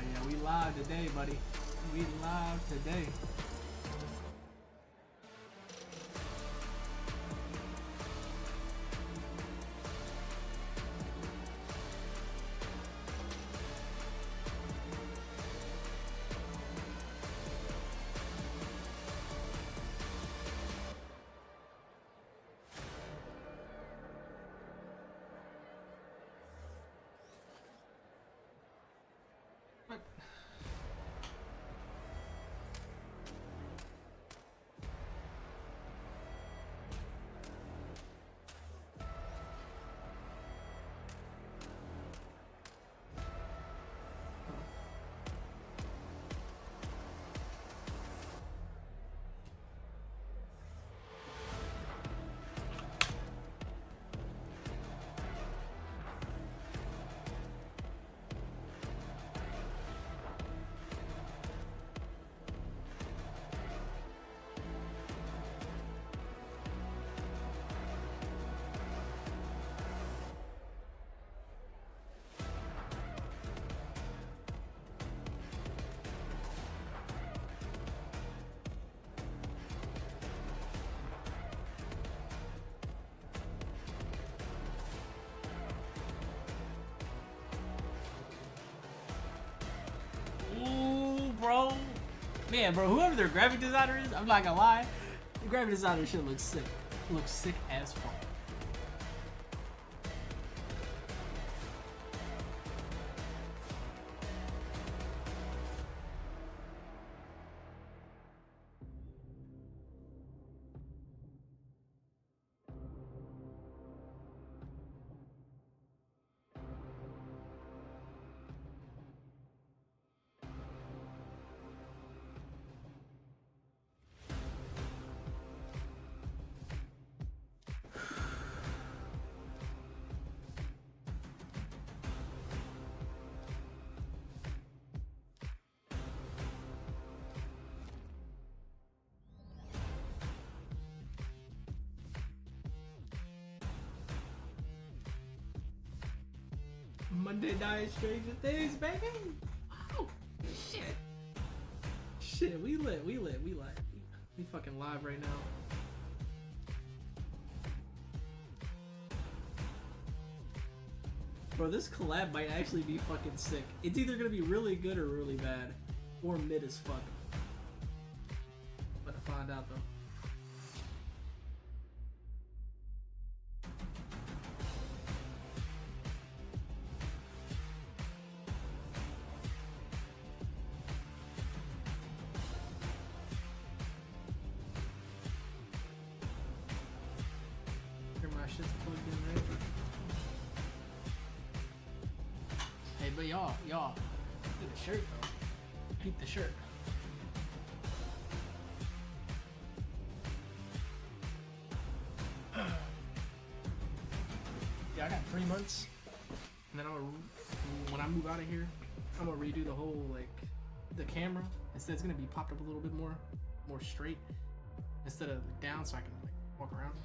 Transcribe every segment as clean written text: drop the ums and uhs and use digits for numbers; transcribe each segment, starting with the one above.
yeah, we live today, buddy. We live today. Bro, man, bro, whoever their graphic designer is, I'm not gonna lie, the graphic designer shit looks sick. Looks sick as fuck. Monday night Stranger Things, baby. Wow. Shit. Shit, we lit. We fucking live right now. Bro, this collab might actually be fucking sick. It's either gonna be really good or really bad. Or mid as fuck. But to find out though. But y'all, look at the shirt though. Keep the shirt. Yeah, I got 3 months, and then when I move out of here, I'm gonna redo the whole the camera. Instead, it's gonna be popped up a little bit more straight instead of down, so I can walk around.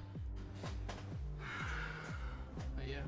But yeah.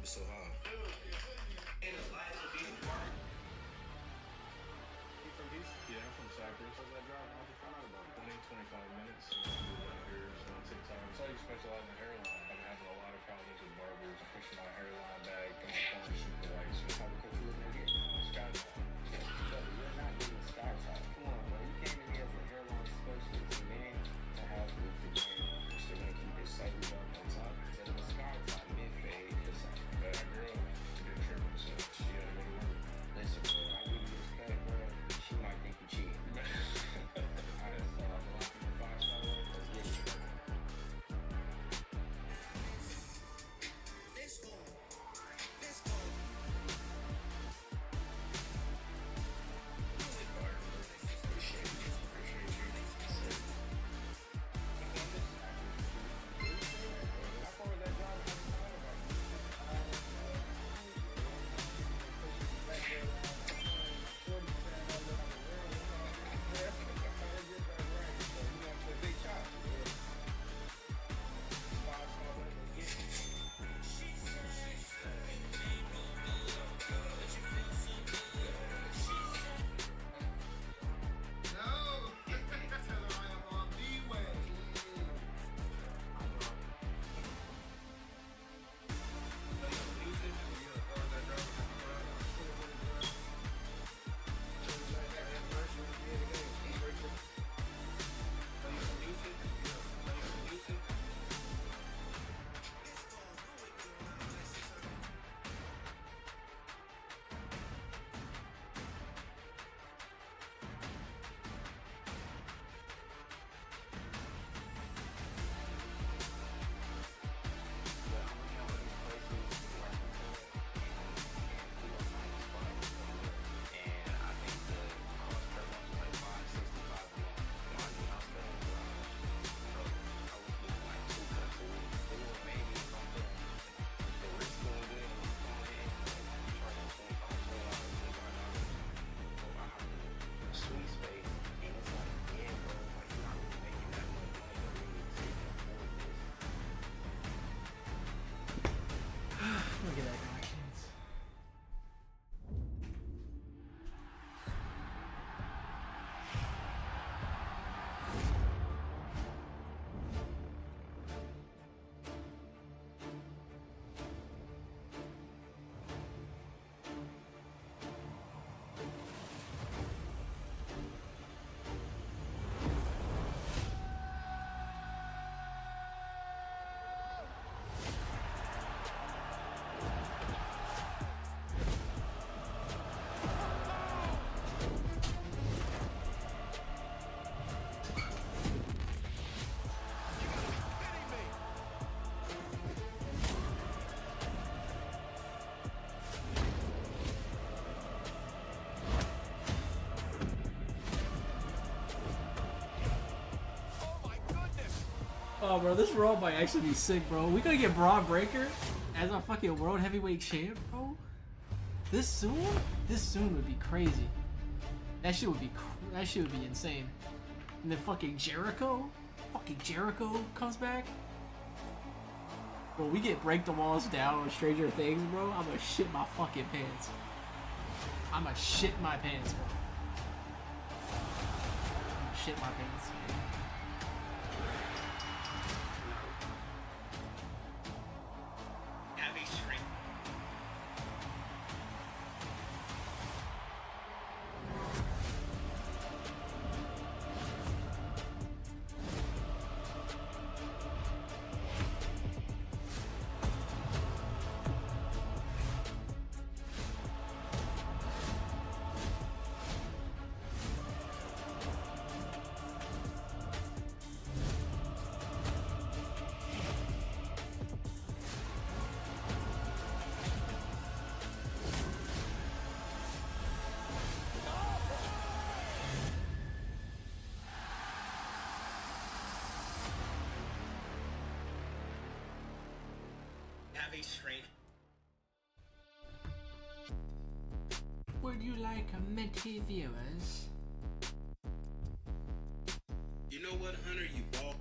So hard. You from Houston? Yeah, I'm from Cyprus. How's that drive? How'd you find out about it? 25 minutes. Here, so on TikTok. I saw you specialize in hairline. I'm having a lot of problems with barbers pushing my hairline back, and my corner super light. So How the country looking to get? Sky. Brother, you're not getting sky top. Come on, bro. You came in here as a hairline specialist, man, to have with the game. So you're gonna keep it slightly up on top instead of a sky top, mid fade. Bad girl. She did triple, so she had to go to work. Listen, bro, I give you respect, bro. She might think you cheating. I just saw a lot of 5-star. Let's get it. Let's go. Oh, bro, this Raw might actually be sick, bro. We gonna get Braun Breaker as our fucking World Heavyweight Champ, bro. This soon? This soon would be crazy. That shit would be insane. And then fucking Jericho comes back. Bro, we get Break the Walls Down with Stranger Things, bro. I'm gonna shit my fucking pants. I'm gonna shit my pants, bro. I'm gonna shit my pants. Would you like a minty viewers? You know what, Hunter? You ball.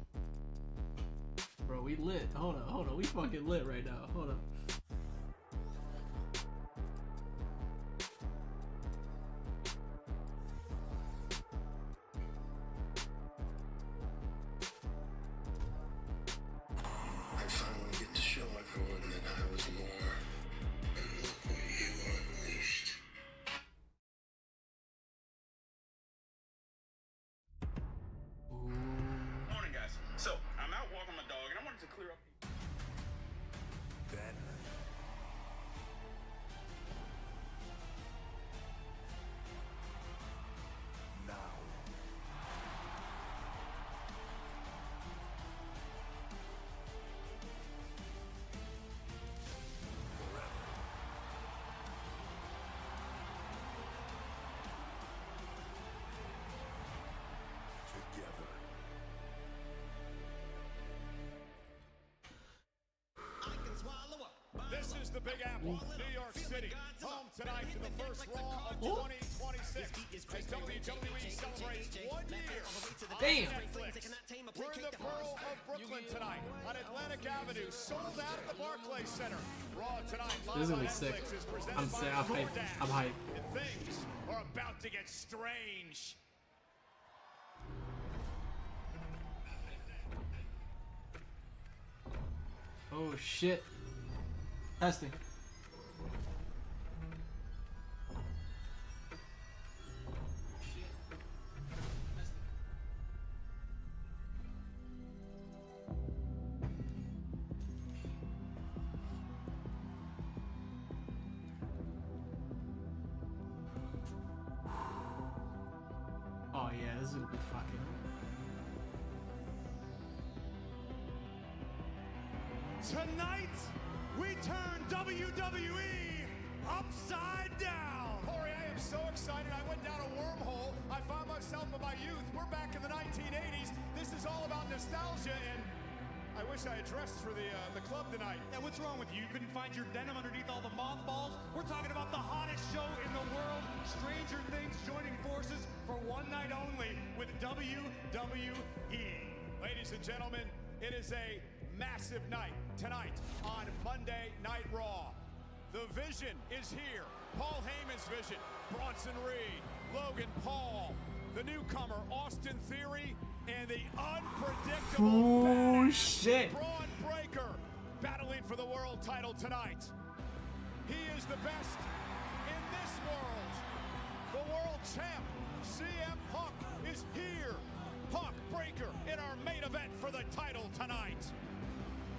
Bro, we lit. Hold on. We fucking lit right now. Hold up. I finally get to show everyone that I was more. And look what you unleashed. Morning, guys. So, I'm out walking my dog, and I wanted to clear up. This is the Big Apple, New York City, home tonight to the first Raw of 2026 as WWE celebrates 1 year. Damn. We're in the borough of Brooklyn tonight on Atlantic Avenue, sold out at the Barclays Center. Raw tonight live This is gonna on be sick. Netflix is presented I'm by sick. I'm hyped. DoorDash. I'm hyped. And things are about to get strange. Oh shit. Testing. Oh yeah, this is gonna be fucking. Tonight, we turn WWE upside down. Corey, I am so excited. I went down a wormhole. I found myself in my youth. We're back in the 1980s. This is all about nostalgia, and I wish I had dressed for the club tonight. Yeah, what's wrong with you? You couldn't find your denim underneath all the mothballs? We're talking about the hottest show in the world. Stranger Things joining forces for one night only with WWE. Ladies and gentlemen, it is a massive night tonight on Monday Night Raw. The Vision is here. Paul Heyman's Vision, Bronson Reed, Logan Paul, the newcomer Austin Theory, and the unpredictable Oh badass shit. Braun Breaker battling for the world title tonight. He is the best in this world. The world champ, CM Punk, is here. Punk Breaker in our main event for the title tonight.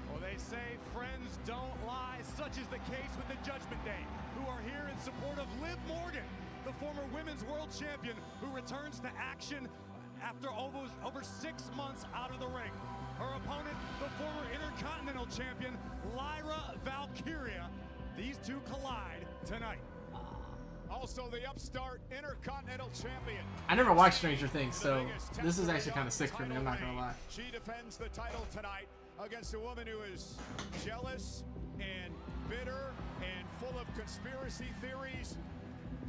Well, they say friends don't lie. Such is the case with the Judgment Day, who are here in support of Liv Morgan, the former women's world champion who returns to action after over 6 months out of the ring. Her opponent, the former Intercontinental champion, Lyra Valkyria. These two collide tonight. Also the upstart Intercontinental Champion. I never watched Stranger Things, so this is actually kind of sick for me. I'm not gonna lie. She defends the title tonight against a woman who is jealous and bitter and full of conspiracy theories.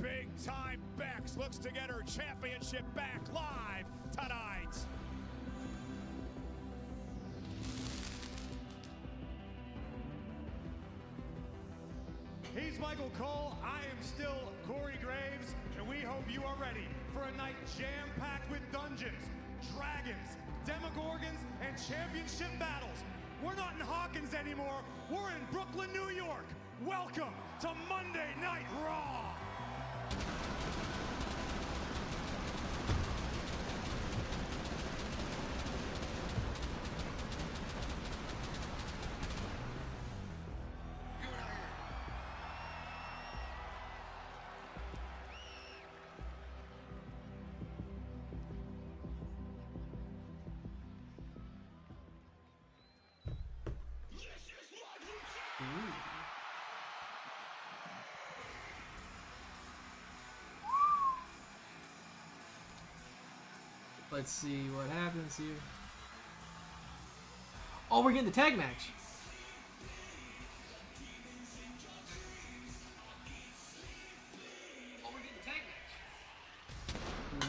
Big time Bex looks to get her championship back live tonight. He's Michael Cole, I am still Corey Graves, and we hope you are ready for a night jam-packed with dungeons, dragons, demogorgons, and championship battles. We're not in Hawkins anymore, we're in Brooklyn, New York. Welcome to Monday Night Raw. Let's see what happens here. Oh, we're getting the tag match.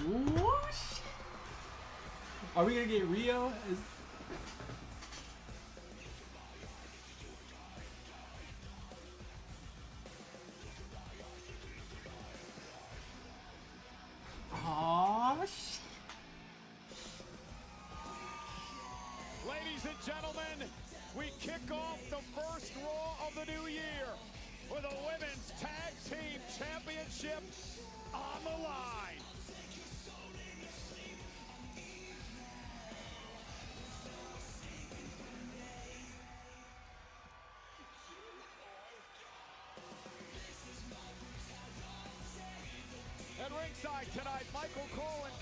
What? Are we gonna get Rio? Oh shit. Ladies and gentlemen, we kick off the first Raw of the new year with a women's tag team championship on the line. At ringside tonight, Michael Cole and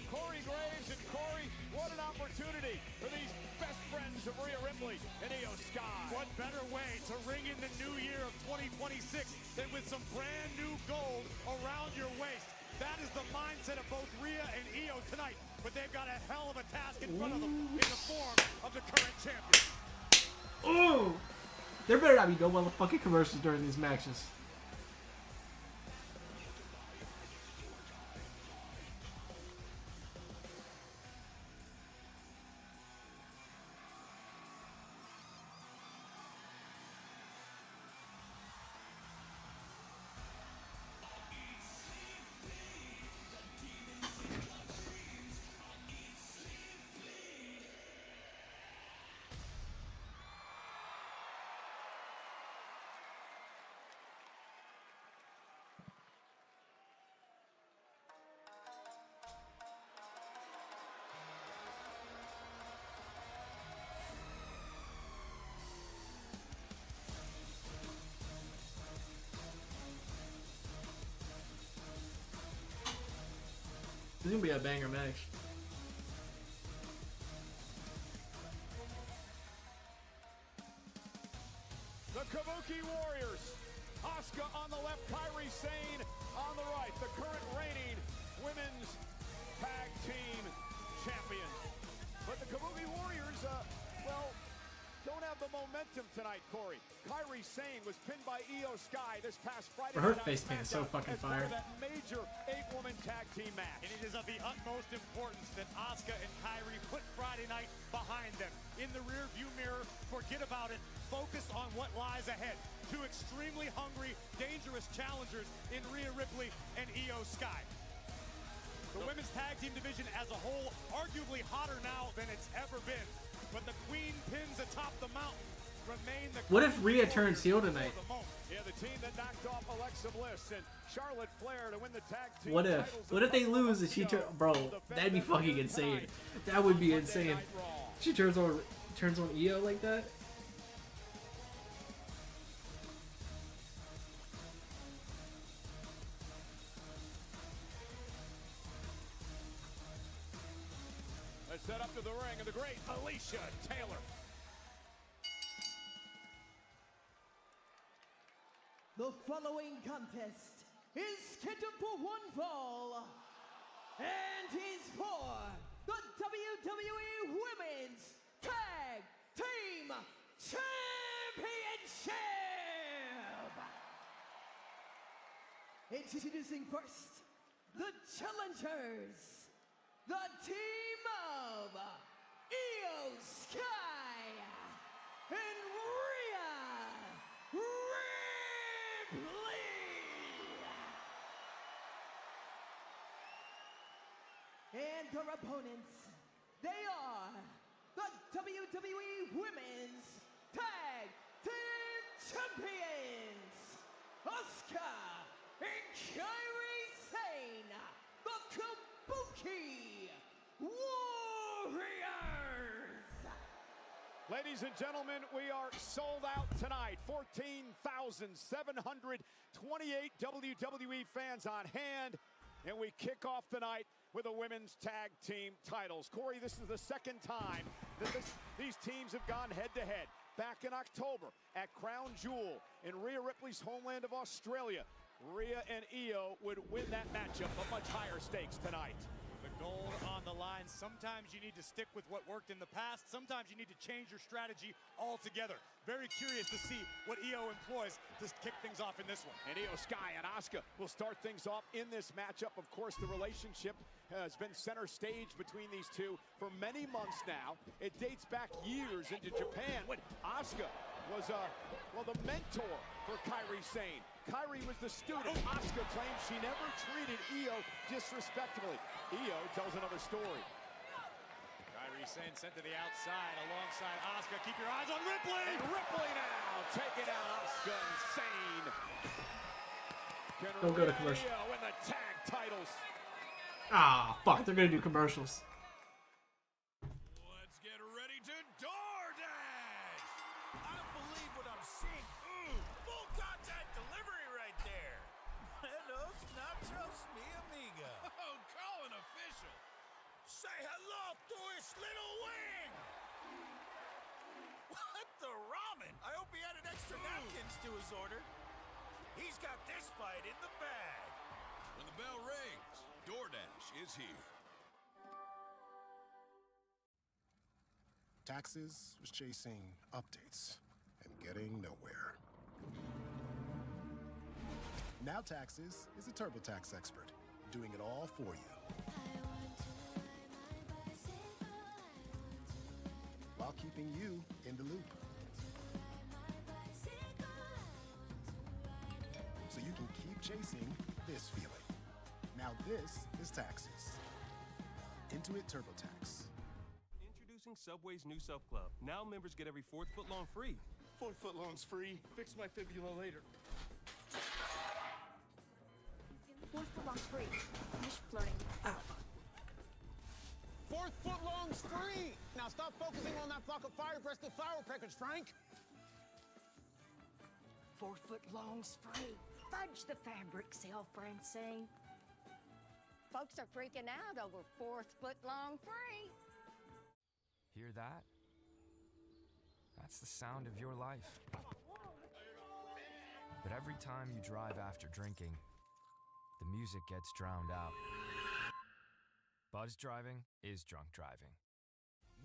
Corey Graves. And Corey, what an opportunity for these best friends of Rhea Ripley and Io Sky. What better way to ring in the new year of 2026 than with some brand new gold around your waist? That is the mindset of both Rhea and Io tonight, but they've got a hell of a task in front of them in the form of the current champions. Oh! There better not be no motherfucking commercials during these matches. This is gonna be a banger match. The Kabuki Warriors. Asuka on the left, Kairi Sane on the right. The current reigning women's tag team champions. But the Kabuki Warriors, well, don't have the momentum tonight, Corey. Kairi Sane was pinned by Io Sky this past Friday. Her night face paint is so fucking as part fire. of that major 8-woman tag team match. And it is of the utmost importance that Asuka and Kairi put Friday night behind them. In the rear view mirror, forget about it. Focus on what lies ahead. Two extremely hungry, dangerous challengers in Rhea Ripley and Io Sky. The women's tag team division as a whole, arguably hotter now than it's ever been. But the queen pins atop the mountain remain the... What if Rhea turns heel tonight? Yeah, the team that knocked off Alexa Bliss and Charlotte Flair to win the tag team What if? titles What if they a couple lose months and she ago. bro, Defend that'd be them fucking here insane. tonight That would be on Monday insane. Night Raw. She turns on Io like that. Let's set up to the ring of the great Alicia Taylor. The following contest is scheduled for one fall, and he's for the WWE Women's Tag Team Championship! Introducing first, the challengers, the team of Io Sky and Rhea Ripley! And their opponents, they are the WWE Women's Tag Team Champions, Asuka and Kairi Sane, the Kabuki Warriors! Ladies and gentlemen, we are sold out tonight. 14,728 WWE fans on hand, and we kick off the night with the women's tag team titles. Corey, this is the second time that these teams have gone head-to-head. Back in October at Crown Jewel in Rhea Ripley's homeland of Australia, Rhea and Io would win that matchup, but much higher stakes tonight. The gold on the line. Sometimes you need to stick with what worked in the past. Sometimes you need to change your strategy altogether. Very curious to see what Io employs to kick things off in this one. And Io Sky and Asuka will start things off in this matchup. Of course, the relationship has been center stage between these two for many months now. It dates back years into Japan when Asuka was the mentor for Kairi Sane. Kairi was the student. Asuka claims she never treated Io disrespectfully. Io tells another story. Kairi Sane sent to the outside alongside Asuka. Keep your eyes on Ripley! And Ripley now taking out Asuka and Sane. Don't go to commercial. Io win the tag titles. Ah, fuck, they're gonna do commercials. Let's get ready to DoorDash! I don't believe what I'm seeing. Full contact delivery right there. Buenos nachos, mi amiga. Oh, call an official. Say hello to his little wing. What the ramen? I hope he added extra napkins to his order. He's got this fight in the bag. When the bell rings, DoorDash is here. Taxes was chasing updates and getting nowhere. Now Taxes is a TurboTax expert, doing it all for you. While keeping you in the loop. So you can keep chasing this feeling. Now this is Taxes. Intuit TurboTax. Introducing Subway's new Sub Club. Now members get every 4th footlong free. 4 footlongs free. Fix my fibula later. 4 footlongs free. Finish flirting. 4th footlongs free. Now stop focusing on that flock of fire-breasted flower peckers, Frank. 4 footlongs free. Fudge the fabric sale, Francine. Folks are freaking out over 4th footlong free. Hear that? That's the sound of your life. But every time you drive after drinking, the music gets drowned out. Buzz driving is drunk driving.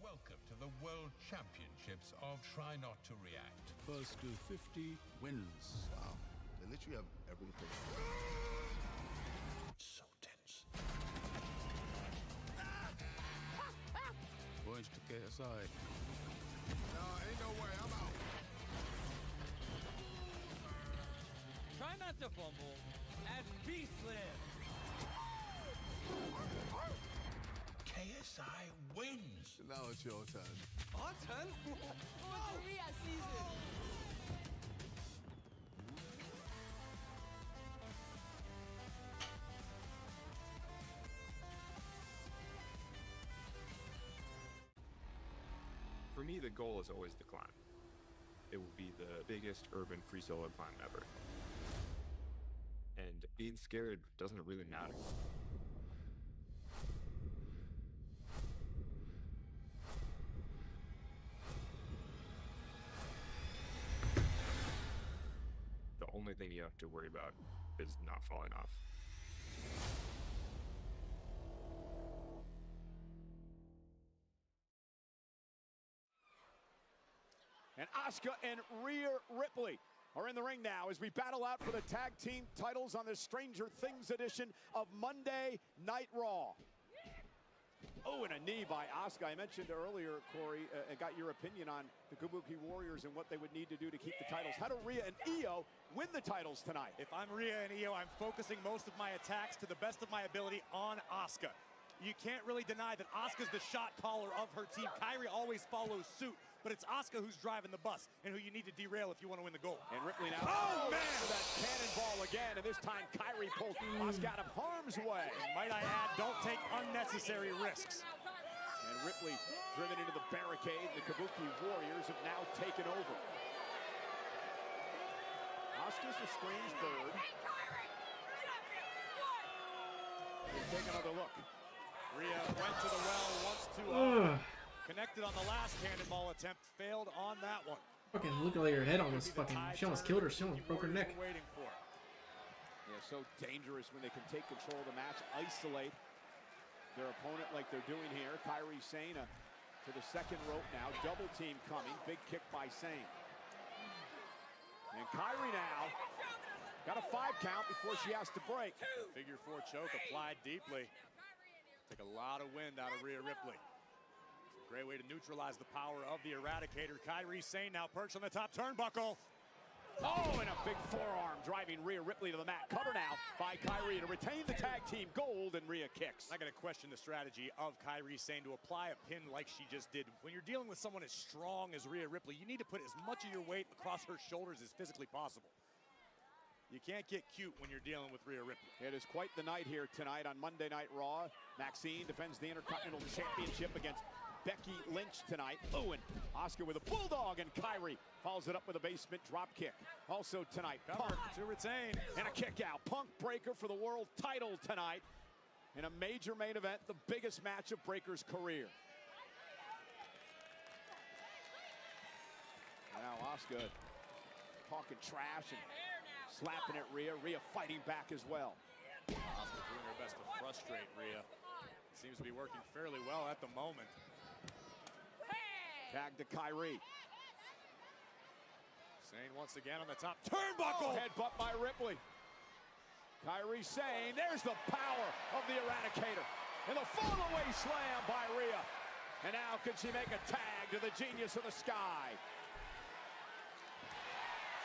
Welcome to the World Championships of Try Not to React. First to 50 wins. Wow. They literally have everything. So tense. Boys, pick it aside. No, ain't no way. I'm out. Try not to fumble as B-Slim. KSI wins. Now it's your turn. Our turn? Oh, Rhea season. For me, the goal is always the climb. It will be the biggest urban free solo climb ever. And being scared doesn't really matter. The only thing you have to worry about is not falling off. And Asuka and Rhea Ripley are in the ring now as we battle out for the tag team titles on this Stranger Things edition of Monday Night Raw. Oh, and a knee by Asuka. I mentioned earlier, Corey, and got your opinion on the Kabuki Warriors and what they would need to do to keep the titles. How do Rhea and Io win the titles tonight? If I'm Rhea and Io, I'm focusing most of my attacks to the best of my ability on Asuka. You can't really deny that Asuka's the shot caller of her team. Kairi always follows suit, but it's Asuka who's driving the bus and who you need to derail if you want to win the gold. And Ripley now, oh man, that cannonball again, and this time Kairi pulls Asuka out of harm's way. And might I add, don't take unnecessary risks. And Ripley driven into the barricade. The Kabuki Warriors have now taken over. Asuka's a strange bird. Let's take another look. Rhea went to the well, wants to connected on the last cannonball attempt, failed on that one. Fucking look at her head almost fucking, she almost killed her, she almost broke her neck. Waiting for. Yeah, so dangerous when they can take control of the match, isolate their opponent like they're doing here. Kairi Sane to the second rope now, double team coming, big kick by Sane. And Kairi now got a 5 count before she has to break. Figure 4 choke applied deeply. Take a lot of wind out of Rhea Ripley. It's a great way to neutralize the power of the Eradicator. Kairi Sane now perched on the top turnbuckle. Oh, and a big forearm driving Rhea Ripley to the mat. Cover now by Kairi to retain the tag team gold, and Rhea kicks. I'm not going to question the strategy of Kairi Sane to apply a pin like she just did. When you're dealing with someone as strong as Rhea Ripley, you need to put as much of your weight across her shoulders as physically possible. You can't get cute when you're dealing with Rhea Ripley. It is quite the night here tonight on Monday Night Raw. Maxine defends the Intercontinental Championship against Becky Lynch tonight. Oh, and Asuka with a bulldog, and Kairi follows it up with a basement drop kick. Also tonight, Punk to retain. And a kick out. Punk Breaker for the world title tonight in a major main event, the biggest match of Breaker's career. Now Asuka talking trash and slapping at Rhea. Rhea fighting back as well. Asuka doing her best to frustrate Rhea. Seems to be working fairly well at the moment. Tag to Kairi. Sane once again on the top turnbuckle. Oh, headbutt by Ripley. Kairi Sane, there's the power of the Eradicator. And the fall-away slam by Rhea. And now can she make a tag to the genius of the sky?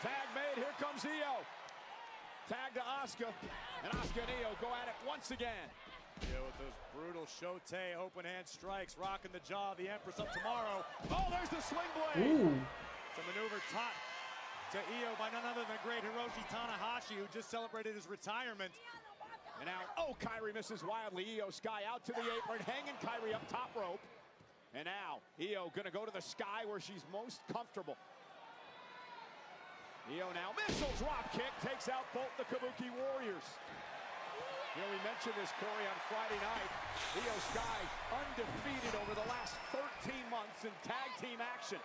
Tag made, here comes Io. Tag to Asuka, and Asuka and Io go at it once again. Io with those brutal Shote open hand strikes, rocking the jaw of the Empress up tomorrow. Oh, there's the swing blade. Ooh. It's a maneuver taught to Io by none other than great Hiroshi Tanahashi, who just celebrated his retirement. And now, oh, Kairi misses wildly. Io Sky out to the apron, hanging Kairi up top rope. And now, Io gonna go to the Sky where she's most comfortable. Io now, missile drop kick, takes out both the Kabuki Warriors. You know, we mentioned this, Corey, on Friday night. Io Sky undefeated over the last 13 months in tag team action.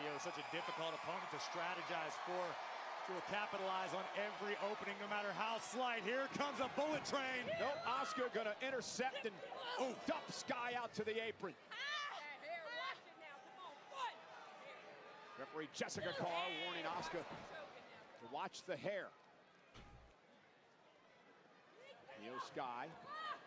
Io is such a difficult opponent to strategize for. She will capitalize on every opening, no matter how slight. Here comes a bullet train. Nope, Asuka gonna intercept and dump Sky out to the apron. Referee Jessica Carr warning Asuka to watch the hair. Io Sky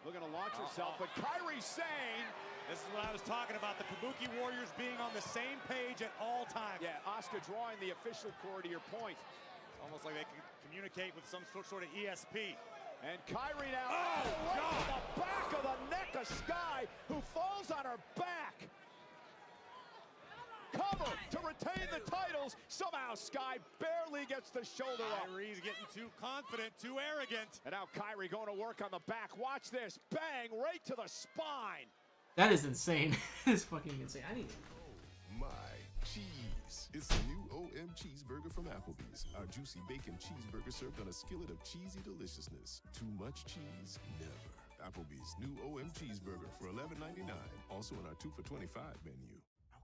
looking to launch herself, but Kairi Sane. This is what I was talking about, the Kabuki Warriors being on the same page at all times. Yeah, Asuka drawing the official core to your point. It's almost like they can communicate with some sort of ESP. And Kairi now, right to the back of the neck of Sky, who falls on her back. Cover to retain the titles. Somehow Sky barely gets the shoulder up. Kairi's getting too confident, too arrogant. And now Kairi going to work on the back. Watch this. Bang, right to the spine. That is insane. It's fucking insane. I need it. Oh my cheese. It's a new OM cheeseburger from Applebee's. Our juicy bacon cheeseburger served on a skillet of cheesy deliciousness. Too much cheese? Never. Applebee's new OM cheeseburger for $11.99. Also on our 2 for $25 menu.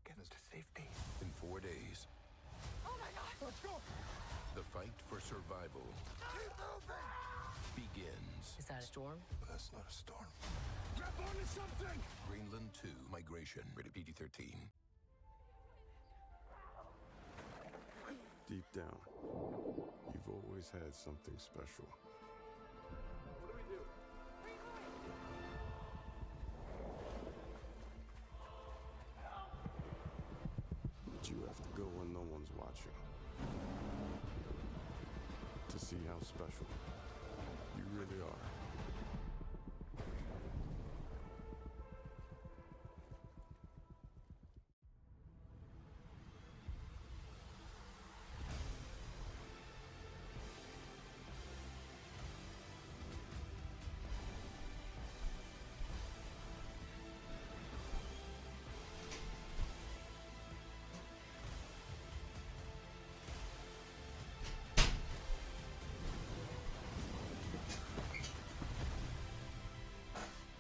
Get us to safety. In 4 days. Oh my God! Let's go! The fight for survival. Keep moving! that a storm? That's not a storm. Grab onto something! Greenland 2 Migration. Rated PG-13. Deep down, you've always had something special. What do we do? But you have to go when no one's watching. To see how special you really are.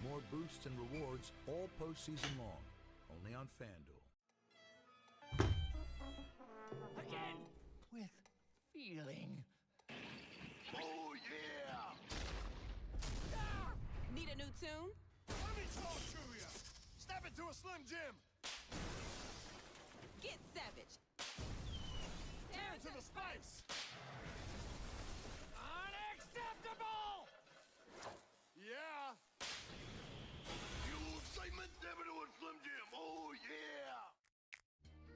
More boosts and rewards all postseason long. Only on FanDuel. Again! With feeling. Oh, yeah! Ah! Need a new tune? Let me talk to you! Step into a Slim Jim! Get savage! Tear into the spice! Unacceptable! Yeah! Excitement, step into a Slim Jim. Oh, yeah!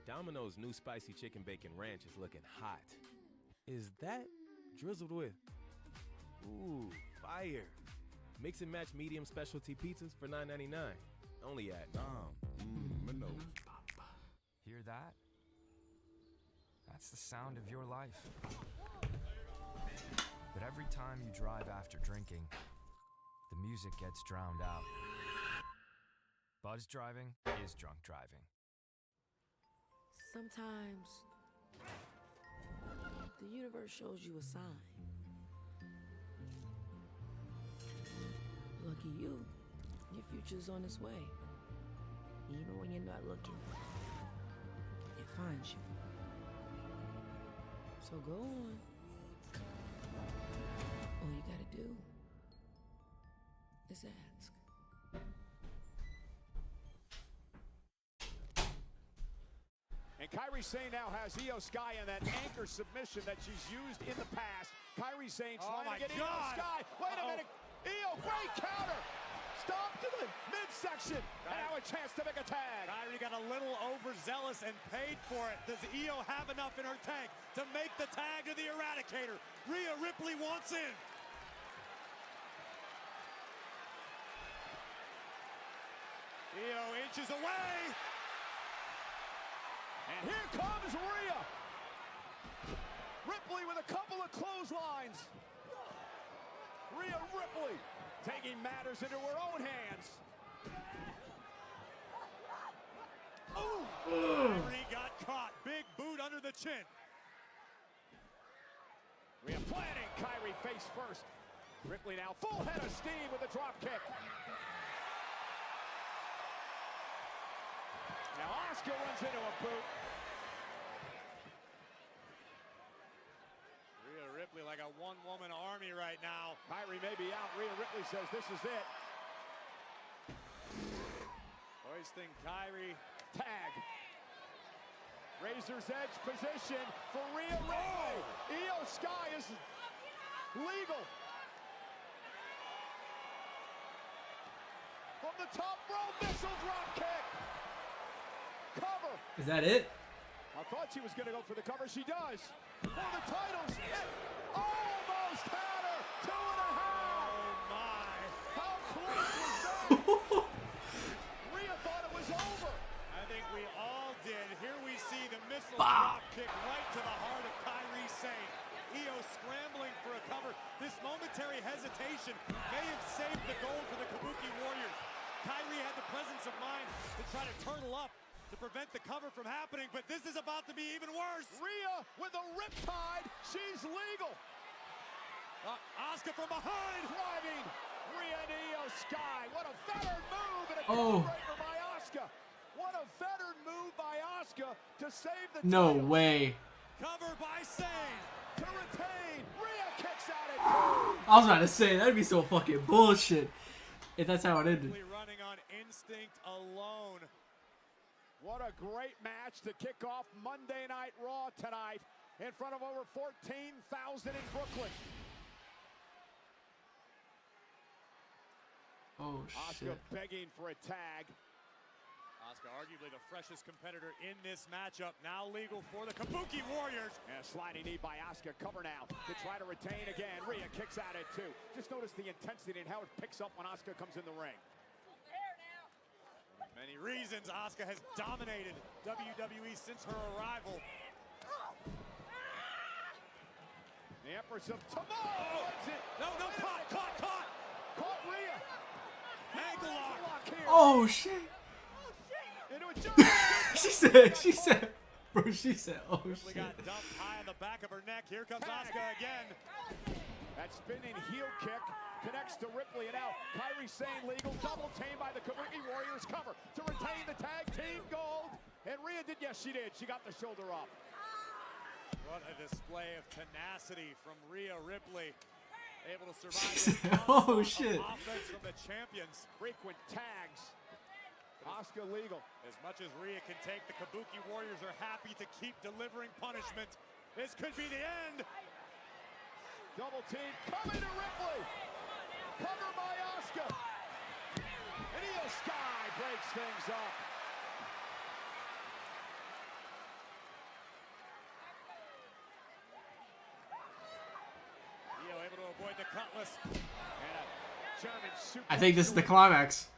Domino's new spicy chicken bacon ranch is looking hot. Is that drizzled with? Ooh, fire. Mix and match medium specialty pizzas for $9.99. Only at Domino's. Hear that? That's the sound of your life. But every time you drive after drinking, the music gets drowned out. Buzz driving is drunk driving. Sometimes the universe shows you a sign. Lucky you, your future's on its way. Even when you're not looking, it finds you. So go on. All you gotta do is ask. And Kairi Sane now has Io Sky in that anchor submission that she's used in the past. Kairi Sane trying to get Io Sky. Wait a minute. Io, great counter. Stop to the midsection. And now a chance to make a tag. Kairi got a little overzealous and paid for it. Does Io have enough in her tank to make the tag to the Eradicator? Rhea Ripley wants in. Io inches away. And here comes Rhea. Ripley with a couple of clotheslines. Rhea Ripley taking matters into her own hands. Ooh! Kairi got caught. Big boot under the chin. Rhea planting. Kairi face first. Ripley now full head of steam with a drop kick. Now Asuka runs into a boot. Rhea Ripley like a one-woman army right now. Kairi may be out. Rhea Ripley says this is it. Hoisting Kairi. Tag. Razor's Edge position for Rhea Ripley. Io Sky is legal. From the top rope, missile drop kick. Cover. Is that it? I thought she was going to go for the cover. She does. For the titles. It almost had her. 2.5. Oh, my. How close was that? Rhea thought it was over. I think we all did. Here we see the missile Bah. drop kick right to the heart of Kairi Sane. Io scrambling for a cover. This momentary hesitation may have saved the gold for the Kabuki Warriors. Kairi had the presence of mind to try to turtle up to prevent the cover from happening, but this is about to be even worse. Rhea with a riptide. She's legal. Asuka from behind. Driving. Rhea and Io Sky. What a veteran move and a Oh. breaker by Asuka. What a veteran move by Asuka to save the No title. way. Cover by Sane. To retain. Rhea kicks out at 2. I was about to say that'd be so fucking bullshit if that's how it ended. Running on instinct alone. What a great match to kick off Monday Night Raw tonight in front of over 14,000 in Brooklyn. Oh Asuka shit. begging for a tag. Asuka, arguably the freshest competitor in this matchup, now legal for the Kabuki Warriors. And a sliding knee by Asuka. Cover now to try to retain again. Rhea kicks out at 2. Just notice the intensity and how it picks up when Asuka comes in the ring. Many reasons Asuka has dominated WWE since her arrival. The Empress of Tomorrow. No, caught. Caught Rhea. Ankle lock here. Oh shit. Into a jump. she said, bro, she said, oh Ripley shit. got dumped high on the back of her neck. Here comes Asuka again. That spinning heel kick connects to Ripley, and now Kairi Sane legal, double team by the Kabuki Warriors, cover to retain the tag team gold. And Rhea did, yes she did, she got the shoulder up. What a display of tenacity from Rhea Ripley. Able to survive this Oh onslaught shit. of offense from the champions. Frequent tags. Asuka legal. As much as Rhea can take, the Kabuki Warriors are happy to keep delivering punishment. This could be the end. Double team coming to Ripley. Cover by Asuka. And Io Sky breaks things up. Io able to avoid the cutlass. And a German suplex. I think this is the climax.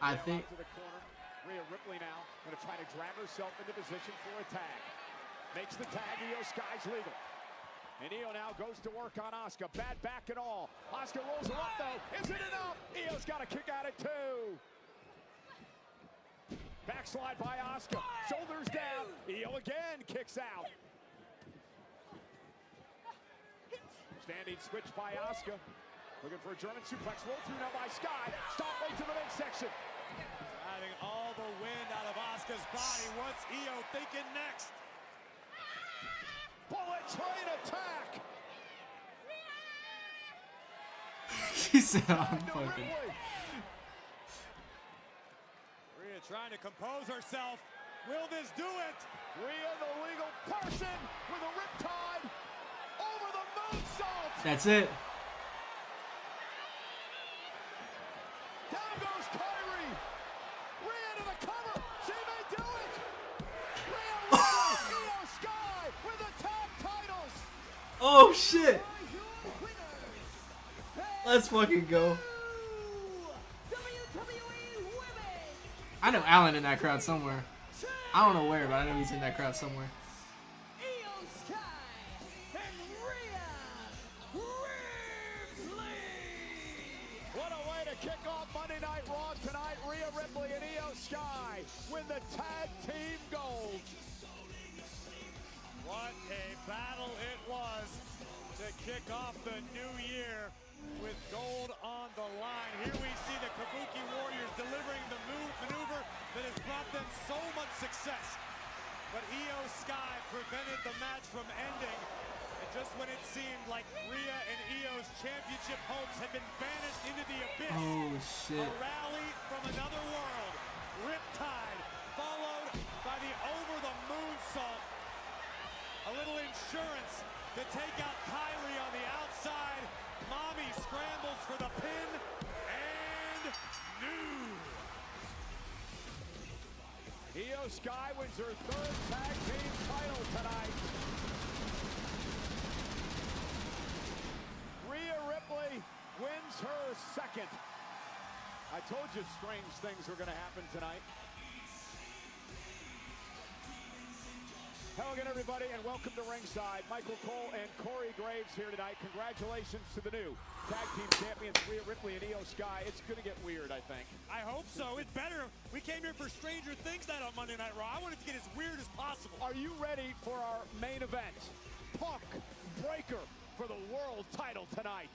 I Now think. out to the corner. Rhea Ripley now going to try to drag herself into position for a tag. Makes the tag. Io Sky's legal. And Io now goes to work on Asuka. Bad back and all. Asuka rolls her up though. Is it enough? Io's got a kick out at 2. Backslide by Asuka. Shoulders down. Io again kicks out. Standing switch by Asuka. Looking for a German suplex. Roll through now by Sky. Stop right to the midsection. Adding all the wind out of Asuka's body. What's Io thinking next? Bullet train attack. She said, I'm fucking. Rhea trying to compose herself. Will this do it? Rhea the legal person with a riptide over the moonsault. That's it. Down goes Kairi. Rhea to the cover. She may do it. Rhea Ripley, Io Sky with the tag titles. Oh shit. Let's fucking go. I know Alan in that crowd somewhere. I don't know where, but I know he's in that crowd somewhere. Io Sky and Rhea Ripley. What a way to kick off Monday Night Raw tonight. Rhea Ripley and Io Sky win the tag team gold. What a battle it was to kick off the new year with gold on the line. Here we see the Kabuki Warriors delivering the maneuver that has brought them so much success. But Io Sky prevented the match from ending. And just when it seemed like Rhea and Io's championship hopes had been banished into the abyss, Oh shit. a rally from another world. Riptide followed by the over-the-moon salt. A little insurance to take out Kairi on the outside. Mommy scrambles for the pin and new. Io Sky wins her 3rd tag team title tonight. Rhea Ripley wins her 2nd. I told you strange things were going to happen tonight. Hello again, everybody, and welcome to Ringside. Michael Cole and Corey Graves here tonight. Congratulations to the new tag team champions, Rhea Ripley and Io Sky. It's going to get weird, I think. I hope so. It's better. We came here for Stranger Things night on Monday Night Raw. I wanted to get as weird as possible. Are you ready for our main event? Punk Breaker for the world title tonight.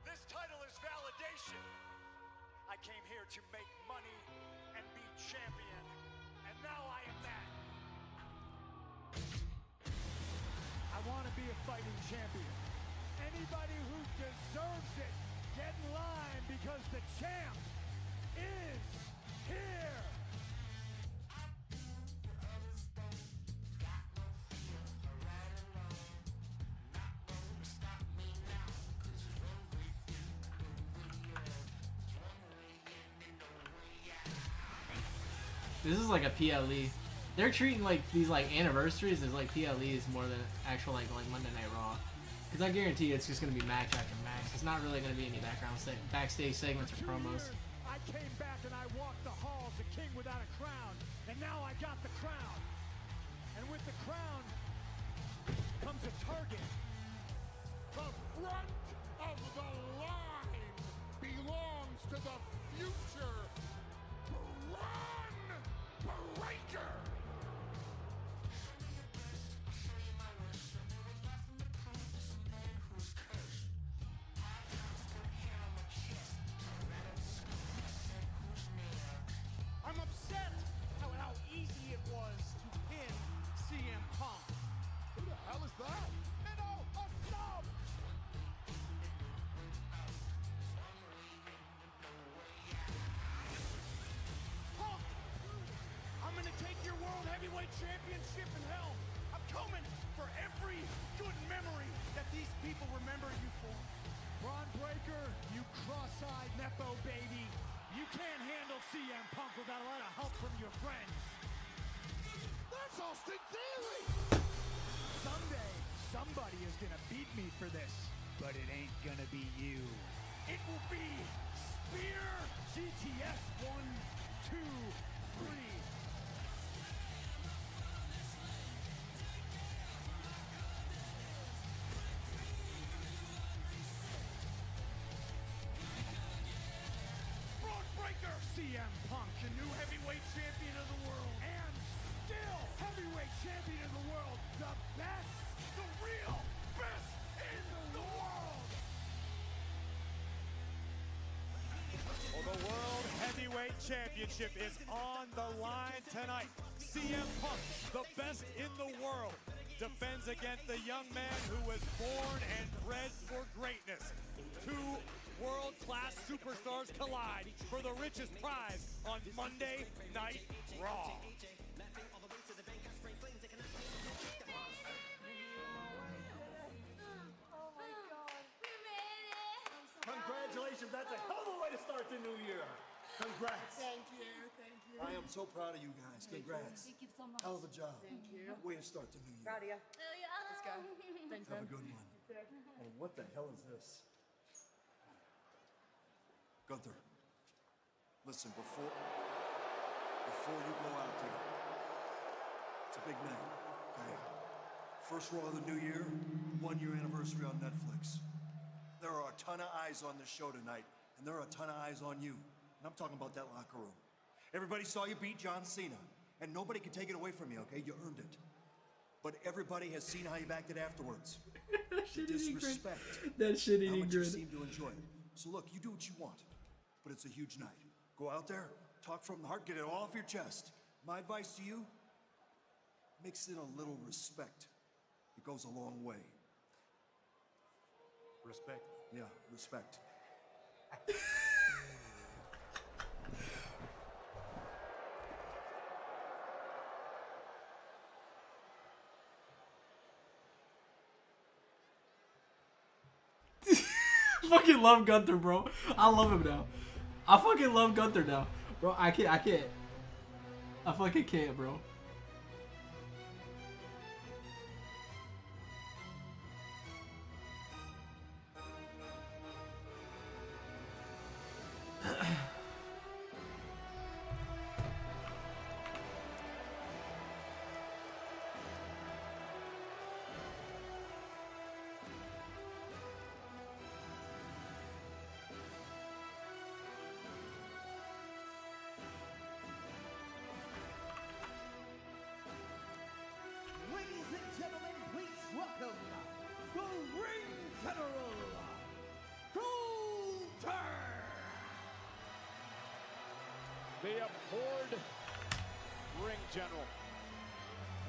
This title is validation. I came here to make money and be champion, and now I am that. fighting champion. Anybody who deserves it, get in line because the champ is here. This is like a PLE. They're treating like these like anniversaries as like PLEs more than actual like Monday Night Raw. Because I guarantee it's just gonna be match after match. It's not really gonna be any backstage segments or promos. I came back and I walked the halls a king without a crown, and now I got the crown. And with the crown comes a target. The front of the line belongs to the future Braun Breaker. I'm upset how easy it was to pin CM Punk. Who the hell is that? Minnow, a sub! Punk! I'm gonna take your World Heavyweight Championship in hell. I'm coming for every good memory that these people remember you for. Braun Breaker, you cross-eyed Nepo baby. You can't handle CM Punk without a lot of help from your friends. That's Austin Theory! Someday, somebody is gonna beat me for this, but it ain't gonna be you. It will be Spear GTS 1, 2, 3. Braun Breaker, CM Punk, the new heavyweight champion of the world, and still heavyweight champion of the world, the best, the real best in the world. Well, the World Heavyweight Championship is on the line tonight. CM Punk, the best in the world, defends against the young man who was born and bred for greatness. Two world-class superstars collide for the richest prize on Monday Night Raw. Congratulations, that's a hell of a way to start the new year. Congrats. Thank you, thank you. I am so proud of you guys. Congrats. Thank you so much. Hell of a job. Thank you. Way to start the new year. Proud of you. Let's go. Thanks, Have a man. good one. And what the hell is this? Gunther, listen, before you go out there, it's a big night, okay? First Raw of the new year, 1 year anniversary on Netflix. There are a ton of eyes on this show tonight, and there are a ton of eyes on you. And I'm talking about that locker room. Everybody saw you beat John Cena, and nobody can take it away from you, okay? You earned it. But everybody has seen how you've acted afterwards. The disrespect. That shit How ain't much you good. seem to enjoy it. So look, you do what you want, but it's a huge night. Go out there, talk from the heart, get it all off your chest. My advice to you, mix in a little respect. It goes a long way. Respect? Yeah, respect. I fucking love Gunther, bro. I love him now. I fucking love Gunther now. Bro, I can't. I fucking can't, bro. Ladies and gentlemen, please welcome the Ring General, Gunther! The abhorred Ring General.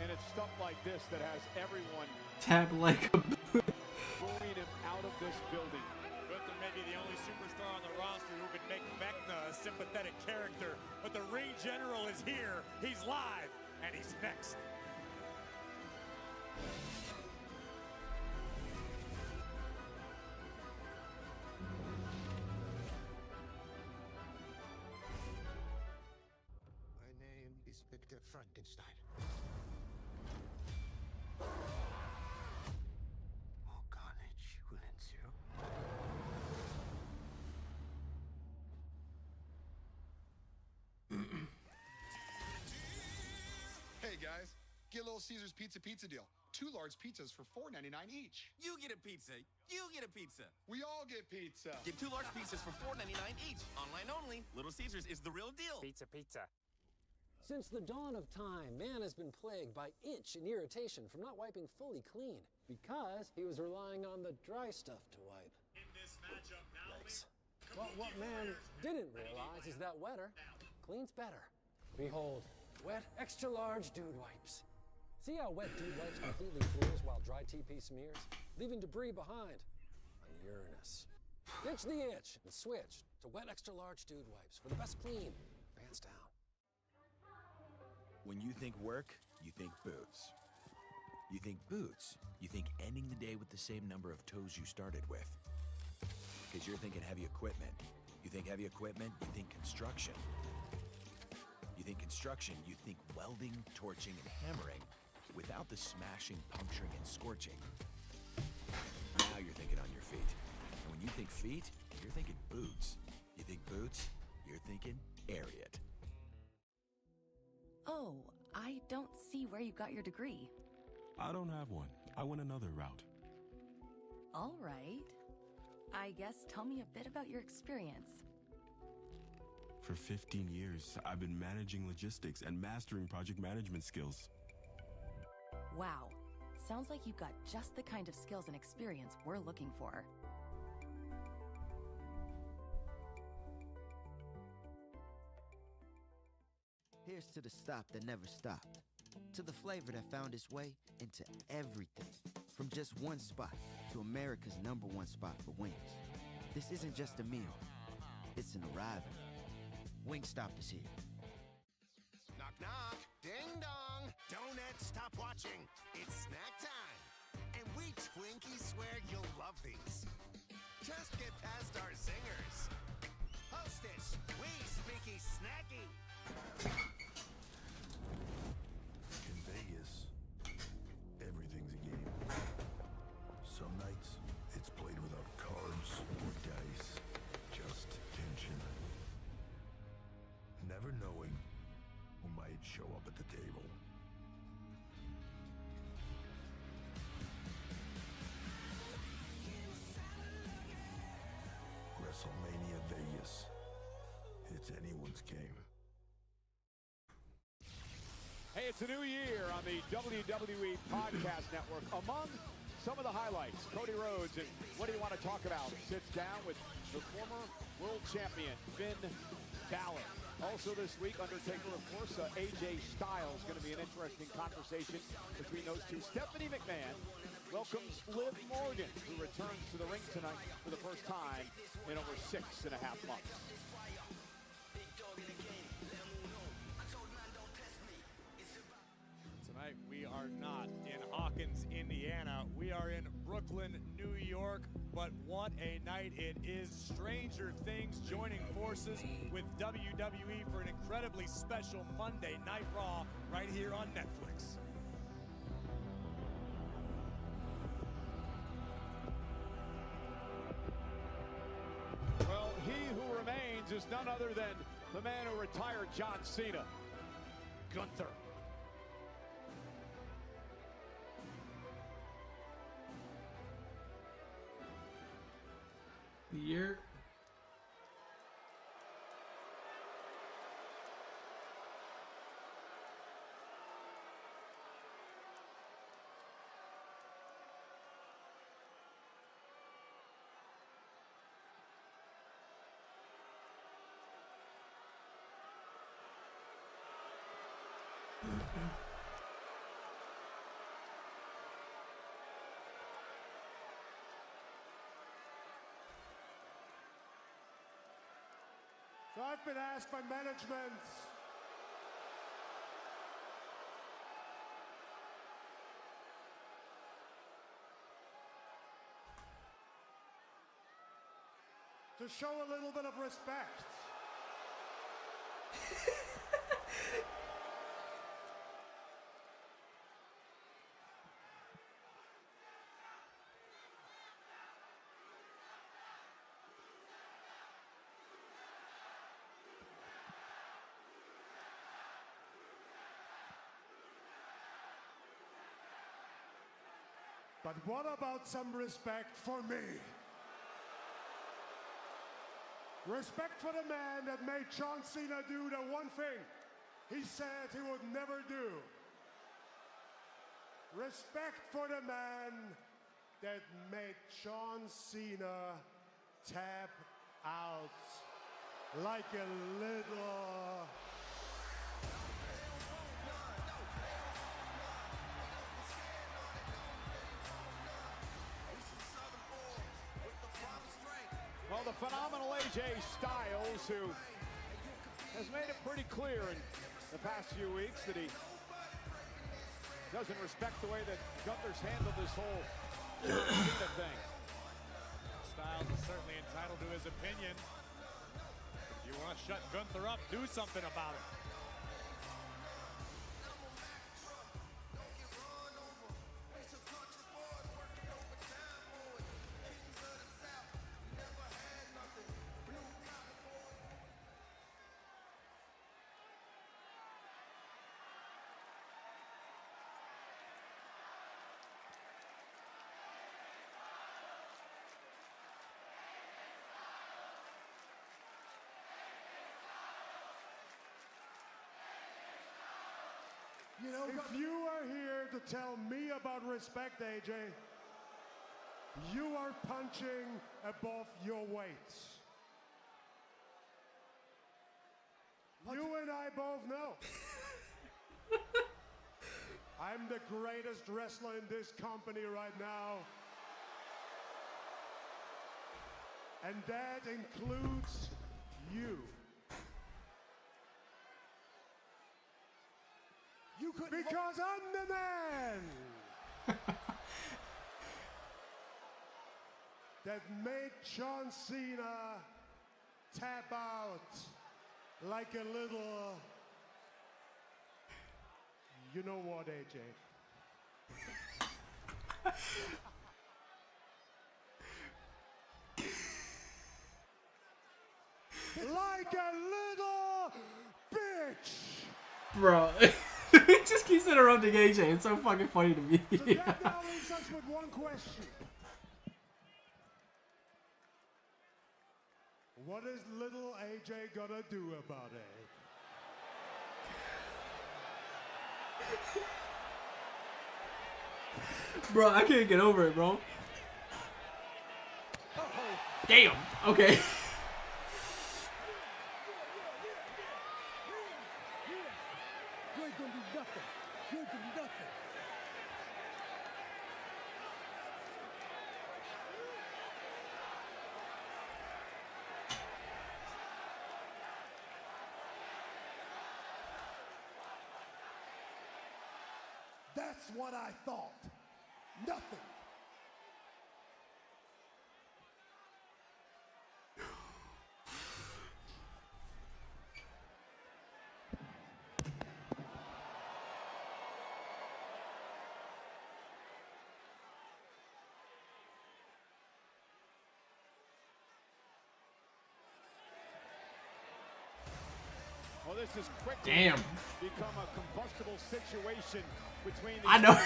And it's stuff like this that has everyone Tap like a Booing him out of this building. Gunther may be the only superstar on the roster who can make Vecna a sympathetic character, but the ring general is here. He's live, and he's next. My name is Victor Frankenstein. More carnage will ensue. Hey guys, get Little Caesars Pizza deal. 2 large pizzas for $4.99 each. You get a pizza. You get a pizza. We all get pizza. Get 2 large pizzas for $4.99 each. Online only. Little Caesars is the real deal. Pizza. Since the dawn of time, man has been plagued by itch and irritation from not wiping fully clean because he was relying on the dry stuff to wipe. In this matchup now, But what man didn't realize is that wetter cleans better. Behold, wet extra large dude wipes. See how wet dude wipes completely clears while dry TP smears, leaving debris behind on Uranus. Ditch the itch and switch to wet extra large dude wipes for the best clean, hands down. When you think work, you think boots. You think boots, you think ending the day with the same number of toes you started with. Because you're thinking heavy equipment. You think heavy equipment, you think construction. You think construction, you think welding, torching, and hammering without the smashing, puncturing, and scorching. Now you're thinking on your feet. And when you think feet, you're thinking boots. You think boots, you're thinking Ariat. Oh, I don't see where you got your degree. I don't have one. I went another route. All right. I guess tell me a bit about your experience. For 15 years, I've been managing logistics and mastering project management skills. Wow. Sounds like you've got just the kind of skills and experience we're looking for. Here's to the stop that never stopped. To the flavor that found its way into everything. From just one spot to America's #1 spot for wings. This isn't just a meal. It's an arrival. Wingstop is here. Knock, knock. Ding dong. Don't stop watching. It's snack time. And we Twinkies swear you'll love these. Just get past our zingers. Hostess, we speaky snacky. In Vegas, everything's a game. Some nights, it's played without cards or dice, just tension. Never knowing who might show up at the table. WrestleMania Vegas. It's anyone's game. Hey, it's a new year on the WWE Podcast Network. Among some of the highlights, Cody Rhodes, and what do you want to talk about? Sits down with the former world champion, Finn Balor. Also this week, Undertaker, of course, AJ Styles. Going to be an interesting conversation between those two. Stephanie McMahon welcomes Liv Morgan, who returns to the ring tonight for the first time in over 6.5 months. Tonight, we are not in Hawkins, Indiana. We are in Brooklyn, New York. But what a night it is. Stranger Things joining forces with WWE for an incredibly special Monday Night Raw right here on Netflix. Well, he who remains is none other than the man who retired John Cena, Gunther. The year. So I've been asked by management to show a little bit of respect. But what about some respect for me? Respect for the man that made John Cena do the one thing he said he would never do. Respect for the man that made John Cena tap out like a little... Well, the phenomenal AJ Styles, who has made it pretty clear in the past few weeks that he doesn't respect the way that Gunther's handled this whole Cena thing. Styles is certainly entitled to his opinion. If you want to shut Gunther up, do something about it. You know, if you are here to tell me about respect, AJ, you are punching above your weight. You and I both know. I'm the greatest wrestler in this company right now. And that includes you. Because I'm the man that made John Cena tap out like a little... You know what, AJ? Like a little bitch! Bro. He just keeps interrupting AJ. It's so fucking funny to me. So that now leaves us with one question. What is little AJ gonna do about it? Bro, I can't get over it, bro. Damn. Okay. That's what I thought. Nothing. Well, this is quickly become a combustible situation between these I know.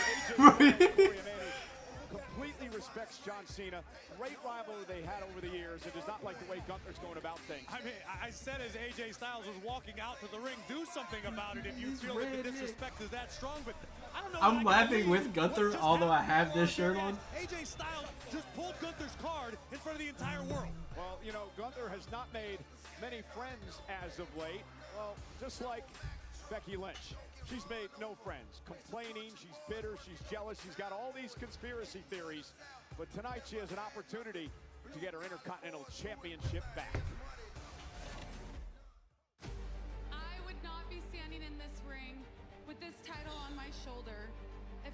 Completely respects John Cena. Great rivalry they had over the years. It does not like the way Gunther's going about things. I mean, I said as AJ Styles was walking out to the ring, do something about it if you feel that the disrespect is that strong. But I don't know. I'm laughing with Gunther, although I have this shirt on. AJ Styles just pulled Gunther's card in front of the entire world. Well, you know, Gunther has not made many friends as of late. Well, just like Becky Lynch. She's made no friends. Complaining, she's bitter, she's jealous, she's got all these conspiracy theories. But tonight she has an opportunity to get her Intercontinental Championship back.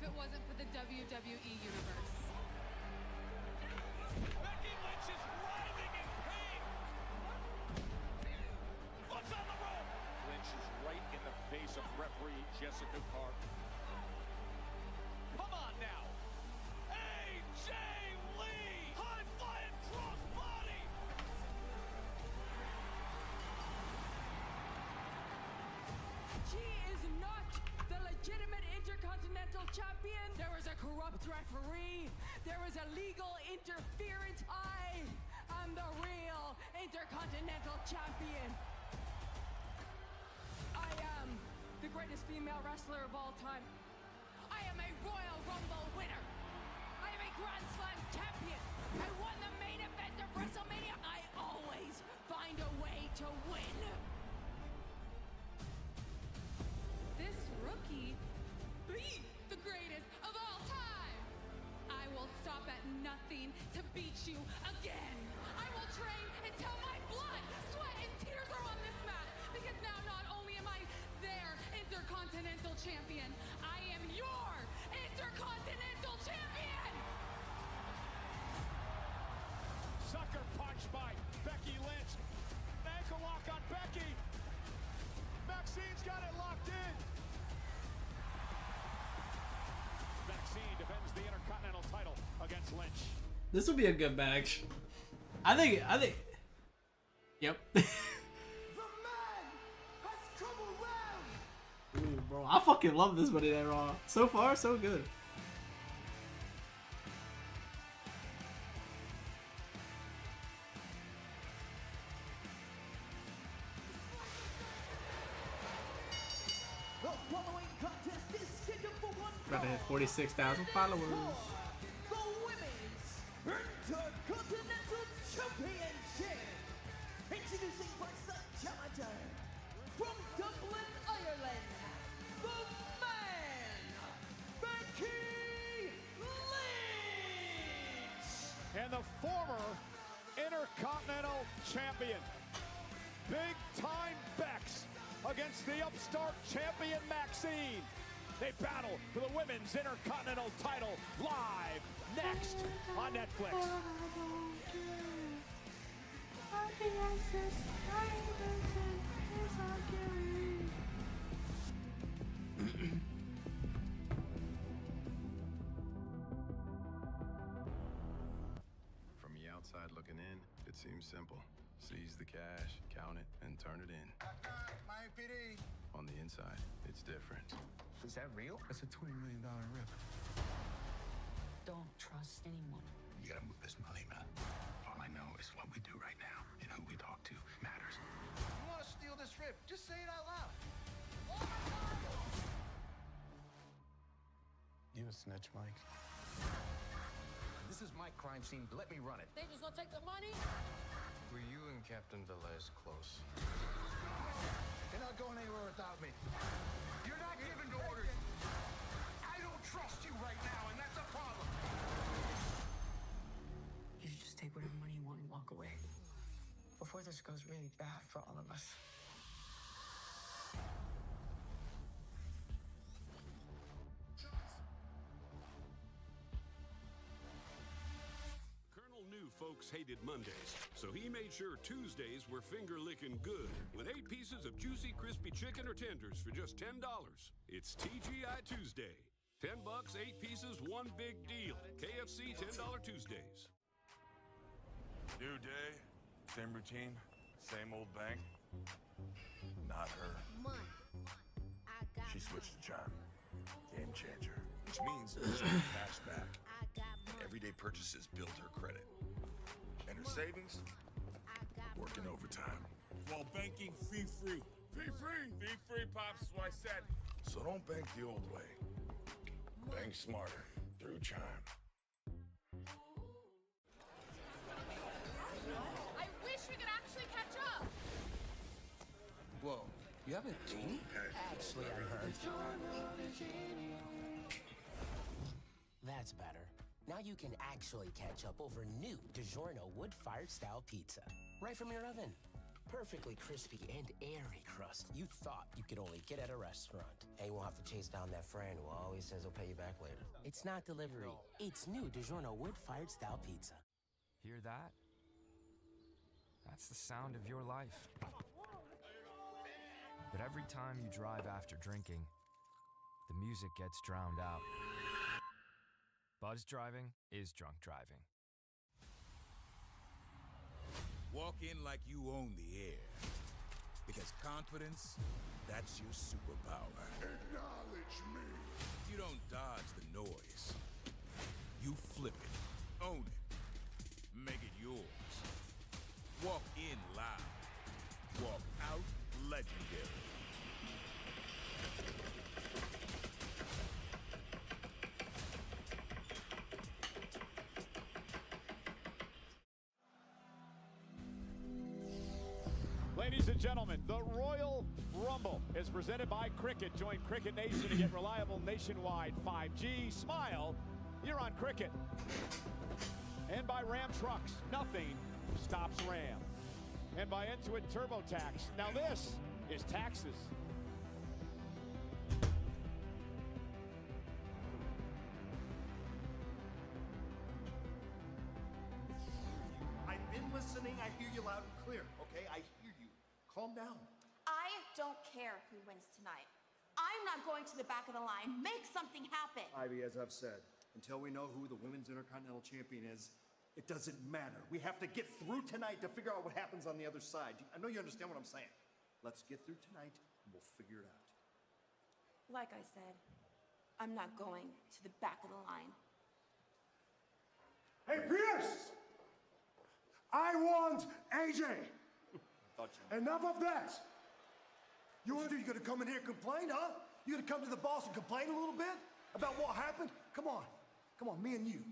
it wasn't for the WWE Universe. Becky Lynch is writhing in pain. Foot's on the rope. Lynch is right in the face of referee Jessica Carter. Come on now. AJ Lee. High flying cross body. She is not the legitimate Intercontinental Champion. There was a corrupt referee. There was illegal interference. I am the real Intercontinental Champion. I am the greatest female wrestler of all time. I am a Royal Rumble winner. I am a Grand Slam champion. I won the main event of WrestleMania. I always find a way to win. This rookie beat the greatest of all time. I will stop at nothing to beat you again. I will train until my blood, sweat, and tears are on this mat. Because now not only am I their Intercontinental Champion, I am your Intercontinental Champion! Sucker punch by Becky Lynch. Ankle lock on Becky. Maxine's got it locked in. Maxine defends the Intercontinental title against Lynch. This will be a good match. I think. Yep. Ooh, bro, I fucking love this Monday Night Raw. So far, so good. The following contest is scheduled for one About to hit 46,000 followers. the Women's Intercontinental Championship. Introducing first the challenger from Dublin, Ireland, the man, Becky Lynch. And the former Intercontinental Champion, Big Time Bex, against the upstart champion Maxine. They battle for the Women's Intercontinental title live next on Netflix. From the outside looking in, it seems simple. Seize the cash, count it, and turn it in. My PD. On the inside, it's different. Is that real? That's a $20 million rip. Don't trust anyone. You gotta move this money, man. All I know is what we do right now and who we talk to matters. You want to steal this rip? Just say it out loud. You a snitch, Mike? This is my crime scene. Let me run it. They just gonna take the money? Were you and Captain Velez close? You're not going anywhere without me. You're not giving orders. I don't trust you right now, and that's a problem. You should just take whatever money you want and walk away. Before this goes really bad for all of us. Colonel knew folks hated Mondays, so he made sure Tuesdays were finger-licking good with 8 pieces of juicy, crispy chicken or tenders for just $10. It's TGI Tuesday. $10, 8 pieces, one big deal. KFC $10 Tuesdays. New day, same routine, same old bank. Not her. She switched to Chime. Game changer. Which means she'll get cash back. And everyday purchases build her credit. And her savings? Working overtime. While banking fee-free. Fee-free! Fee-free, Pops, is what I said. So don't bank the old way. Bank smarter through Chime. I wish we could actually catch up. Whoa, you have a genie? Actually, I heard. That's better. Now you can actually catch up over new DiGiorno wood-fired style pizza. Right from your oven. Perfectly crispy and airy crust you thought you could only get at a restaurant. And you won't have to chase down that friend who always says he'll pay you back later. It's not delivery. It's new DiGiorno wood-fired style pizza. Hear that? That's the sound of your life. But every time you drive after drinking, the music gets drowned out. Buzz driving is drunk driving. Walk in like you own the air. Because confidence, that's your superpower. Acknowledge me. You don't dodge the noise. You flip it, own it, make it yours. Walk in loud. Walk out legendary. Ladies and gentlemen, the Royal Rumble is presented by Cricket. Join Cricket Nation to get reliable nationwide 5G. Smile, you're on Cricket. And by Ram Trucks, nothing stops Ram. And by Intuit TurboTax. Now this is taxes. I've been listening. I hear you loud and clear, okay? I hear you. Calm down. I don't care who wins tonight. I'm not going to the back of the line. Make something happen. Ivy, as I've said, until we know who the Women's Intercontinental Champion is, it doesn't matter. We have to get through tonight to figure out what happens on the other side. I know you understand what I'm saying. Let's get through tonight, and we'll figure it out. Like I said, I'm not going to the back of the line. Hey, Pierce! I want AJ! Enough of that! You want to do? You gonna come in here and complain, huh? You gonna come to the boss and complain a little bit about what happened? Come on. Come on, me and you.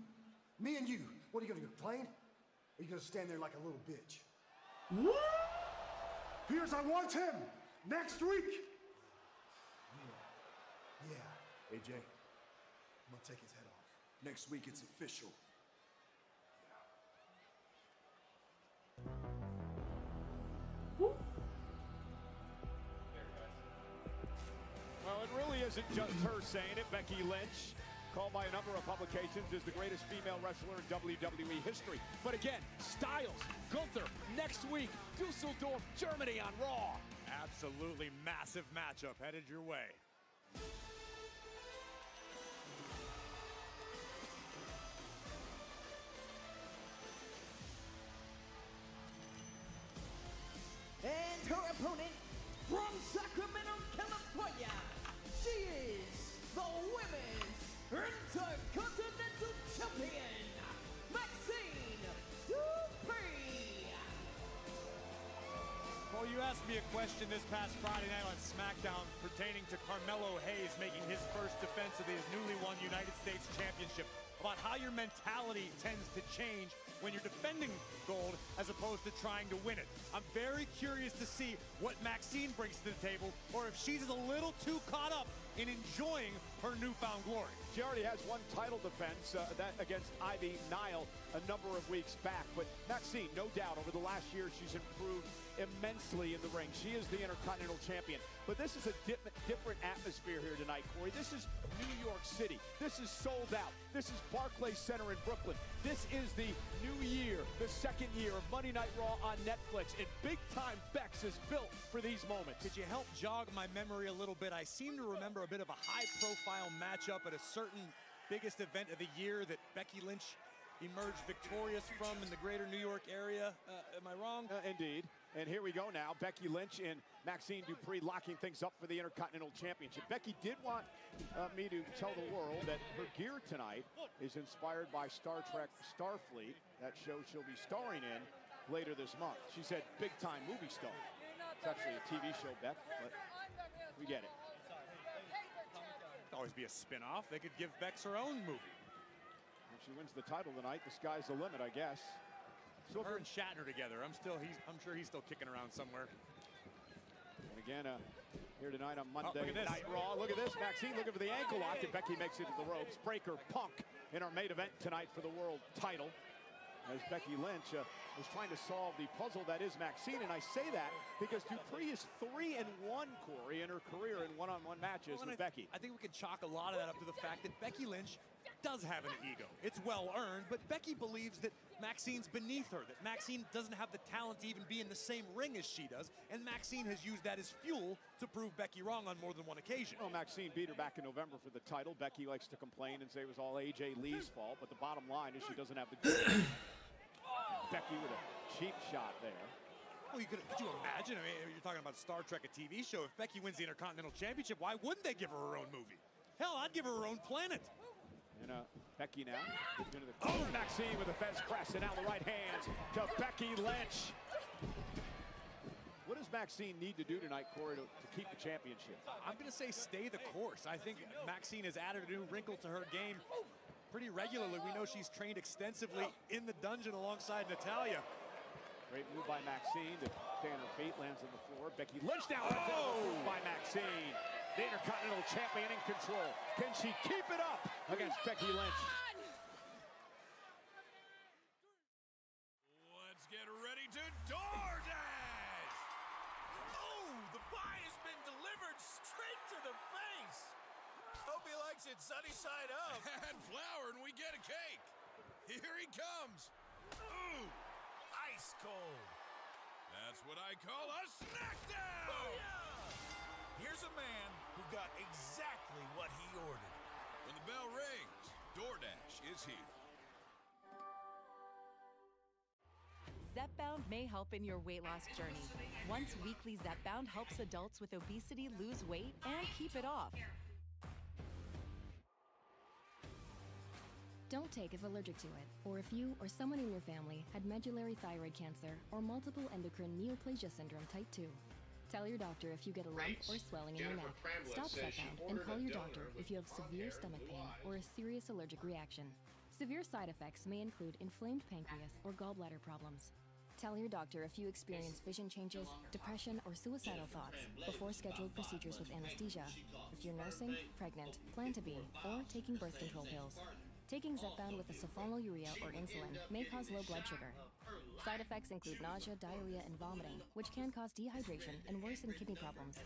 Me and you. What are you gonna complain? Or are you gonna stand there like a little bitch? What? Pierce, I want him! Next week! Yeah, AJ. I'm gonna take his head off. Next week it's official. Well, it really isn't just her saying it. Becky Lynch, called by a number of publications, is the greatest female wrestler in WWE history. But again, Styles, Gunther, next week, Dusseldorf, Germany on Raw. Absolutely massive matchup headed your way. And her opponent from Sacramento, California, she is the Women's Intercontinental Champion, Maxine Dupri. Well, you asked me a question this past Friday night on SmackDown pertaining to Carmelo Hayes making his first defense of his newly won United States Championship, about how your mentality tends to change when you're defending gold as opposed to trying to win it. I'm very curious to see what Maxine brings to the table, or if she's a little too caught up in enjoying her newfound glory. She already has one title defense, that against Ivy Nile a number of weeks back. But Maxine, no doubt, over the last year, she's improved immensely in the ring. She is the Intercontinental Champion. But this is a different atmosphere here tonight, Corey. This is New York City. This is sold out. This is Barclays Center in Brooklyn. This is the new year, the second year of Monday Night Raw on Netflix. And big-time Bex is built for these moments. Could you help jog my memory a little bit? I seem to remember a bit of a high-profile matchup at a certain biggest event of the year that Becky Lynch emerged victorious from in the greater New York area. Am I wrong? Indeed. And here we go now. Becky Lynch and Maxine Dupri locking things up for the Intercontinental Championship. Becky did want me to tell the world that her gear tonight is inspired by Star Trek Starfleet, that show she'll be starring in later this month. She said big-time movie star. It's actually a TV show, Beck, but we get it. Could always be a spin-off. They could give Bex her own movie. If she wins the title tonight, the sky's the limit, I guess. So her and Shatner together. I'm sure he's still kicking around somewhere. And again, here tonight on Monday look at this. Night Raw. Look at this, Maxine looking for the ankle lock, and Becky makes it to the ropes. Breaker Punk in our main event tonight for the world title. as Becky Lynch was trying to solve the puzzle that is Maxine. And I say that because Dupree is 3-1, Corey, in her career in one-on-one matches with Becky. I think we can chalk a lot of that up to the fact that Becky Lynch does have an ego. It's well earned, but Becky believes that Maxine's beneath her, that Maxine doesn't have the talent to even be in the same ring as she does, and Maxine has used that as fuel to prove Becky wrong on more than one occasion. Well, Maxine beat her back in November for the title. Becky likes to complain and say it was all AJ Lee's fault, but the bottom line is she doesn't have the Becky with a cheap shot there. Well, could you imagine? I mean, you're talking about Star Trek, a TV show. If Becky wins the Intercontinental Championship, why wouldn't they give her her own movie? Hell, I'd give her her own planet. And Becky now into the Maxine with a fence press, and now the right hands to Becky Lynch. What does Maxine need to do tonight, Corey, to keep the championship? I'm going to say stay the course. I think Maxine has added a new wrinkle to her game pretty regularly. We know she's trained extensively in the dungeon alongside Natalya. Great move by Maxine to stay on her feet, lands on the floor. Becky Lynch now by Maxine. The Intercontinental Champion in control. Can she keep it up against Becky Lynch? Let's get ready to DoorDash! Oh, the pie has been delivered straight to the face! Hope he likes it sunny side up. Add flour and we get a cake. Here he comes. Ooh, ice cold. That's what I call a snack down! Booyah! Here's a man who got exactly what he ordered. When the bell rings, DoorDash is here. Zepbound may help in your weight loss journey. Once weekly, Zepbound helps adults with obesity lose weight and keep it off. Don't take if allergic to it, or if you or someone in your family had medullary thyroid cancer or multiple endocrine neoplasia syndrome type 2. Tell your doctor if you get a lump or swelling in your neck. Stop Zepbound and call your doctor if you have severe stomach pain or a serious allergic reaction. Severe side effects may include inflamed pancreas or gallbladder problems. Tell your doctor if you experience vision changes, depression, or suicidal thoughts before scheduled procedures with anesthesia. If you're nursing, pregnant, plan to be, or taking birth control pills. Taking Zepbound with a sulfonylurea or insulin may cause low blood sugar. Side effects include nausea, diarrhea, and vomiting, which can cause dehydration and worsen kidney problems.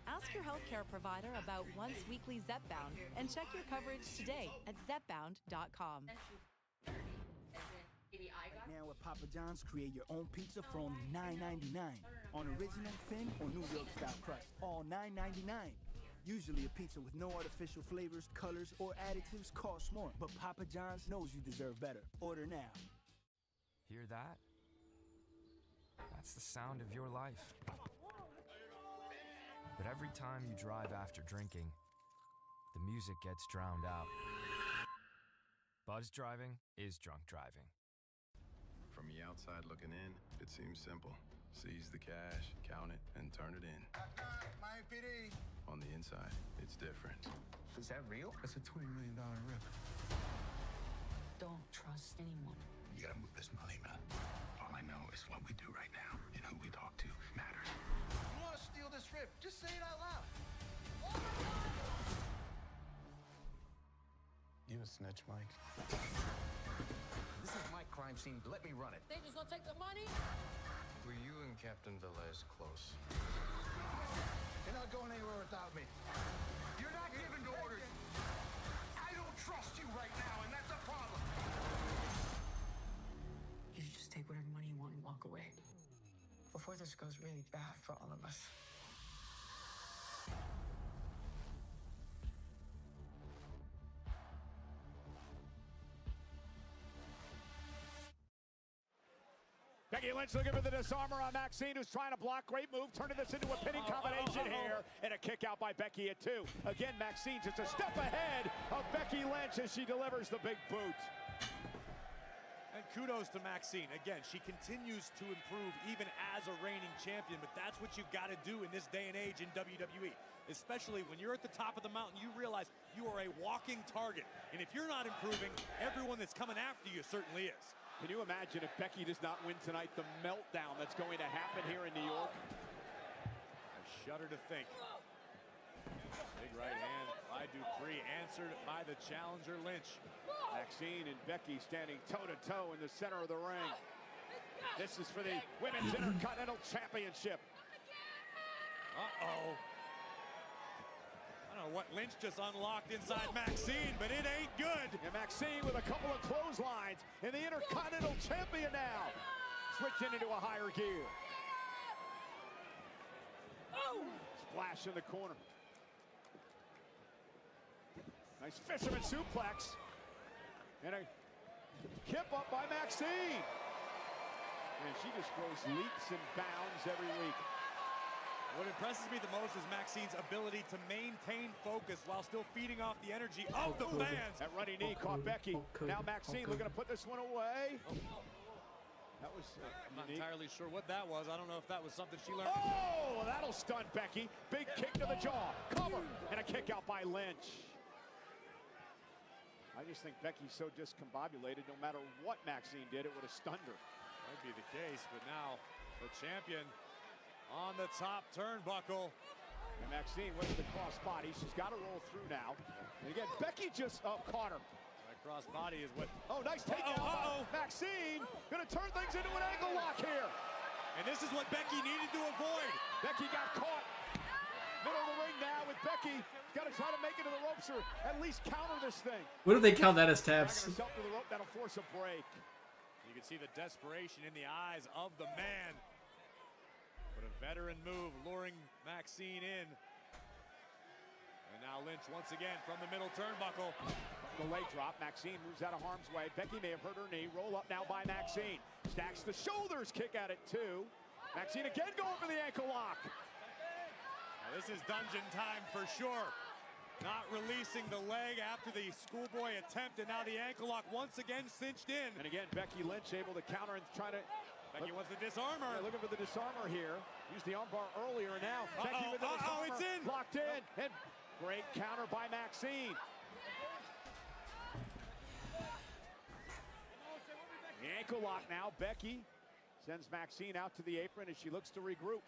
Ask your healthcare provider about once weekly Zepbound and check your coverage today at zepbound.com. Now at Papa John's, create your own pizza for only $9.99 on original, thin, or New York style crust. All $9.99. Usually a pizza with no artificial flavors, colors, or additives costs more, but Papa John's knows you deserve better. Order now. Hear that? That's the sound of your life. But every time you drive after drinking, the music gets drowned out. Buzz driving is drunk driving. From the outside looking in, it seems simple. Seize the cash, count it, and turn it in. My PD. On the inside, it's different. Is that real? It's a $20 million rip. Don't trust anyone. You gotta move this money, man. All I know is what we do right now and who we talk to matters. You wanna steal this rip? Just say it out loud. You a snitch, Mike? This is my crime scene. Let me run it. They just gonna take the money? Were you and Captain Velez close? You're not going anywhere without me. You're not giving orders. I don't trust you right now, and that's a problem. You should just take whatever money you want and walk away. Before this goes really bad for all of us. Becky Lynch looking for the disarmer on Maxine, who's trying to block. Great move, turning this into a pinning combination here. And a kick out by Becky at 2. Again, Maxine just a step ahead of Becky Lynch as she delivers the big boot. And kudos to Maxine. Again, she continues to improve even as a reigning champion, but that's what you've got to do in this day and age in WWE. Especially when you're at the top of the mountain, you realize you are a walking target. And if you're not improving, everyone that's coming after you certainly is. Can you imagine if Becky does not win tonight, the meltdown that's going to happen here in New York? I shudder to think. Big right hand. by Dupree, answered by the challenger Lynch. Maxine and Becky standing toe-to-toe in the center of the ring. This is for the Women's Intercontinental Championship. Uh-oh. I don't know what Lynch just unlocked inside Maxine, but it ain't good. And Maxine with a couple of clotheslines, and the Intercontinental Champion now switching into a higher gear. Splash in the corner. Nice fisherman suplex. And a kip up by Maxine. And she just goes leaps and bounds every week. What impresses me the most is Maxine's ability to maintain focus while still feeding off the energy of the fans. That running knee caught Becky. Now Maxine looking to put this one away. That was I'm not entirely sure what that was. I don't know if that was something she learned. Oh, that'll stun Becky. Big kick to the jaw. Cover. And a kick out by Lynch. I just think Becky's so discombobulated, no matter what Maxine did, it would have stunned her. Might be the case, but now the champion on the top turnbuckle. And Maxine went to the crossbody. She's got to roll through now. And again, Becky just caught her. That crossbody is what... Oh, nice takedown. Maxine going to turn things into an ankle lock here. And this is what Becky needed to avoid. Becky got caught. Middle of the ring now with Becky. Got to try to make it to the ropes or at least counter this thing. What do they count that as taps? Herself to the rope, that'll force a break. You can see the desperation in the eyes of the man. But a veteran move luring Maxine in. And now Lynch once again from the middle turnbuckle. The leg drop. Maxine moves out of harm's way. Becky may have hurt her knee. Roll up now by Maxine. Stacks the shoulders. Kick at it too. Maxine again going for the ankle lock. Now this is dungeon time for sure. Not releasing the leg after the schoolboy attempt, and now the ankle lock once again cinched in. And again, Becky Lynch able to counter and try to... Becky wants the disarmer. Yeah, looking for the disarmer here. Used the armbar earlier, and now Becky with the disarmer. It's in. Locked in. And great counter by Maxine. The ankle lock now. Becky sends Maxine out to the apron as she looks to regroup.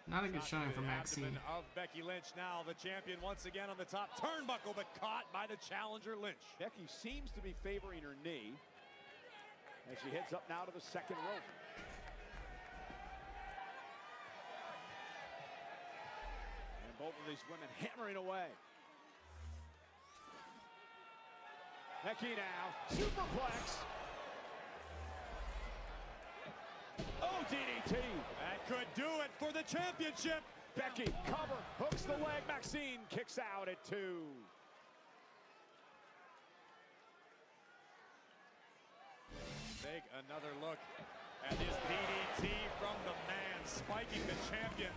Not a good showing for Maxine. Of Becky Lynch now, the champion once again on the top turnbuckle, but caught by the challenger Lynch. Becky seems to be favoring her knee as she heads up now to the second rope. And both of these women hammering away. Becky now, superplex. Oh, DDT. That could do it for the championship. Becky, cover, hooks the leg. Maxine kicks out at 2. Take another look at this DDT from the man, spiking the champion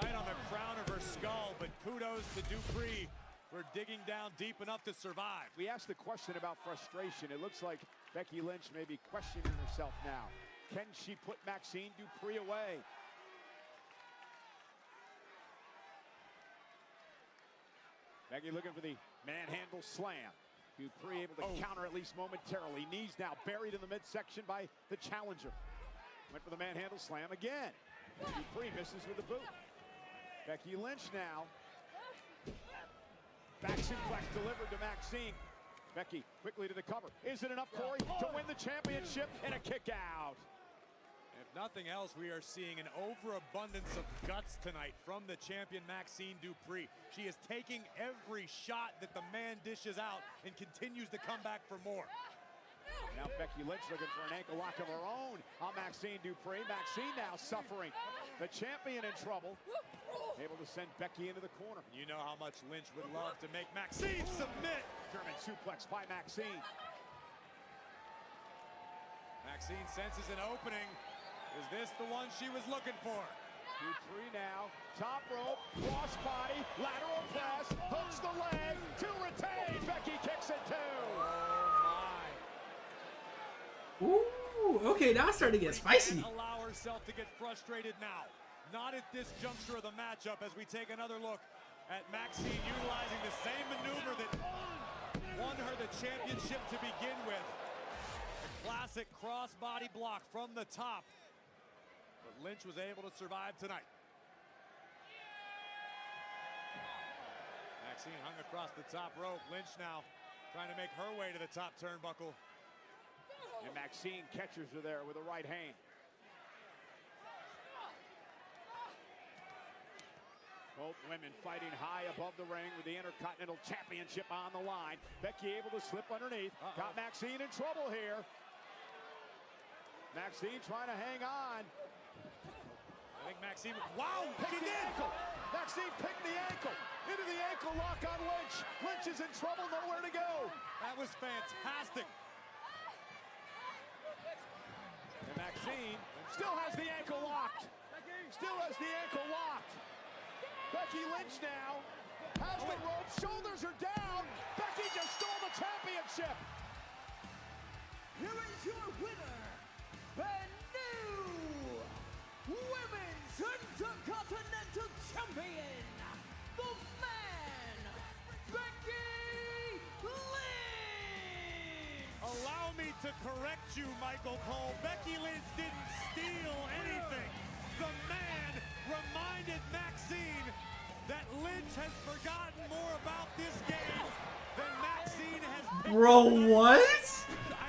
right on the crown of her skull. But kudos to Dupree for digging down deep enough to survive. We asked the question about frustration. It looks like Becky Lynch may be questioning herself now. Can she put Maxine Dupree away? Becky looking for the manhandle slam. Dupree able to counter at least momentarily. Knees now buried in the midsection by the challenger. Went for the manhandle slam again. Dupree misses with the boot. Becky Lynch now. Back suplex delivered to Maxine. Becky quickly to the cover. Is it enough, Corey, to win the championship? And a kick out. If nothing else, we are seeing an overabundance of guts tonight from the champion Maxine Dupree. She is taking every shot that the man dishes out and continues to come back for more. Now Becky Lynch looking for an ankle lock of her own on Maxine Dupree. Maxine now suffering. The champion in trouble. Able to send Becky into the corner. You know how much Lynch would love to make Maxine submit. German suplex by Maxine. Maxine senses an opening. Is this the one she was looking for? Dupree now, top rope, cross body, lateral press, hooks the leg, to retain. Becky kicks it too. Ooh, okay, now it's starting to get spicy. Can't allow herself to get frustrated now. Not at this juncture of the matchup as we take another look at Maxine utilizing the same maneuver that won her the championship to begin with. A classic crossbody block from the top. But Lynch was able to survive tonight. Maxine hung across the top rope. Lynch now trying to make her way to the top turnbuckle. And Maxine catches her there with a right hand. Both women fighting high above the ring with the Intercontinental Championship on the line. Becky able to slip underneath. Got Maxine in trouble here. Maxine trying to hang on. I think Maxine, wow, picked the ankle. Maxine picked the ankle. Into the ankle lock on Lynch. Lynch is in trouble, nowhere to go. That was fantastic. And Maxine still has the ankle locked. Still has the ankle locked. Becky Lynch now has the rope. Shoulders are down. Becky just stole the championship. Here is your winner, the new Women's Intercontinental Champion, the Fan, Becky Lynch! Allow me to correct you, Michael Cole. Becky Lynch didn't steal anything. The Man reminded Maxine that Lynch has forgotten more about this game than Maxine has. Bro, what?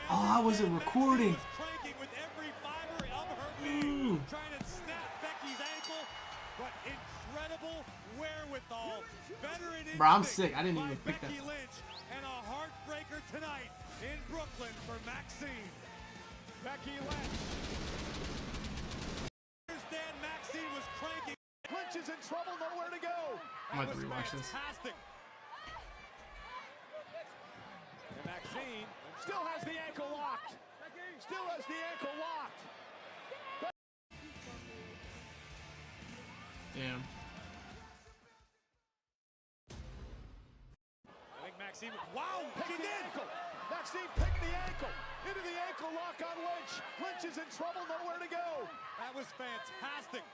Oh, I wasn't recording. Cranking with every fiber of her being, trying to snap Becky's ankle, but incredible wherewithal. Veteran Bro, I'm sick. I didn't even pick that. Becky Lynch, and a heartbreaker tonight in Brooklyn for Maxine. Becky Lynch. Understand Maxine was cranking. Lynch is in trouble, nowhere to go. I'm about to rewatch this. Fantastic. And Maxine still has the ankle locked. Still has the ankle locked. Damn. I think Maxine, wow, picked the ankle. Maxine picked the ankle. Into the ankle lock on Lynch. Lynch is in trouble, nowhere to go. That was fantastic.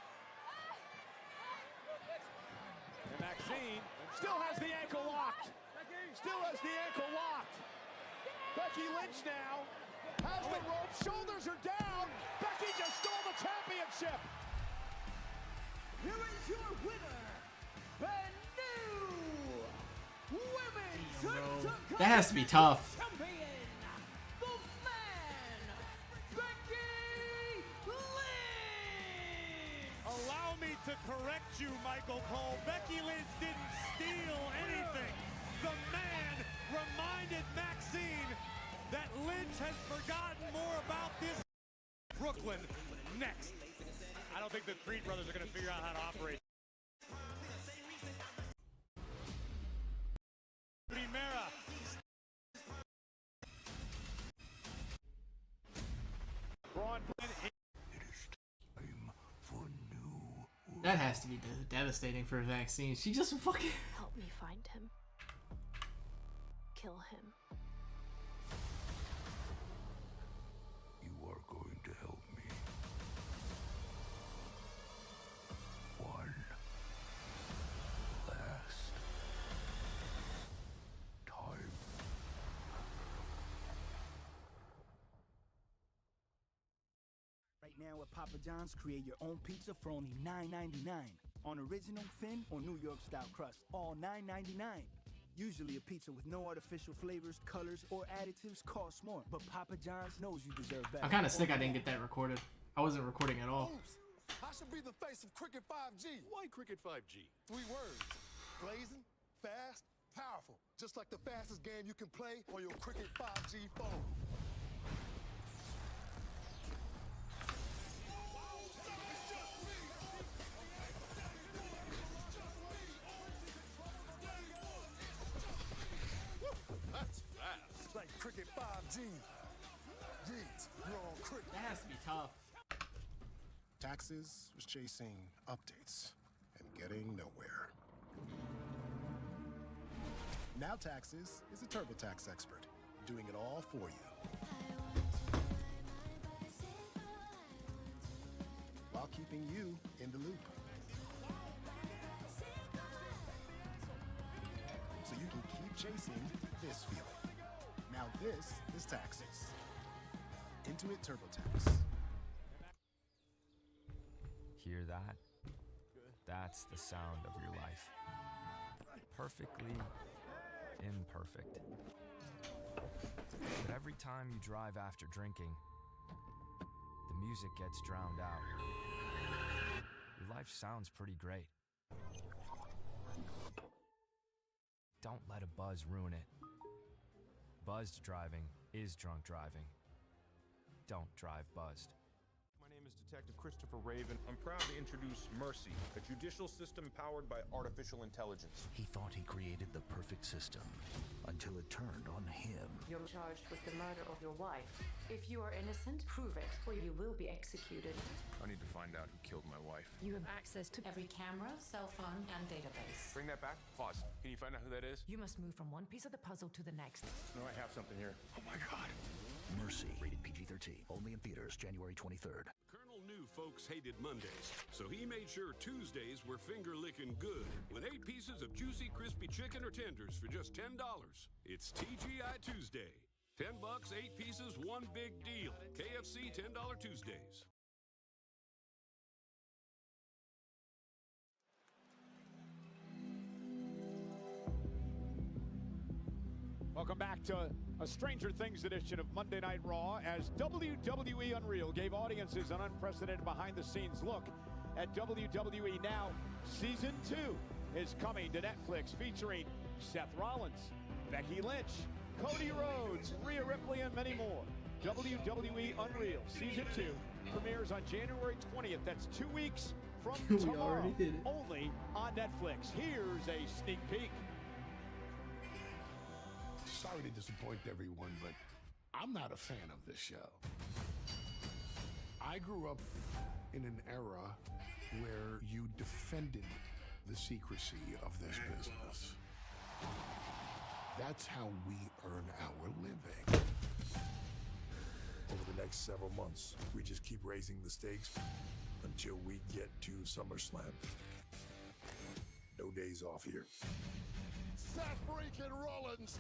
And Maxine still has the ankle locked. Still has the ankle locked. Becky Lynch now has the rope. Shoulders are down. Becky just stole the championship. Here is your winner, the new Women's Intercontinental That has to be tough. Champion, the Man, Becky Lynch! Allow me to correct you, Michael Cole. Becky Lynch didn't steal anything. The Man reminded Maxine that Lynch has forgotten more about this. Brooklyn next. I don't think the Creed brothers are going to figure out how to operate. Primera. That has to be devastating for Maxine. She just fucking help me find him. Kill him. You are going to help me. One last time. Right now at Papa John's, create your own pizza for only $9.99 on original thin or New York style crust. All $9.99. Usually a pizza with no artificial flavors, colors, or additives costs more, but Papa John's knows you deserve better. I'm kind of sick I didn't get that recorded. I wasn't recording at all. I should be the face of Cricket 5G. Why Cricket 5G? 3 words. Blazing, fast, powerful. Just like the fastest game you can play on your Cricket 5G phone. That's fast. Like Cricket 5G. Yeet, you're on Cricket. That has to be tough. Taxes was chasing updates and getting nowhere. Now Taxes is a TurboTax expert, doing it all for you, while keeping you in the loop. So you can keep chasing this feeling. Now this is Taxes. Intuit TurboTax. Hear that? That's the sound of your life. perfectly imperfect. But every time you drive after drinking, the music gets drowned out. Your life sounds pretty great. Don't let a buzz ruin it. Buzzed driving is drunk driving. Don't drive buzzed. My name is Detective Christopher Raven. I'm proud to introduce Mercy, a judicial system powered by artificial intelligence. He thought he created the perfect system until it turned on him. You're charged with the murder of your wife. If you are innocent, prove it, or you will be executed. I need to find out who killed my wife. You have access to every camera, cell phone, and database. Bring that back. Pause. Can you find out who that is? You must move from one piece of the puzzle to the next. No, I have something here. Oh my God. Mercy, rated PG-13, only in theaters January 23rd. Colonel knew folks hated Mondays, so he made sure Tuesdays were finger-licking good with 8 pieces of juicy, crispy chicken or tenders for just $10. It's TGI Tuesday. $10, 8 pieces, one big deal. KFC $10 Tuesdays. Welcome back to a Stranger Things edition of Monday Night Raw as WWE Unreal gave audiences an unprecedented behind-the-scenes look at WWE Now. Season 2 is coming to Netflix featuring Seth Rollins, Becky Lynch, Cody Rhodes, Rhea Ripley, and many more. WWE Unreal Season 2 premieres on January 20th. That's 2 weeks from tomorrow. Only on Netflix. Here's a sneak peek. Sorry to disappoint everyone, but I'm not a fan of this show. I grew up in an era where you defended the secrecy of this business. That's how we earn our living. Over the next several months, we just keep raising the stakes until we get to SummerSlam. No days off here. Seth freaking Rollins!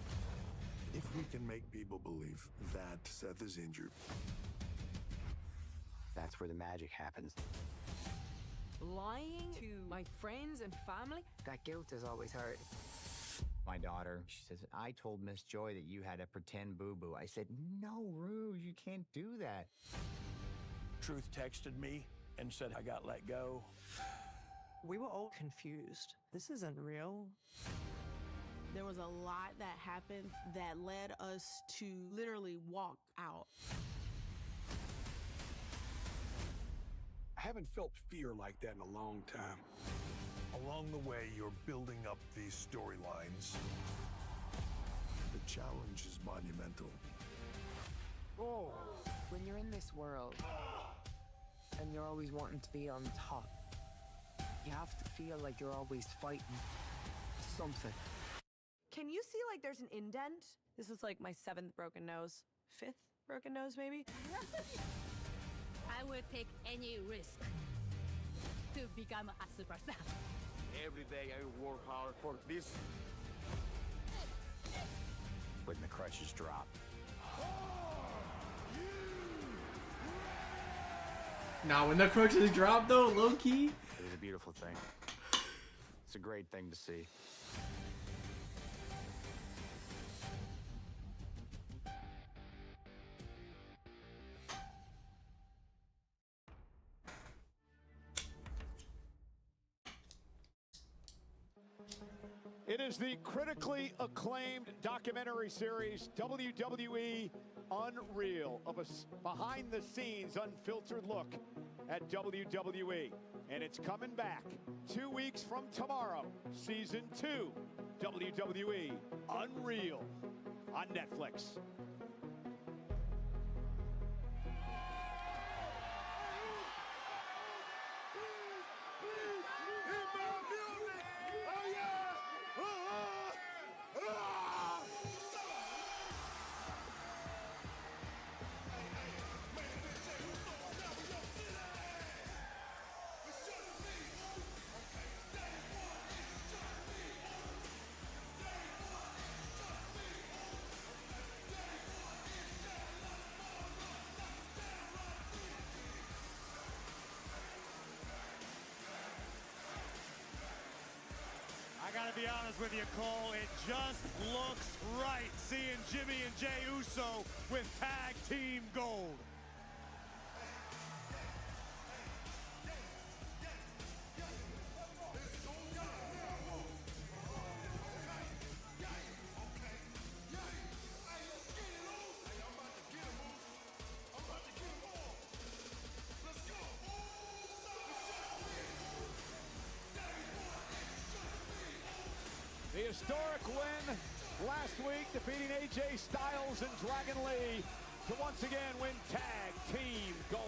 If we can make people believe that Seth is injured, that's where the magic happens. Lying to my friends and family? That guilt is always hard. My daughter, she says, I told Miss Joy that you had a pretend boo-boo. I said, no, Rouge, you can't do that. Truth texted me and said I got let go. We were all confused. This isn't real. There was a lot that happened that led us to literally walk out. I haven't felt fear like that in a long time. Along the way, you're building up these storylines. the challenge is monumental. Oh. When you're in this world, and you're always wanting to be on top, you have to feel like you're always fighting something. Can you see like there's an indent? This is like my 7th broken nose. 5th broken nose, maybe? I will take any risk to become a superstar. Every day I work hard for this. When the crutches drop. Now, when the crutches drop, though, low key, It is a beautiful thing. It's a great thing to see. It is the critically acclaimed documentary series WWE Unreal, of a behind-the-scenes, unfiltered look at WWE. And it's coming back 2 weeks from tomorrow, Season 2, WWE Unreal on Netflix. with you, Cole. It just looks right seeing Jimmy and Jey Uso with tag team gold. The historic win last week, defeating AJ Styles and Dragon Lee to once again win tag team gold.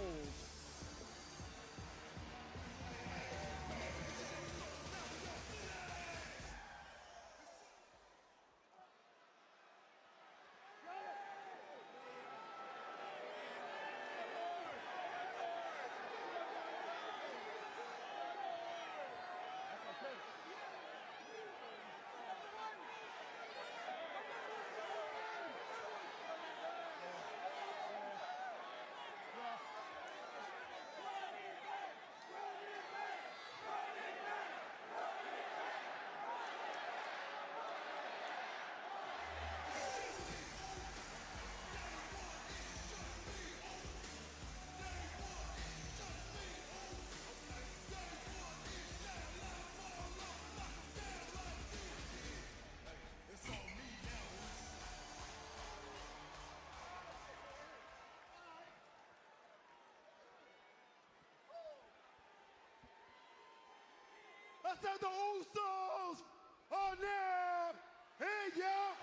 I said the Usos are now here, y'all.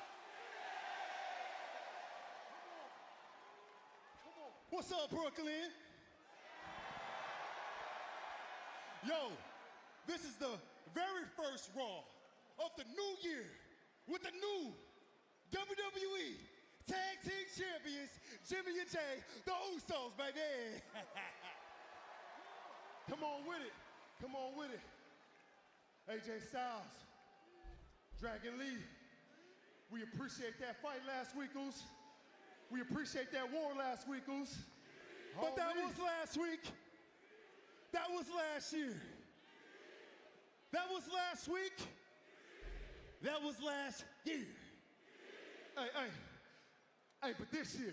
What's up, Brooklyn? Yo, this is the very first Raw of the new year with the new WWE Tag Team Champions, Jimmy and Jey, the Usos, baby. Come on with it. Come on with it. AJ Styles, Dragon Lee, we appreciate that fight last week, Oos. We appreciate that war last week, Oos. But that was last week. That was last year. That was last week. That was last year. Hey, but this year,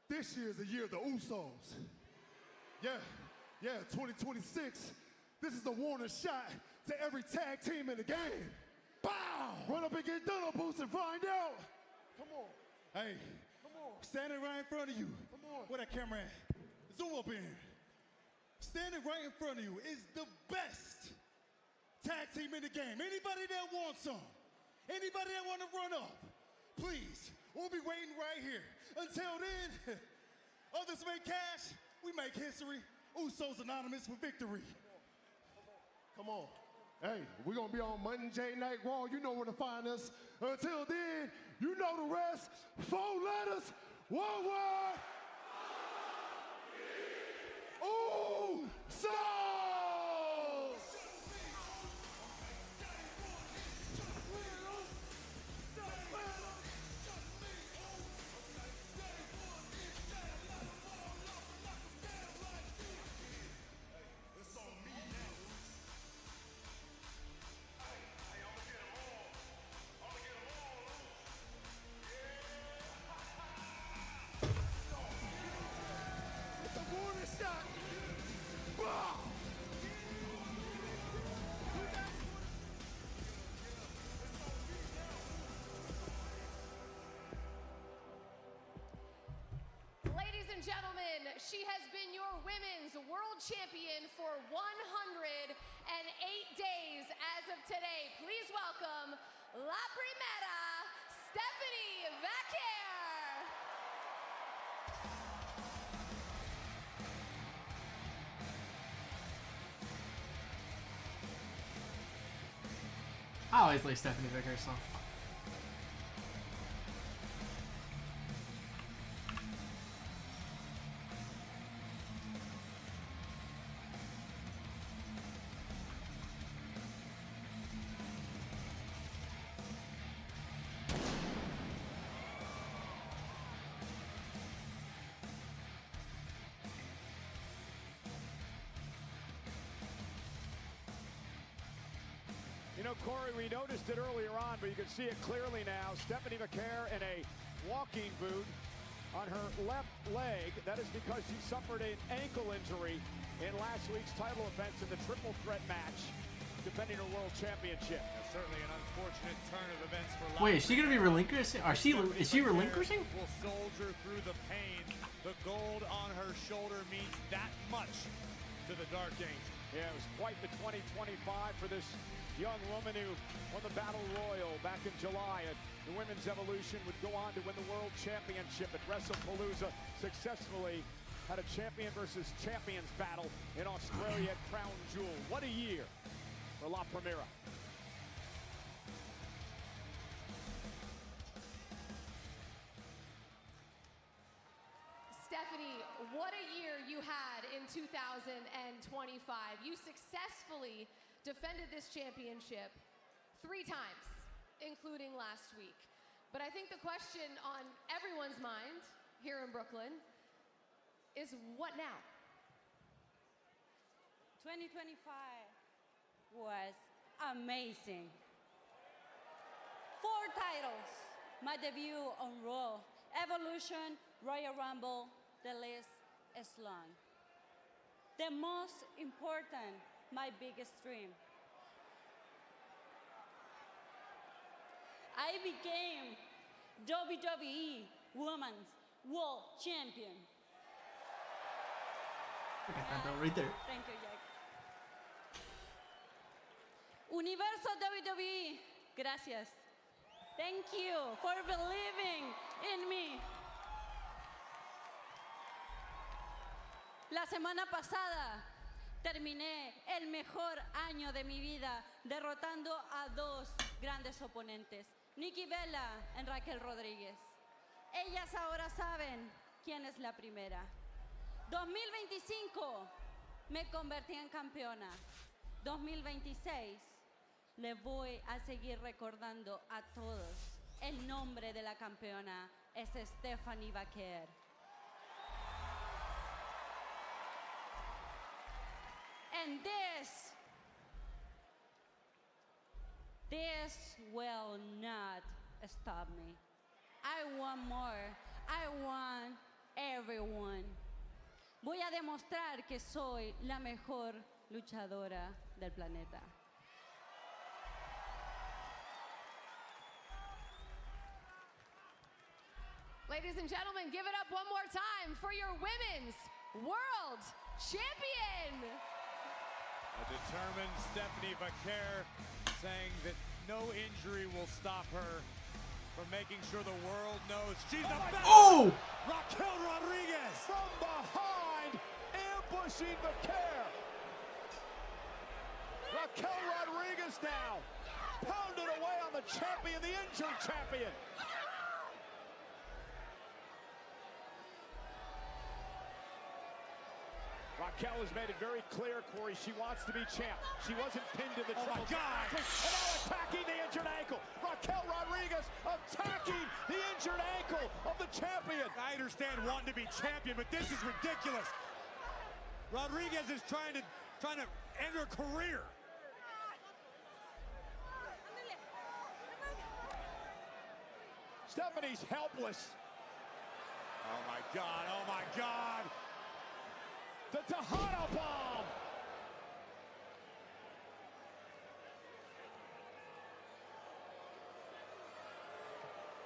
this year is the year of the Usos. Yeah, 2026. This is the warning shot to every tag team in the game. Bow! Run up and get done up, Boost, and find out. Come on. Hey, come on. Standing right in front of you. Come on. Where that camera at? Zoom up in. Standing right in front of you is the best tag team in the game. Anybody that wants some, anybody that want to run up, please, we'll be waiting right here. Until then, others make cash, we make history. Usos Anonymous for victory. Come on. Hey, we're going to be on Monday Night Raw. You know where to find us. Until then, you know the rest. 4 letters, 1 word. Usos! Ladies and gentlemen, she has been your women's world champion for 108 days as of today. Please welcome La Primera, Stephanie Vaquer. I always like Stephanie Vaquer, so. You know, Corey, we noticed it earlier on, but you can see it clearly now. Stephanie McCare in a walking boot on her left leg. That is because she suffered an ankle injury in last week's title offense in the triple threat match, defending her world championship. Certainly an unfortunate turn of events for Wait, is she gonna be relinquishing? Is she relinquishing? Will soldier through the pain. The gold on her shoulder means that much to the Dark Angel. Yeah, it was quite the 2025 for this young woman who won the Battle Royal back in July. And the Women's Evolution would go on to win the World Championship at WrestlePalooza. Successfully had a champion versus champions battle in Australia at Crown Jewel. What a year for La Primera. Stephanie, what a year you had in 2025. You successfully defended this championship 3 times, including last week. But I think the question on everyone's mind here in Brooklyn is what now? 2025 was amazing. 4 titles, my debut on Raw, Evolution, Royal Rumble, the list is long. The most important, my biggest dream. I became WWE Women's World Champion. Okay, that belt right there. Thank you, Jack. Universo WWE, gracias. Thank you for believing in me. La semana pasada terminé el mejor año de mi vida derrotando a 2 grandes oponentes, Nikki Bella y Raquel Rodríguez. Ellas ahora saben quién es la primera. 2025 me convertí en campeona. 2026 le voy a seguir recordando a todos. El nombre de la campeona es Stephanie McCare. And this will not stop me. I want more. I want everyone. Voy a demostrar que soy la mejor luchadora del planeta. Ladies and gentlemen, give it up one more time for your Women's World Champion. A determined Stephanie McCare saying that no injury will stop her from making sure the world knows she's the best. Oh! Raquel Rodriguez from behind, ambushing McCare. Raquel Rodriguez now pounded away on the champion, the injured champion. Raquel has made it very clear, Corey, she wants to be champ. She wasn't pinned to the triple. my God! And now attacking the injured ankle. Raquel Rodriguez attacking the injured ankle of the champion. I understand wanting to be champion, but this is ridiculous. Rodriguez is trying to end her career. Stephanie's helpless. Oh my God, oh my God. The Tejano bomb.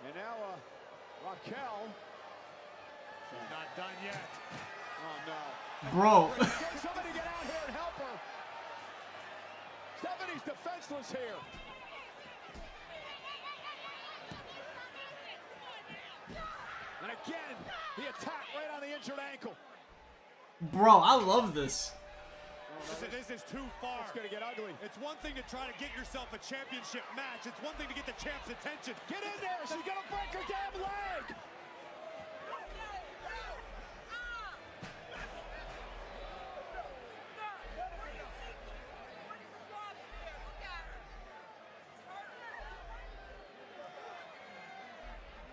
And now Raquel. She's not done yet. Oh no. Bro. Somebody get out here and help her. Stephanie's defenseless here. And again, the attack right on the injured ankle. Bro, I love this. This is too far. It's gonna get ugly. It's one thing to try to get yourself a championship match. It's one thing to get the champ's attention. Get in there. She's gonna break her damn leg.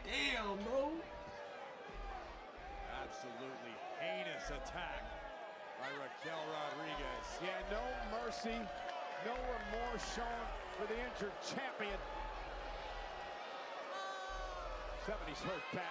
Damn, bro. Absolutely heinous attack by Raquel Rodriguez. Yeah, no mercy, no remorse shown for the injured champion. 70's hurt bad.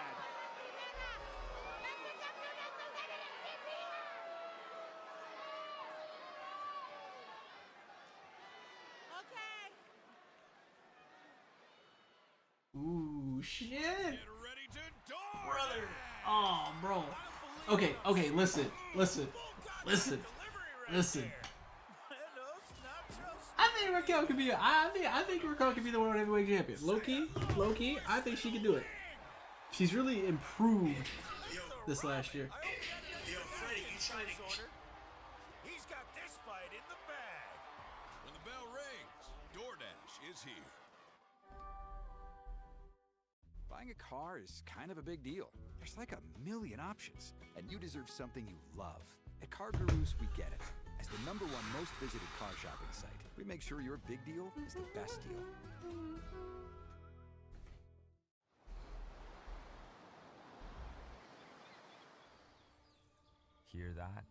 Ooh, shit. Brother. Oh, bro. Okay, listen. I think Raquel could be. I think Raquel could be the world heavyweight champion. Low key. I think she could do it. She's really improved this last year. He's got this fight in the bag. When the bell rings, DoorDash is here. Buying a car is kind of a big deal. There's like a million options, and you deserve something you love. At Car Gurus, we get it. As the #1 most visited car shopping site, we make sure your big deal is the best deal. Hear that?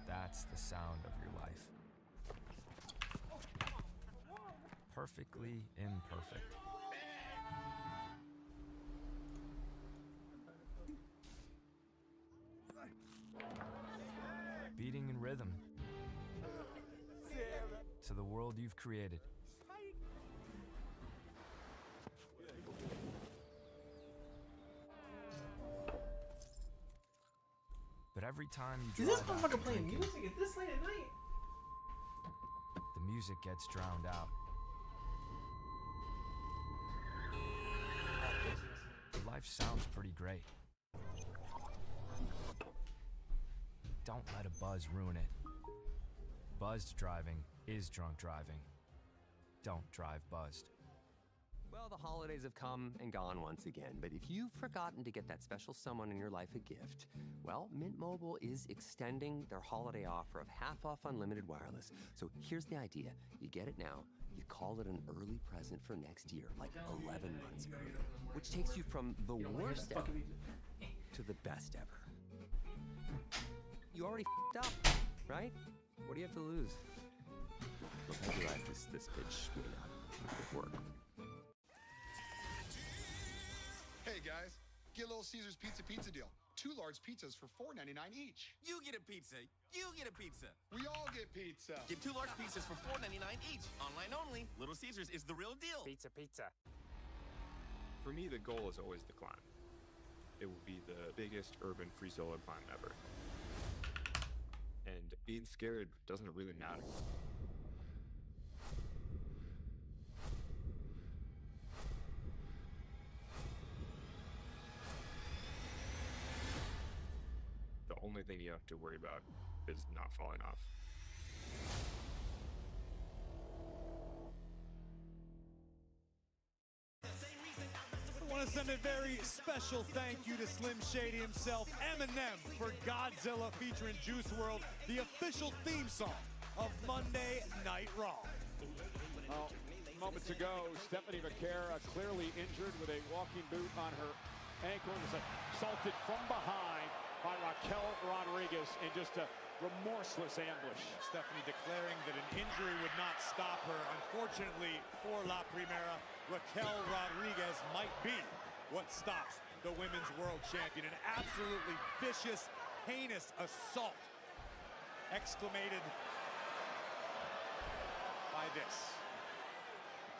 That's the sound of your life. Perfectly imperfect. Beating in rhythm to the world you've created. But every time you Is this drive motherfucker after playing drinking, music at this late at night? the music gets drowned out. Life sounds pretty great. Don't let a buzz ruin it. Buzzed driving is drunk driving. Don't drive buzzed. Well, the holidays have come and gone once again, but if you've forgotten to get that special someone in your life a gift, well, Mint Mobile is extending their holiday offer of half off unlimited wireless. So here's the idea. You get it now, you call it an early present for next year, like 11 months early, which takes you from the worst ever to the best ever. You already f***ed up, right? What do you have to lose? Look, I realize this bitch may not work. Hey guys, get Little Caesars pizza deal. 2 large pizzas for $4.99 each. You get a pizza. You get a pizza. We all get pizza. Get 2 large pizzas for $4.99 each. Online only. Little Caesars is the real deal. Pizza. For me, the goal is always the climb. It will be the biggest urban free solo climb ever. And being scared doesn't really matter. The only thing you have to worry about is not falling off. I want to send a very special thank you to Slim Shady himself, Eminem, for Godzilla featuring Juice WRLD, the official theme song of Monday Night Raw. Well, moments ago, Stephanie Vaquera clearly injured with a walking boot on her ankle. Was assaulted from behind by Raquel Rodriguez in just a remorseless ambush. Stephanie declaring that an injury would not stop her. Unfortunately for La Primera, Raquel Rodriguez might be what stops the women's world champion. An absolutely vicious, heinous assault. Exclamated by this.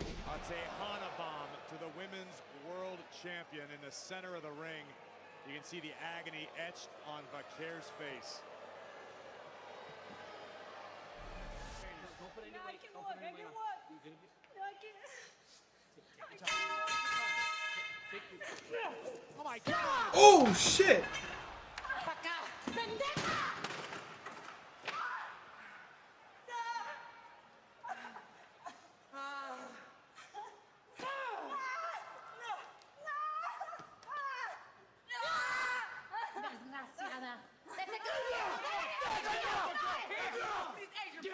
A Tejana bomb to the women's world champion in the center of the ring. You can see the agony etched on Vaquera's face. No, I can walk. I can walk. No, I can't. Oh my God! Oh shit!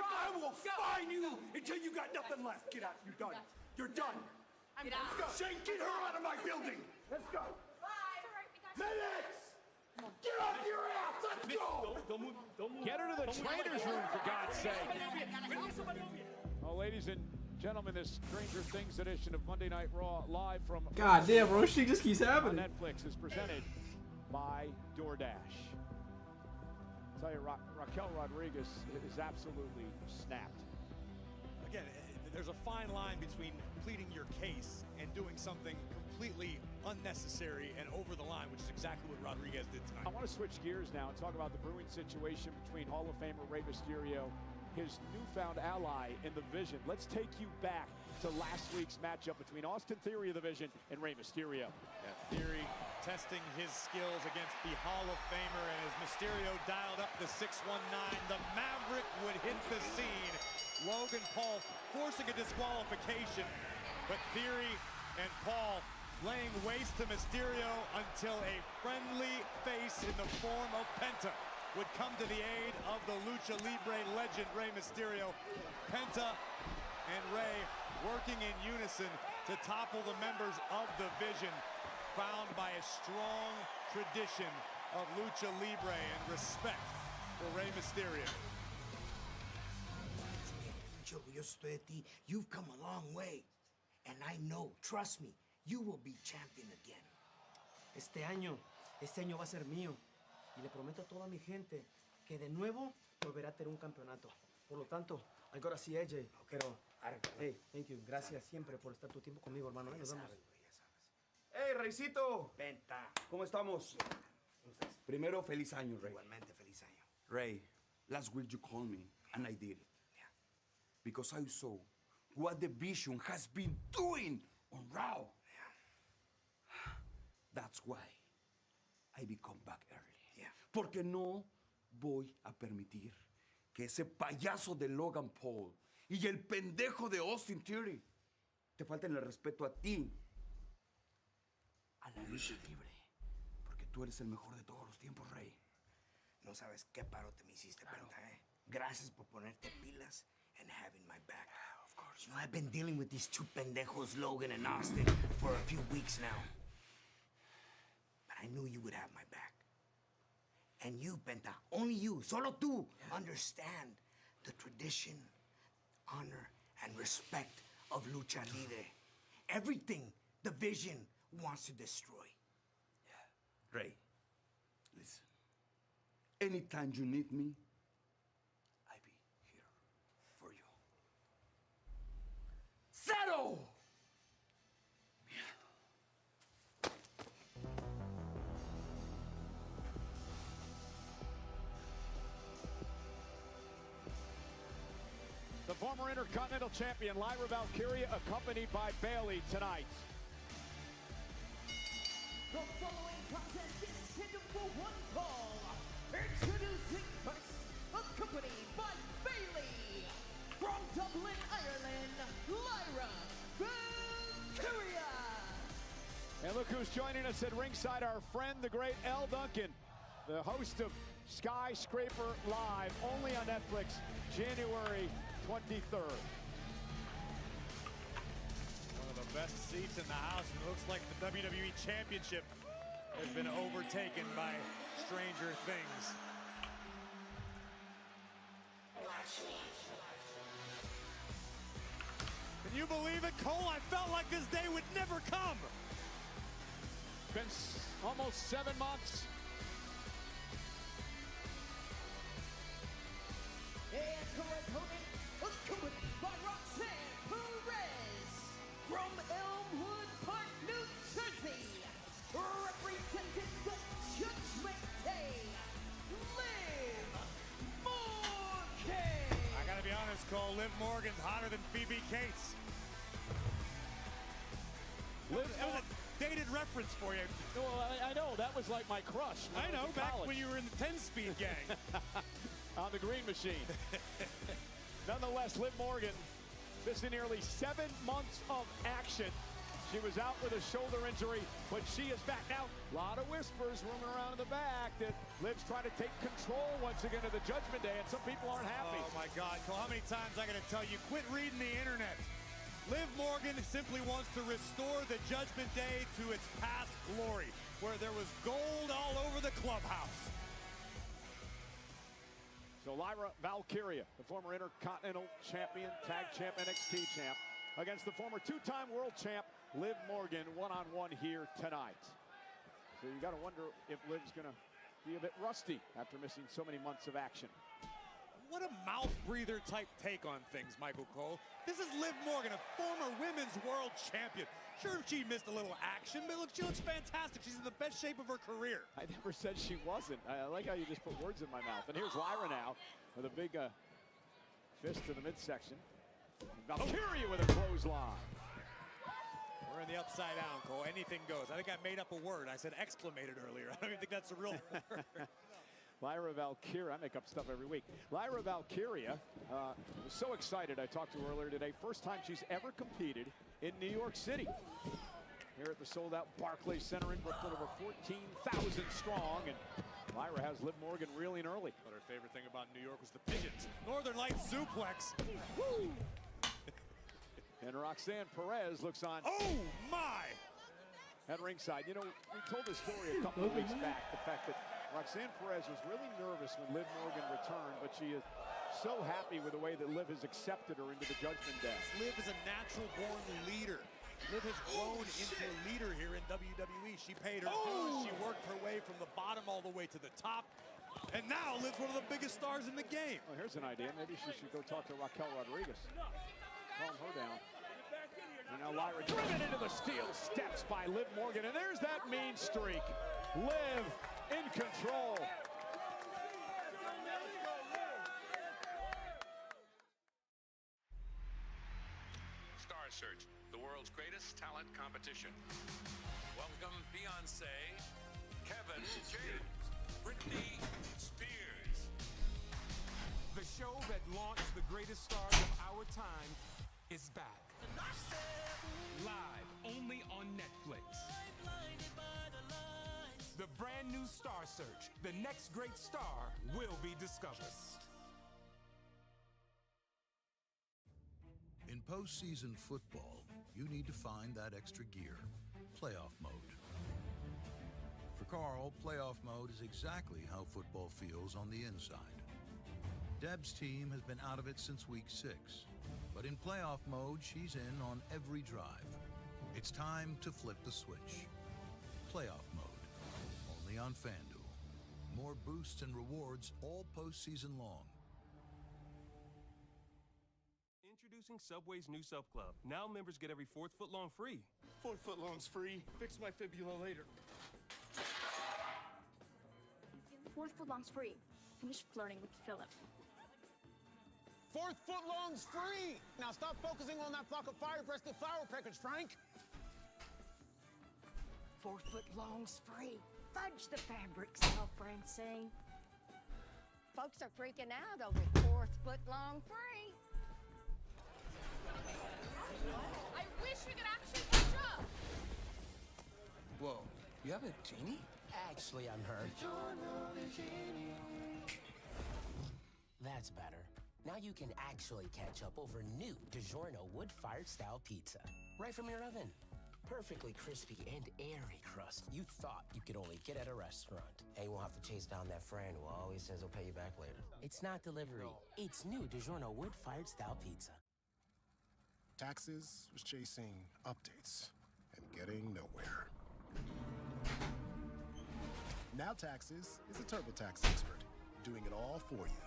I will fine you until you got nothing left. Get out. You're done. You're done. Get out. Let's go. Shane, get her out of my building. Let's go. Medics! Get off your ass. Let's go. Get her to the trainer's room, for God's sake. Well, ladies and gentlemen, this Stranger Things edition of Monday Night Raw live from God damn, bro, shit just keeps happening. on Netflix is presented by DoorDash. I'll tell you, Raquel Rodriguez is absolutely snapped. Again, there's a fine line between pleading your case and doing something completely unnecessary and over the line, which is exactly what Rodriguez did tonight. I want to switch gears now and talk about the brewing situation between Hall of Famer Rey Mysterio, his newfound ally in the Vision. Let's take you back to last week's matchup between Austin Theory of the Vision and Rey Mysterio. Yeah, Theory testing his skills against the Hall of Famer, and as Mysterio dialed up the 619, the Maverick would hit the scene. Logan Paul forcing a disqualification, but Theory and Paul laying waste to Mysterio until a friendly face in the form of Penta would come to the aid of the Lucha Libre legend Rey Mysterio. Penta and Rey working in unison to topple the members of the Vision, bound by a strong tradition of Lucha Libre and respect for Rey Mysterio. You've come a long way. And I know, trust me, you will be champion again. Este año va a ser mío. Y le prometo a toda mi gente que de nuevo volverá a tener un campeonato. Por lo tanto, I gotta see AJ. Pero, hey, thank you. Gracias siempre por estar tu tiempo conmigo, hermano. Nos vemos. ¡Hey, Reycito! Penta. ¿Cómo estamos? Primero, feliz año, Rey. Igualmente, feliz año. Rey, last week you called me, and I did it. Yeah. Because I saw what the Vision has been doing on Raw. Yeah. That's why I become back early. Yeah. Porque no voy a permitir que ese payaso de Logan Paul y el pendejo de Austin Theory te falten el respeto a ti, a la lucha libre. Porque tú eres el mejor de todos los tiempos, Rey. No sabes qué parote me hiciste, Penta, eh? Gracias por ponerte pilas and having my back. Of course. You know, I've been dealing with these two pendejos, Logan and Austin, for a few weeks now. But I knew you would have my back. And you, Penta, only you, solo tú, understand the tradition, honor, and respect of Lucha Libre. Everything the Vision wants to destroy. Yeah. Rey, listen. Anytime you need me, I'll be here for you. Settle! The former Intercontinental Champion Lyra Valkyria accompanied by Bayley tonight. The following contest is scheduled for one fall. Introducing first, accompanied by Bayley. From Dublin, Ireland, Lyra Valkyria. And look who's joining us at ringside, our friend, the great Elle Duncan, the host of Skyscraper Live, only on Netflix, January 23rd. One of the best seats in the house. It looks like the WWE Championship has been overtaken by Stranger Things. Can you believe it, Cole? I felt like this day would never come. Been almost 7 months. And her opponent, accompanied by Roxanne Perez. From Elmwood Park, New Jersey. Representing the Judgment Day, Liv Morgan. I gotta be honest, Cole, Liv Morgan's hotter than Phoebe Cates. That was a dated reference for you. Well, I know, that was like my crush. I know, back when you were in the 10-speed gang. On the Green Machine. Nonetheless, Liv Morgan, this is nearly 7 months of action. She was out with a shoulder injury, but she is back. Now, a lot of whispers roaming around in the back that Liv's trying to take control once again of the Judgment Day, and some people aren't happy. Oh, my God. Cole, how many times I got to tell you, quit reading the internet. Liv Morgan simply wants to restore the Judgment Day to its past glory, where there was gold all over the clubhouse. So Lyra Valkyria, the former Intercontinental Champion, Tag Champ, NXT Champ, against the former two-time World Champ, Liv Morgan, one-on-one here tonight. So you got to wonder if Liv's going to be a bit rusty after missing so many months of action. What a mouth breather type take on things, Michael Cole. This is Liv Morgan, a former women's world champion. Sure, she missed a little action, but look, she looks fantastic. She's in the best shape of her career. I never said she wasn't. I like how you just put words in my mouth. And here's Lyra now with a big fist to the midsection. Valkyria with a clothesline. We're in the upside down, Cole. Anything goes. I think I made up a word. I said exclamated earlier. I don't even think that's a real word. Lyra Valkyria, I make up stuff every week. Lyra Valkyria was so excited. I talked to her earlier today. First time she's ever competed in New York City. Here at the sold-out Barclays Center in Brooklyn, over 14,000 strong. And Lyra has Liv Morgan reeling early. But her favorite thing about New York was the pigeons. Northern Lights suplex. Woo! And Roxanne Perez looks on. Oh, my! At ringside. You know, we told this story a couple of weeks back, the fact that Roxanne Perez was really nervous when Liv Morgan returned, but she is so happy with the way that Liv has accepted her into the Judgment Day. Liv is a natural-born leader. Liv has grown into a leader here in WWE. She paid her dues. She worked her way from the bottom all the way to the top. And now Liv's one of the biggest stars in the game. Well, here's an idea. Maybe she should go talk to Raquel Rodriguez. Calm her down. And now Lyra driven into the steel steps by Liv Morgan. And there's that mean streak. Liv in control. Star Search, the world's greatest talent competition. Welcome Beyonce, Kevin James, Britney Spears. The show that launched the greatest stars of our time is back. Live only on Netflix. The brand new Star Search, the next great star will be discovered. In postseason football, you need to find that extra gear, playoff mode. For Carl, playoff mode is exactly how football feels on the inside. Deb's team has been out of it since week 6, but in playoff mode, she's in on every drive. It's time to flip the switch. Playoff mode. Only on FanDuel. More boosts and rewards all postseason long. Introducing Subway's new Sub Club. Now members get every 4th foot long free. 4th foot long's free. Fix my fibula later. 4th foot long's free. Finish flirting with Philip. 4th foot long's free. Now stop focusing on that flock of fire-breasted flower peckers, Frank. 4 foot long's free. Fudge the fabrics, now, Francine. Folks are freaking out over 4th foot long free. I wish we could actually catch up. Whoa, you have a genie? Actually, I'm her. That's better. Now you can actually catch up over new DiGiorno wood-fired style pizza. Right from your oven. Perfectly crispy and airy crust you thought you could only get at a restaurant. And you won't have to chase down that friend who always says he'll pay you back later. It's not delivery. It's new DiGiorno wood-fired style pizza. Taxes was chasing updates and getting nowhere. Now Taxes is a TurboTax expert, doing it all for you.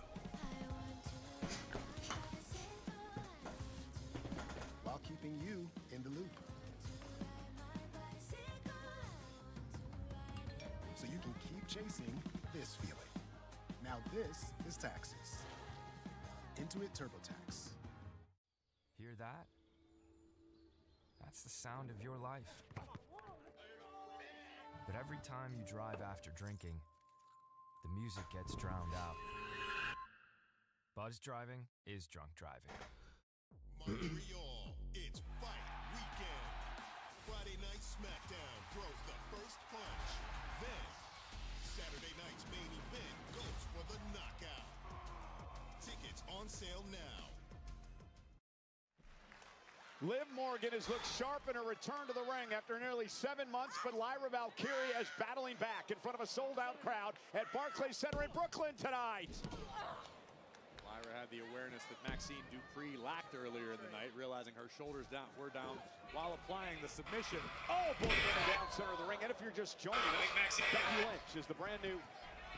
While keeping you in the loop. So you can keep chasing this feeling. Now this is Taxes. Intuit TurboTax. Hear that? That's the sound of your life. But every time you drive after drinking, the music gets drowned out. Buzz driving is drunk driving. Montreal, it's fight weekend. Friday night SmackDown throws the first punch. Then, Saturday night's main event goes for the knockout. Tickets on sale now. Liv Morgan has looked sharp in her return to the ring after nearly 7 months, but Lyra Valkyria is battling back in front of a sold-out crowd at Barclays Center in Brooklyn tonight. Lyra had the awareness that Maxine Dupree lacked earlier in the night, realizing her shoulders were down while applying the submission. Oh, boy, down center of the ring. And if you're just joining us, Becky Lynch is the brand new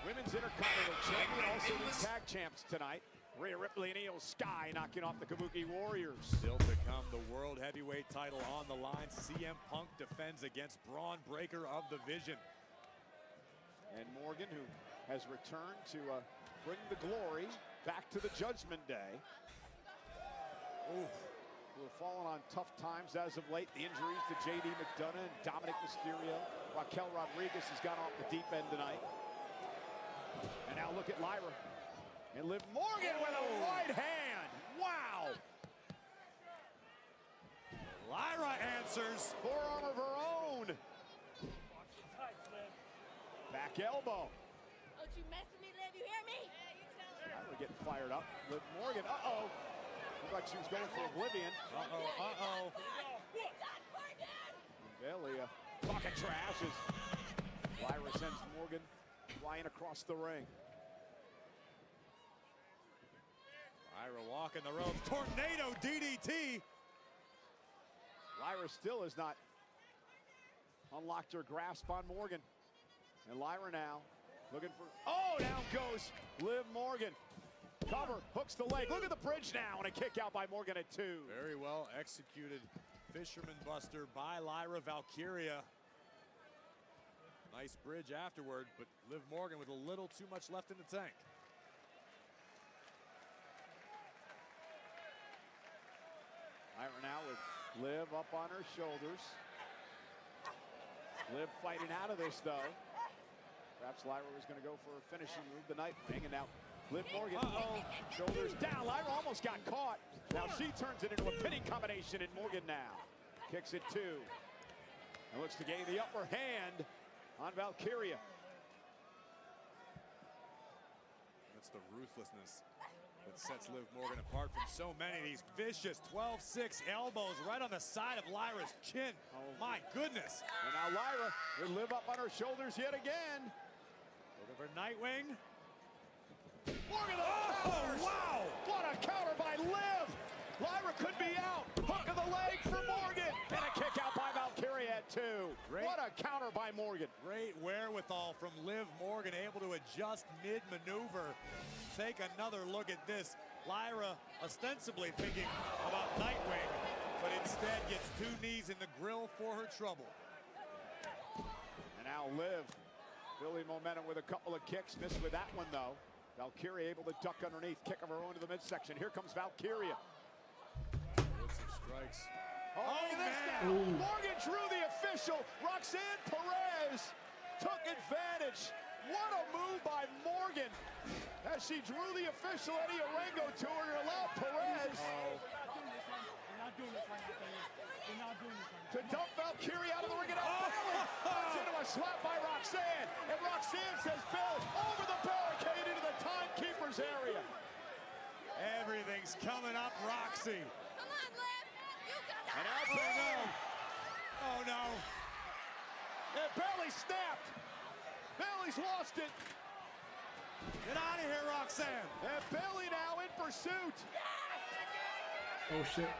Women's Intercontinental Champion, also the tag champs tonight. Rhea Ripley and Io Sky knocking off the Kabuki Warriors. Still to come, the World Heavyweight title on the line. CM Punk defends against Braun Breaker of the Vision. And Morgan, who has returned to bring the glory back to the Judgment Day. Ooh, we're falling on tough times as of late. The injuries to JD McDonough and Dominic Mysterio. Raquel Rodriguez has gone off the deep end tonight. And now look at Lyra. And Liv Morgan with a right hand. Wow. Lyra answers. Forearm of her own. Back elbow. Don't you mess with me, Liv, you hear me? Lyra getting fired up. Liv Morgan, uh-oh. Looked like she was going for Oblivion. Uh-oh. Bailey talking trash as Lyra sends Morgan flying across the ring. Lyra walking the ropes. Tornado DDT. Lyra still has not unlocked her grasp on Morgan. And Lyra now looking for, oh, down goes Liv Morgan. Cover, hooks the leg. Look at the bridge now, and a kick out by Morgan at 2. Very well executed Fisherman Buster by Lyra Valkyria. Nice bridge afterward, but Liv Morgan with a little too much left in the tank. Lyra now with Liv up on her shoulders. Liv fighting out of this, though. Perhaps Lyra was going to go for a finishing move, the night thing, and now Liv Morgan, shoulders down. Lyra almost got caught. Now she turns it into a pinning combination, and Morgan now kicks it 2. And looks to gain the upper hand on Valkyria. That's the ruthlessness that sets Liv Morgan apart from so many of these vicious 12-6 elbows right on the side of Lyra's chin. Oh my goodness. And now Lyra will live up on her shoulders yet again. Looking for Nightwing. Morgan, oh, wow! What a counter by Liv! Lyra could be out. Hook of the leg for Morgan. And a kick out by Valkyria at 2. What a counter by Morgan. Great wherewithal from Liv Morgan, able to adjust mid-maneuver. Take another look at this. Lyra ostensibly thinking about Nightwing, but instead gets 2 knees in the grill for her trouble. And now Liv building momentum with a couple of kicks. Missed with that one, though. Valkyria able to duck underneath, kick of her own to the midsection. Here comes Valkyria. With some strikes. Oh, look at this now. Morgan drew the official. Roxanne Perez took advantage. What a move by Morgan as she drew the official Eddie Orengo to her and allowed Perez to dump Valkyria out of the ring. And Bailey into a slap by Roxanne. And Roxanne says, Bill, over the barricade into the timekeeper's area. Everything's coming up, Roxy. Come on, Liv. You got And out they go. Oh, no. And Bailey snapped. Bailey's lost it. Get out of here, Roxanne. And Bailey now in pursuit. Oh, shit.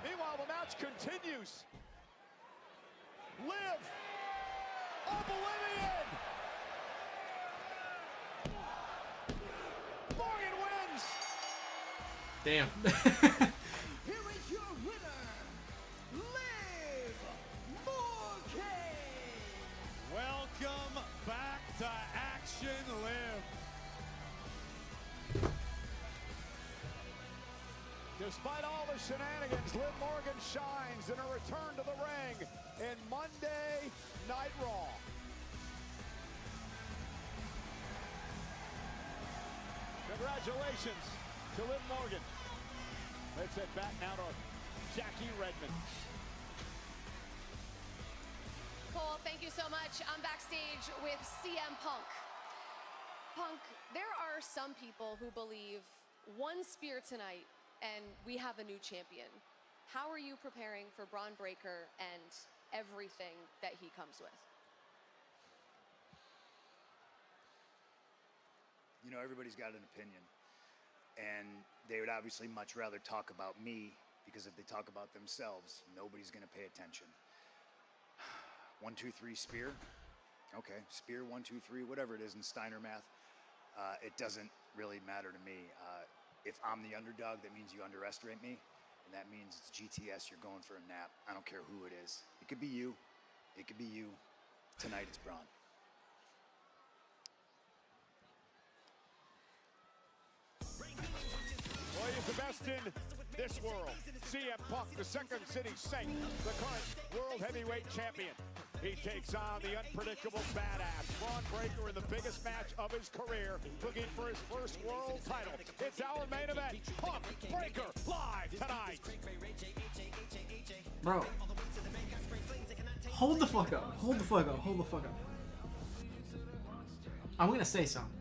Meanwhile, the match continues. Liv. Oblivion. Morgan wins. Damn. Here is your winner, Liv Morgan. Welcome back to Action, Liv. Despite all the shenanigans, Liv Morgan shines in a return to the ring in Monday Night Raw. Congratulations to Liv Morgan. Let's head back now to Jackie Redmond. Cole, thank you so much. I'm backstage with CM Punk. Punk, there are some people who believe one spear tonight and we have a new champion. How are you preparing for Braun Breaker and everything that he comes with? You know, everybody's got an opinion. And they would obviously much rather talk about me, because if they talk about themselves, nobody's going to pay attention. 1, 2, 3 spear. Okay, spear 1, 2, 3, whatever it is in Steiner math. It doesn't really matter to me. If I'm the underdog, that means you underestimate me, and that means it's GTS, you're going for a nap. I don't care who it is. It could be you. It could be you. Tonight it's Braun. Well, he's the best in this world. CM Punk, the Second City Saint, the current World Heavyweight Champion. He takes on the unpredictable badass Braun Breaker in the biggest match of his career, looking for his first world title. It's our main event, Punk Breaker, live tonight. Bro. Hold the fuck up. Hold the fuck up. Hold the fuck up. I'm gonna say something.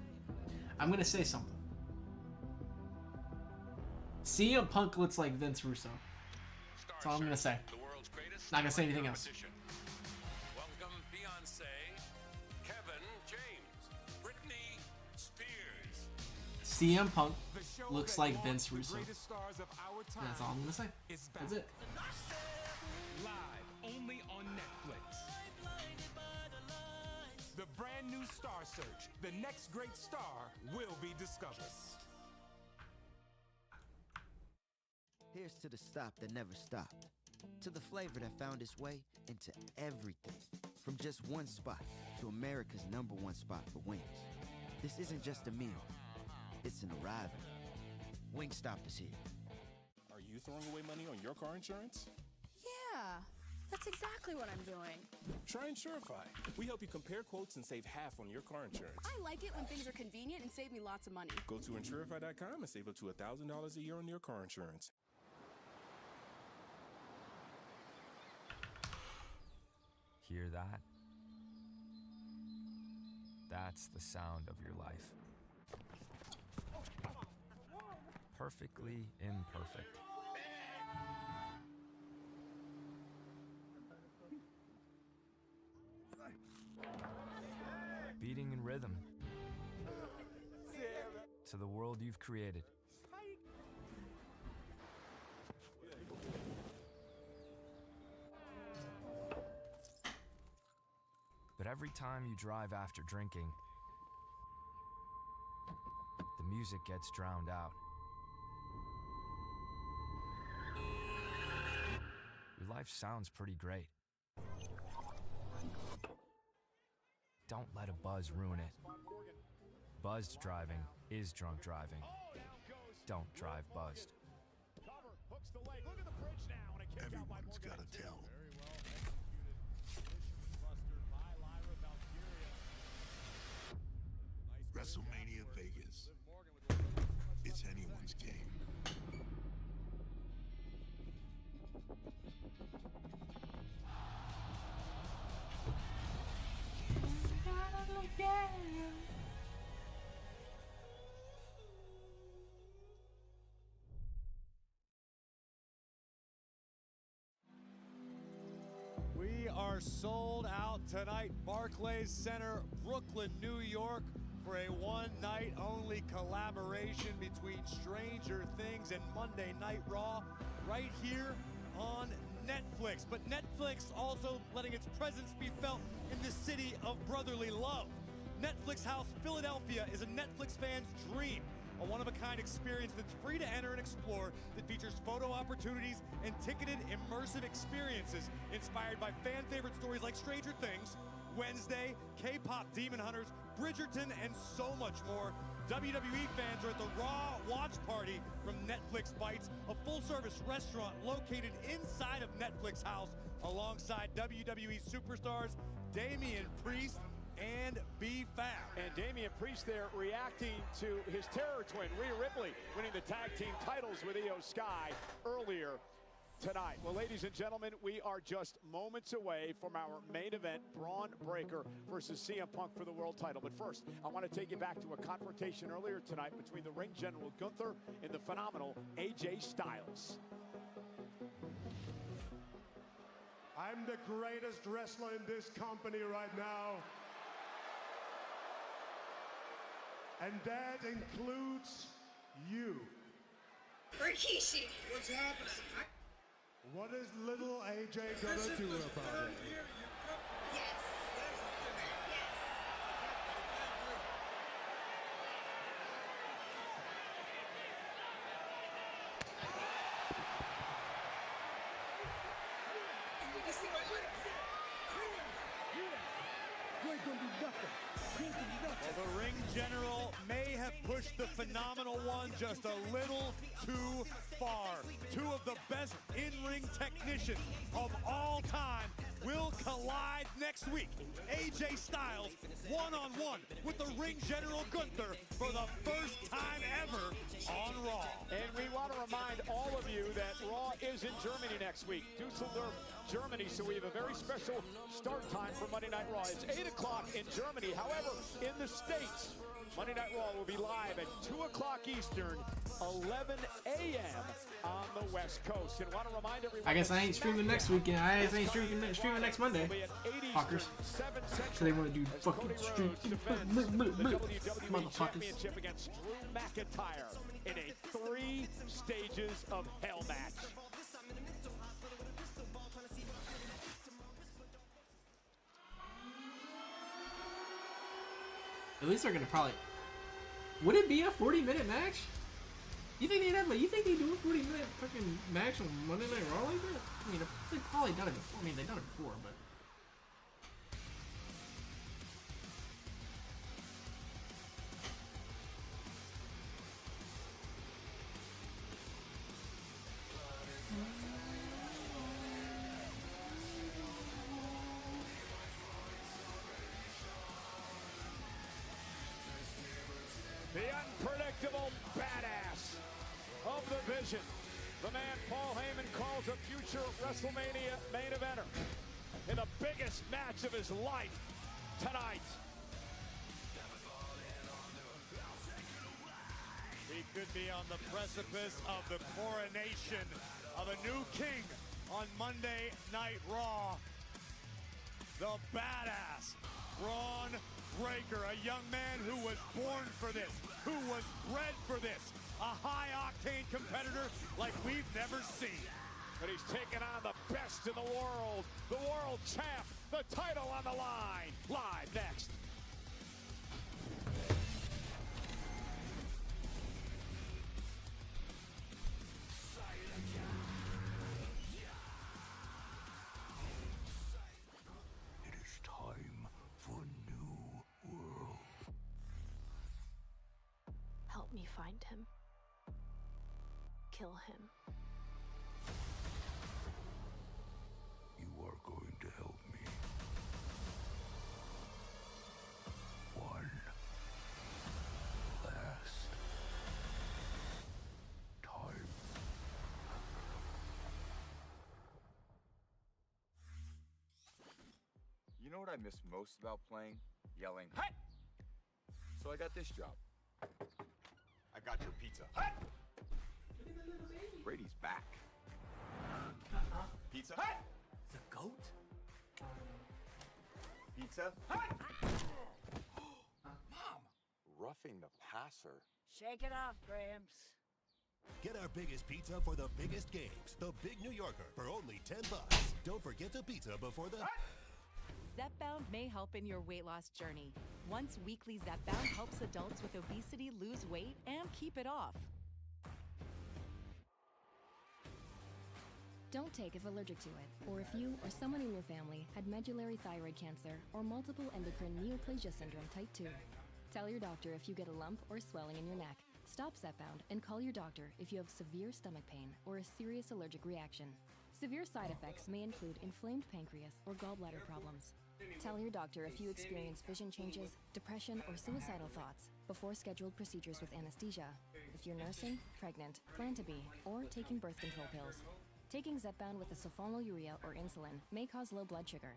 CM Punk looks like Vince Russo. That's all I'm gonna say. Not gonna say anything else. Welcome Beyonce, Kevin James, Britney Spears. CM Punk looks like Vince Russo. That's all I'm gonna say. That's it. Live only on Netflix. The brand new Star Search. The next great star will be discovered. Here's to the stop that never stopped. To the flavor that found its way into everything. From just one spot to America's #1 spot for wings. This isn't just a meal. It's an arrival. Wingstop is here. Are you throwing away money on your car insurance? Yeah, that's exactly what I'm doing. Try Insurify. We help you compare quotes and save half on your car insurance. I like it when things are convenient and save me lots of money. Go to Insurify.com and save up to $1,000 a year on your car insurance. Hear that? That's the sound of your life. Perfectly imperfect. Beating in rhythm to the world you've created. But every time you drive after drinking, the music gets drowned out. Your life sounds pretty great. Don't let a buzz ruin it. Buzzed driving is drunk driving. Don't drive buzzed. Everyone's got to tell. WrestleMania Vegas. It's anyone's game. We are sold out tonight, Barclays Center, Brooklyn, New York, for a one-night-only collaboration between Stranger Things and Monday Night Raw, right here on Netflix. But Netflix also letting its presence be felt in the city of brotherly love. Netflix House Philadelphia is a Netflix fan's dream. A one-of-a-kind experience that's free to enter and explore, that features photo opportunities and ticketed immersive experiences inspired by fan-favorite stories like Stranger Things, Wednesday, K-pop Demon Hunters, Bridgerton, and so much more. WWE fans are at the Raw Watch Party from Netflix Bites, a full-service restaurant located inside of Netflix House alongside WWE superstars Damian Priest and B-Fab. And Damian Priest there reacting to his terror twin, Rhea Ripley, winning the tag team titles with Io Sky earlier tonight. Well, ladies and gentlemen, we are just moments away from our main event, Braun Breaker versus CM Punk for the world title. But first, I want to take you back to a confrontation earlier tonight between the ring general Gunther and the phenomenal AJ Styles. I'm the greatest wrestler in this company right now. And that includes you. Rikishi. What's happening? What is little AJ gonna do about it? Yes. Well, the ring general may have pushed the phenomenal one just a little too far. Two of the best in-ring technicians of all time will collide next week. AJ Styles one-on-one with the ring general Gunther for the first time ever on Raw. And we want to remind all of you that Raw is in Germany next week. Dusseldorf, Germany, so we have a very special start time for Monday Night Raw. It's 8 o'clock in Germany. However, in the States, Monday Night Raw will be live at 2 o'clock Eastern, 11 a.m. on the West Coast. And want to remind everyone, I guess I ain't streaming next weekend. I ain't streaming next Monday. Fuckers. So they want to do fucking stream. Motherfuckers. Championship against Drew McIntyre in a 3 stages of hell match. At least they're gonna probably. Would it be a 40-minute match? You think they'd have like? You think they do a 40-minute fucking match on Monday Night Raw like that? I mean, they've probably done it before. I mean, they've done it before, but. The unpredictable badass of the Vision. The man Paul Heyman calls a future WrestleMania main eventer in the biggest match of his life tonight. He could be on the precipice of the coronation of a new king on Monday Night Raw. The badass Braun Breaker, a young man who was born for this, who was bred for this, a high-octane competitor like we've never seen. But he's taking on the best in the world champ, the title on the line. Live next. It is time for a new world. Help me find him. Kill him. You are going to help me. One last time. You know what I miss most about playing? Yelling, "Hut!" So I got this job. I got your pizza. Hut! Brady's back. Pizza Hut! The goat? Pizza Hut! Mom! Roughing the passer. Shake it off, Gramps. Get our biggest pizza for the biggest games. The Big New Yorker for only $10. Don't forget the pizza before the... Zepbound may help in your weight loss journey. Once weekly Zepbound helps adults with obesity lose weight and keep it off. Don't take if allergic to it, or if you or someone in your family had medullary thyroid cancer or multiple endocrine neoplasia syndrome type 2. Tell your doctor if you get a lump or swelling in your neck. Stop Zepbound and call your doctor if you have severe stomach pain or a serious allergic reaction. Severe side effects may include inflamed pancreas or gallbladder problems. Tell your doctor if you experience vision changes, depression, or suicidal thoughts before scheduled procedures with anesthesia. If you're nursing, pregnant, plan to be, or taking birth control pills. Taking Zepbound with a sulfonylurea or insulin may cause low blood sugar.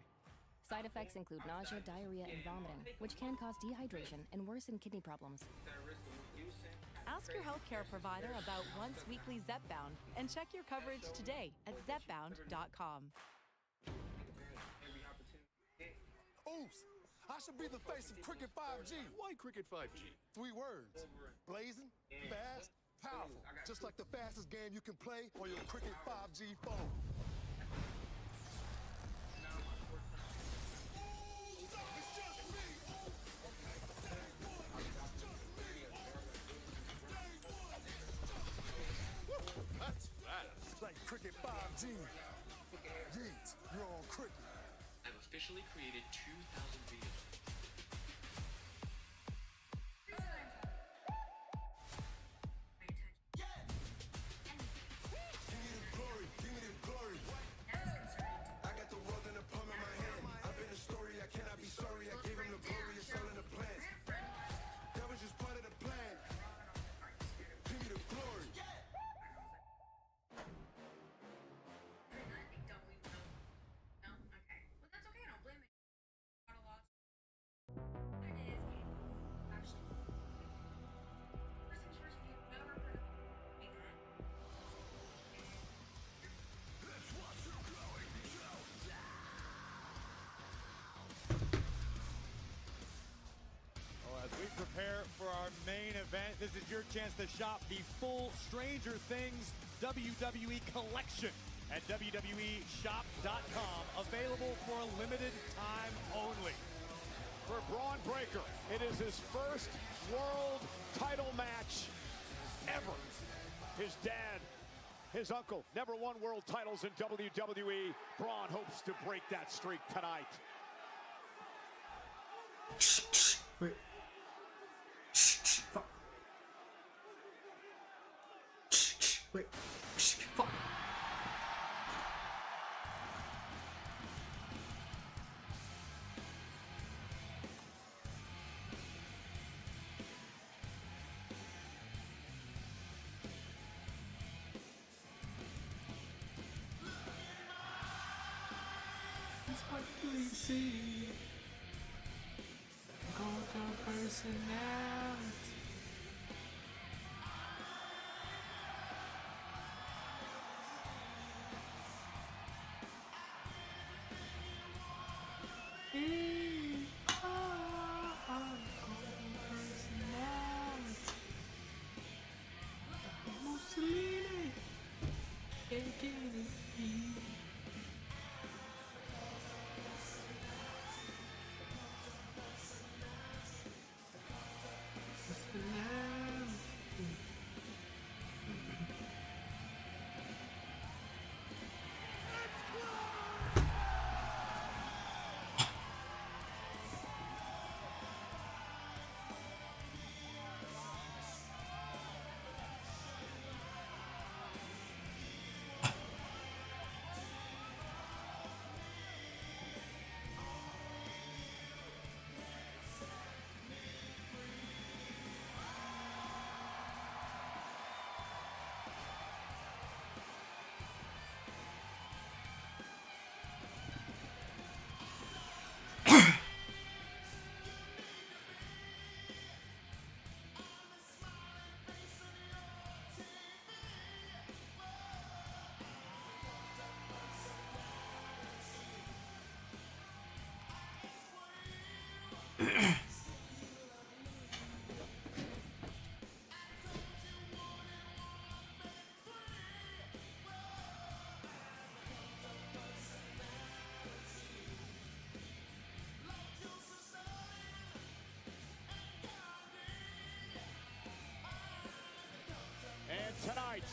Side effects include nausea, diarrhea, and vomiting, which can cause dehydration and worsen kidney problems. Ask your healthcare provider about once weekly Zepbound and check your coverage today at Zepbound.com. Oops! I should be the face of Cricket 5G. Why Cricket 5G? 3 words. Blazing, fast, Powerful, just like the fastest game you can play on your Cricket 5G phone. That's fast. Like Cricket 5G. Yeet, you're on Cricket. I've officially created 2,000 videos. Prepare for our main event. This is your chance to shop the full Stranger Things WWE collection at WWEshop.com. Available for a limited time only. For Braun Breaker, it is his first world title match ever. His dad, his uncle, never won world titles in WWE. Braun hopes to break that streak tonight. Wait. Fuck. Wait. Fuck. That's what we see. Go to personality. Mussolini, And tonight,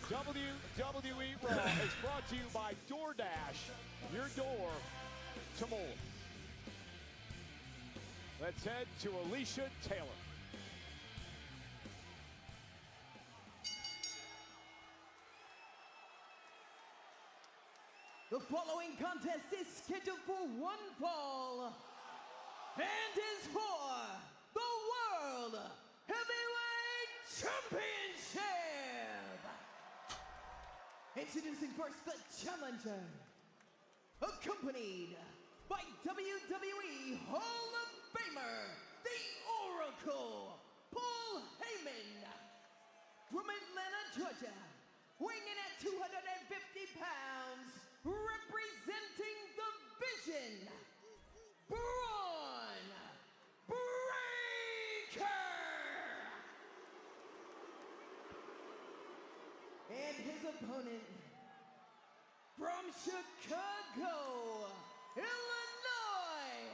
WWE Raw is brought to you by DoorDash, your door to more. Let's head to Alicia Taylor. The following contest is scheduled for one fall and is for the World Heavyweight Championship. Introducing first the challenger, accompanied by WWE Hall of Famer, the Oracle, Paul Heyman. From Atlanta, Georgia, weighing in at 250 pounds, representing the Vision, Braun Breaker. opponent from Chicago, Illinois,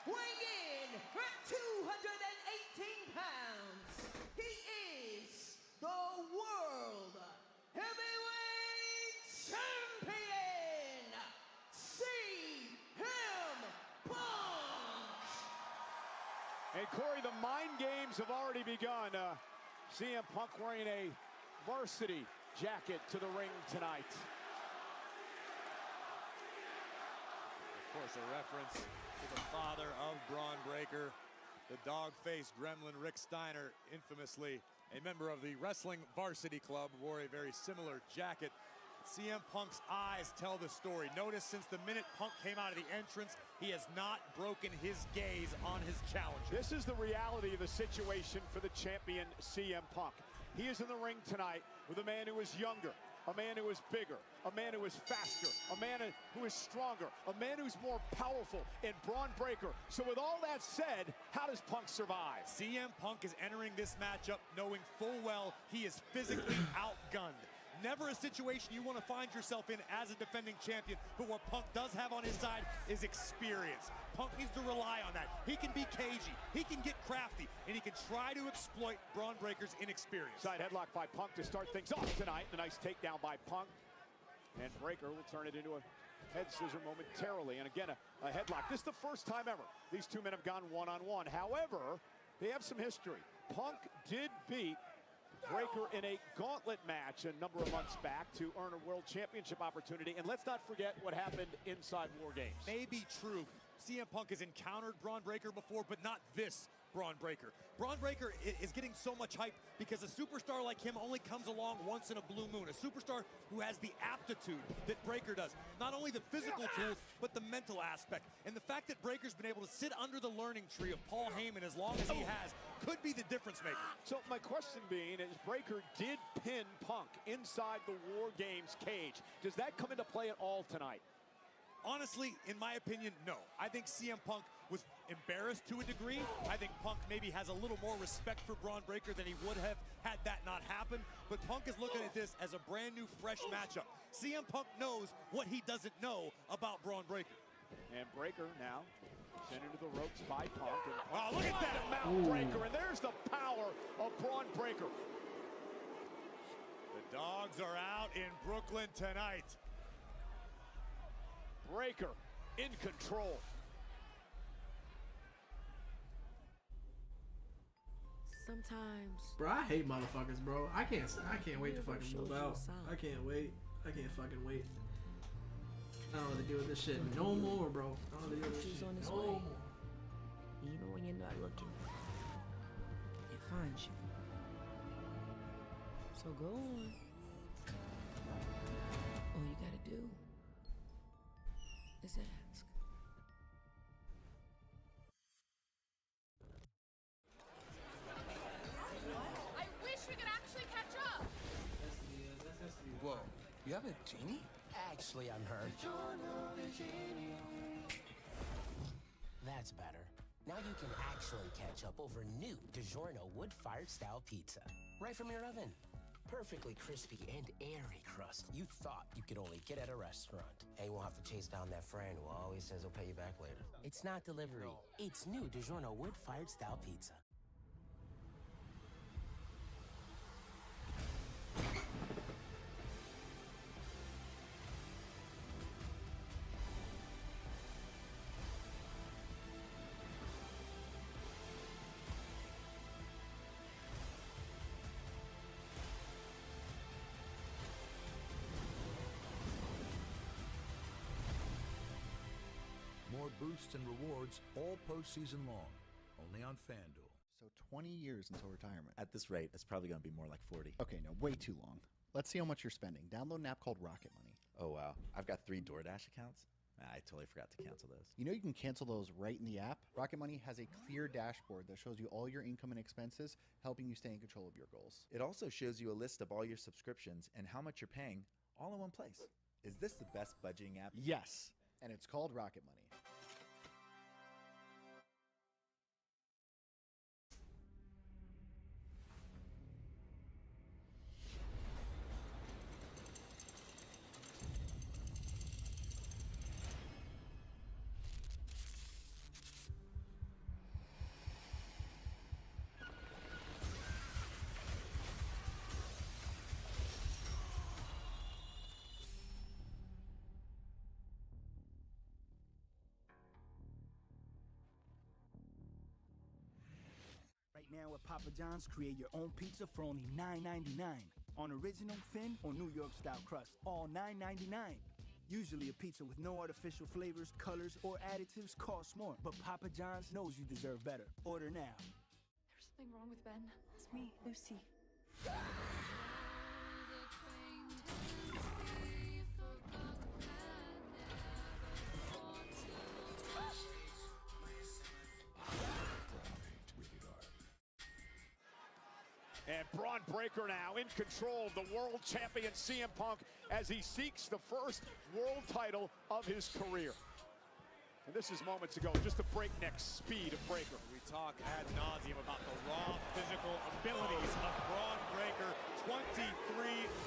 weighing in at 218 pounds, he is the World Heavyweight Champion, CM Punk! And Corey, the mind games have already begun. CM Punk wearing a varsity jacket to the ring tonight. Of course, a reference to the father of Braun Breaker, the dog-faced gremlin Rick Steiner, infamously a member of the Wrestling Varsity Club, wore a very similar jacket. CM Punk's eyes tell the story. Notice since the minute Punk came out of the entrance, he has not broken his gaze on his challenger. This is the reality of the situation for the champion, CM Punk. He is in the ring tonight with a man who is younger, a man who is bigger, a man who is faster, a man who is stronger, a man who's more powerful in Braun Breaker. So with all that said, how does Punk survive? CM Punk is entering this matchup knowing full well he is physically outgunned. Never a situation you want to find yourself in as a defending champion, but what Punk does have on his side is experience. Punk needs to rely on that. He can be cagey, he can get crafty, and he can try to exploit Braun Breaker's inexperience. Side headlock by Punk to start things off tonight. A nice takedown by Punk. And Breaker will turn it into a head scissor momentarily. And again, a headlock. This is the first time ever these two men have gone one-on-one. However, they have some history. Punk did beat Breaker in a gauntlet match a number of months back to earn a world championship opportunity. And let's not forget what happened inside War Games. May be true. CM Punk has encountered Braun Breaker before, but not this Braun Breaker. Braun Breaker is getting so much hype because a superstar like him only comes along once in a blue moon. A superstar who has the aptitude that Breaker does. Not only the physical tools, but the mental aspect. And the fact that Breaker's been able to sit under the learning tree of Paul Heyman as long as he has could be the difference maker. So my question being is, Breaker did pin Punk inside the War Games cage. Does that come into play at all tonight? Honestly, in my opinion, no. I think CM Punk was embarrassed to a degree. I think Punk maybe has a little more respect for Braun Breaker than he would have had that not happen. But Punk is looking at this as a brand new, fresh matchup. CM Punk knows what he doesn't know about Braun Breaker. And Breaker now sent into the ropes by Punk. And oh, look at that! Mount Breaker, and there's the power of Braun Breaker. The dogs are out in Brooklyn tonight. Breaker in control. Sometimes. Bro, I hate motherfuckers, bro. I can't wait to fucking move out. I can't wait. I can't fucking wait. I don't know what to do with this shit no more, bro. I don't know what to do with this shit no more. Even when you're not looking, it finds you. So go on. All you gotta do is ask. I wish we could actually catch up. Whoa, you have a genie? Actually, I'm her. That's better. Now you can actually catch up over new DiGiorno wood-fired style pizza. Right from your oven. Perfectly crispy and airy crust you thought you could only get at a restaurant. And you won't have to chase down that friend who always says he'll pay you back later. It's not delivery. It's new DiGiorno wood-fired style pizza. More boosts and rewards all postseason long, only on FanDuel. So 20 years until retirement. At this rate, it's probably going to be more like 40. Okay, no, way too long. Let's see how much you're spending. Download an app called Rocket Money. Oh, wow. I've got 3 DoorDash accounts. I totally forgot to cancel those. You know you can cancel those right in the app? Rocket Money has a clear dashboard that shows you all your income and expenses, helping you stay in control of your goals. It also shows you a list of all your subscriptions and how much you're paying all in one place. Is this the best budgeting app? Yes, and it's called Rocket Money. at Papa John's, create your own pizza for only $9.99. On original, thin, or New York style crust, all $9.99. Usually a pizza with no artificial flavors, colors, or additives costs more, but Papa John's knows you deserve better. Order now. There's something wrong with Ben. It's me, Lucy. And Braun Breaker now in control of the world champion CM Punk as he seeks the first world title of his career. And this is moments ago, just the breakneck speed of Breaker. We talk ad nauseum about the raw physical abilities of Braun Breaker. 23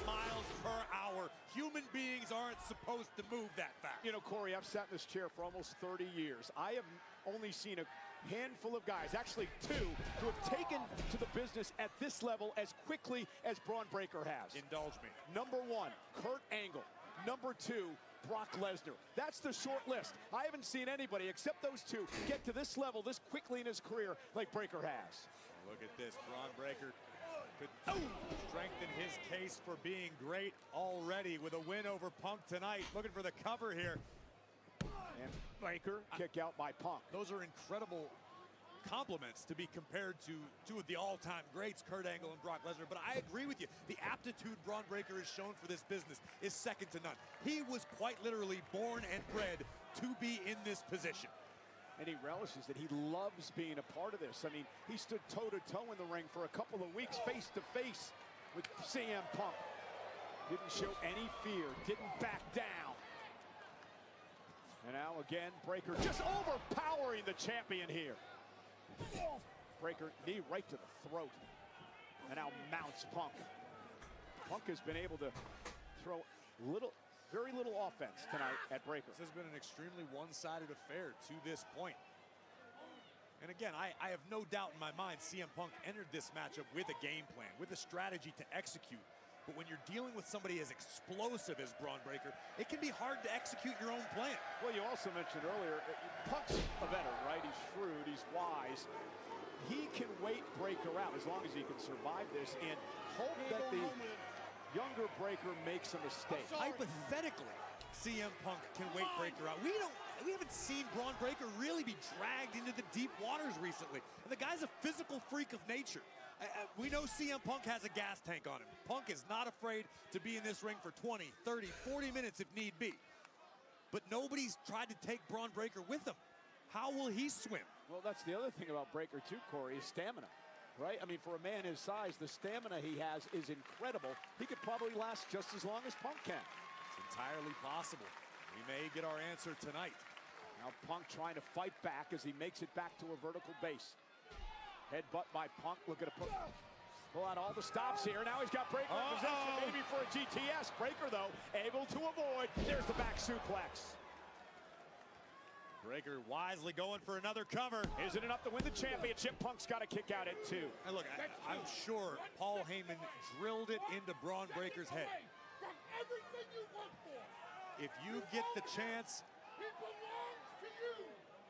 miles per hour. Human beings aren't supposed to move that fast. You know, Corey, I've sat in this chair for almost 30 years. I have only seen a handful of guys, actually two, who have taken to the business at this level as quickly as Braun Breaker has. Indulge me. Number one, Kurt Angle. Number two, Brock Lesnar. That's the short list. I haven't seen anybody except those two get to this level this quickly in his career like Breaker has. Look at this, Braun Breaker could strengthen his case for being great already with a win over Punk tonight. Looking for the cover here. And Breaker kick out by Punk. Those are incredible compliments to be compared to two of the all-time greats, Kurt Angle and Brock Lesnar. But I agree with you. The aptitude Braun Breaker has shown for this business is second to none. He was quite literally born and bred to be in this position. And he relishes it. He loves being a part of this. I mean, he stood toe-to-toe in the ring for a couple of weeks, face-to-face with CM Punk. Didn't show any fear, didn't back down. And now again, Breaker just overpowering the champion here. Breaker knee right to the throat. And now mounts Punk. Punk has been able to throw very little offense tonight at Breaker. This has been an extremely one-sided affair to this point. And again, I have no doubt in my mind CM Punk entered this matchup with a game plan, with a strategy to execute. But when you're dealing with somebody as explosive as Braun Breaker, it can be hard to execute your own plan. Well, you also mentioned earlier, Punk's a veteran, right? He's shrewd, he's wise. He can wait Breaker out as long as he can survive this and hope that the younger Breaker makes a mistake. Hypothetically, CM Punk can wait Breaker out. We haven't seen Braun Breaker really be dragged into the deep waters recently. And the guy's a physical freak of nature. We know CM Punk has a gas tank on him. Punk is not afraid to be in this ring for 20, 30, 40 minutes if need be. But nobody's tried to take Braun Breaker with him. How will he swim? Well, that's the other thing about Breaker too, Corey, is stamina, right? I mean, for a man his size, the stamina he has is incredible. He could probably last just as long as Punk can. It's entirely possible. We may get our answer tonight. Now Punk trying to fight back as he makes it back to a vertical base. Headbutt by Punk, looking to pull out all the stops here. Now he's got Breaker in position, maybe for a GTS. Breaker, though, able to avoid. There's the back suplex. Breaker wisely going for another cover. Isn't enough to win the championship. Punk's got to kick out at 2. And look, I'm sure Paul Heyman drilled it into Braun Breaker's head. If you get the chance,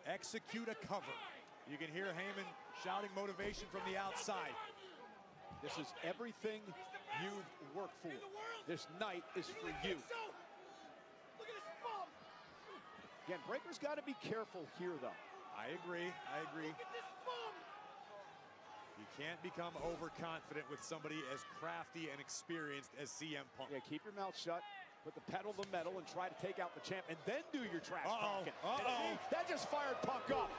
execute a cover. You can hear Heyman shouting motivation from the outside. This is everything you've worked for. This night is for you. Again, Breaker's got to be careful here, though. I agree. You can't become overconfident with somebody as crafty and experienced as CM Punk. Yeah, keep your mouth shut. Put the pedal to the metal and try to take out the champ, and then do your trash talking. That just fired Punk up.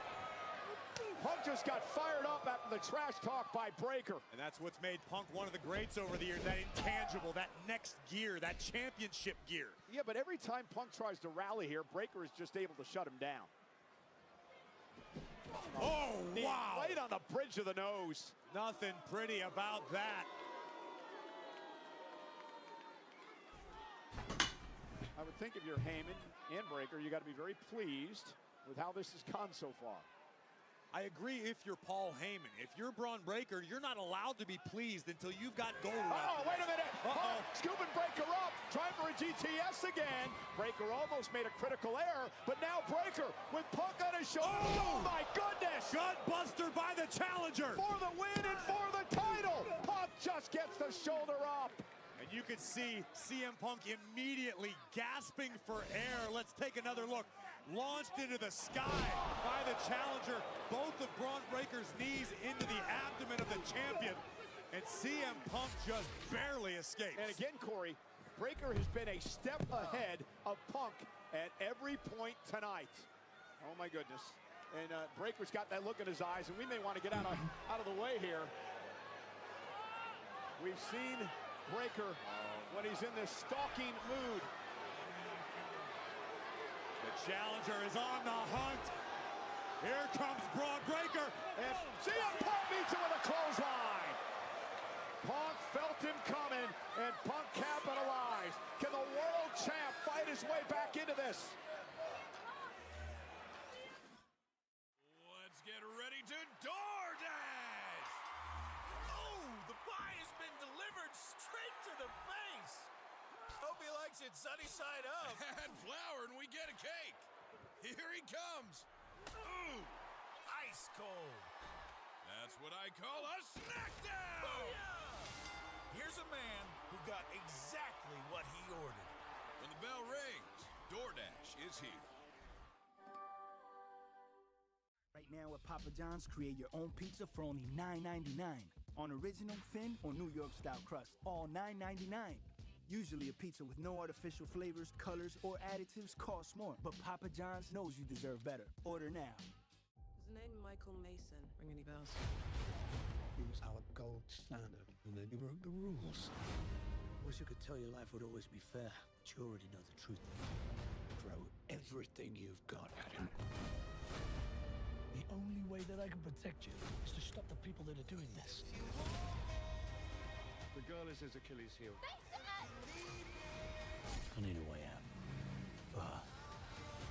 Punk just got fired up after the trash talk by Breaker. And that's what's made Punk one of the greats over the years, that intangible, that next gear, that championship gear. Yeah, but every time Punk tries to rally here, Breaker is just able to shut him down. Oh, wow. Right on the bridge of the nose. Nothing pretty about that. I would think if you're Heyman and Breaker, you got to be very pleased with how this has gone so far. I agree if you're Paul Heyman. If you're Braun Breaker, you're not allowed to be pleased until you've got gold around. Oh, wait a minute. Scooping Breaker up. Trying for a GTS again. Breaker almost made a critical error, but now Breaker with Punk on his shoulder. Oh, my goodness. Gutbuster by the challenger. For the win and for the title. Punk just gets the shoulder up. And you can see CM Punk immediately gasping for air. Let's take another look. Launched into the sky by the challenger. Both of Braun Breaker's knees into the abdomen of the champion. And CM Punk just barely escapes. And again, Corey, Breaker has been a step ahead of Punk at every point tonight. Oh my goodness. And Breaker's got that look in his eyes, and we may want to get out of the way here. We've seen Breaker when he's in this stalking mood. The challenger is on the hunt. Here comes Braun Breaker. And CM Punk meets him with a clothesline. Punk felt him coming, and Punk capitalized. Can the world champ fight his way back into this? Let's get ready to DoorDash! Oh, the pie has been delivered straight to the face! Hope he likes it sunny side up. Add flour and we get a cake. Here he comes. Ooh, ice cold. That's what I call a snack down! Booyah! Here's a man who got exactly what he ordered. When the bell rings, DoorDash is here. Right now at Papa John's, create your own pizza for only $9.99 on original, thin, or New York style crust. All $9.99. Usually a pizza with no artificial flavors, colors, or additives costs more, but Papa John's knows you deserve better. Order now. Is the name Michael Mason ring any bells? He was our gold standard, and then you broke the rules. Wish I could tell you life would always be fair, but you already know the truth. Throw everything you've got at him. The only way that I can protect you is to stop the people that are doing this. The girl is his Achilles heel. I need a way out.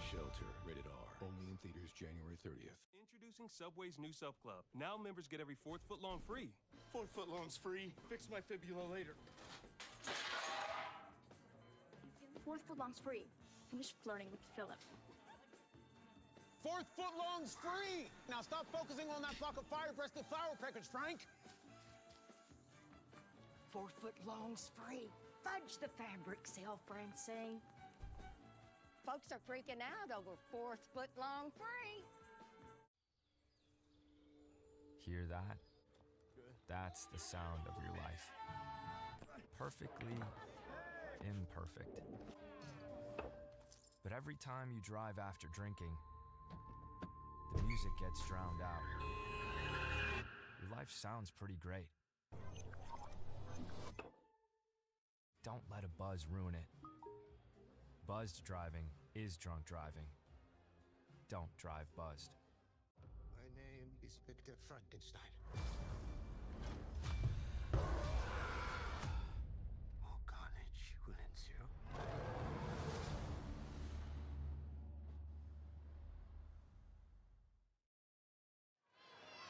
Shelter, rated R. Only in theaters January 30th. Introducing Subway's new Sub Club. Now members get every 4th foot long free. 4 foot long's free. Fix my fibula later. 4th foot long's free. Finish flirting with Philip. 4th foot long's free! Now stop focusing on that block of fire-breasted flower pickers, Frank! 4 foot long's free. Fudge the fabric sale, Francine. Folks are freaking out over 4th foot long free. Hear that? That's the sound of your life. Perfectly imperfect. But every time you drive after drinking, the music gets drowned out. Your life sounds pretty great. Don't let a buzz ruin it. Buzzed driving is drunk driving. Don't drive buzzed. My name is Victor Frankenstein. More carnage will ensue.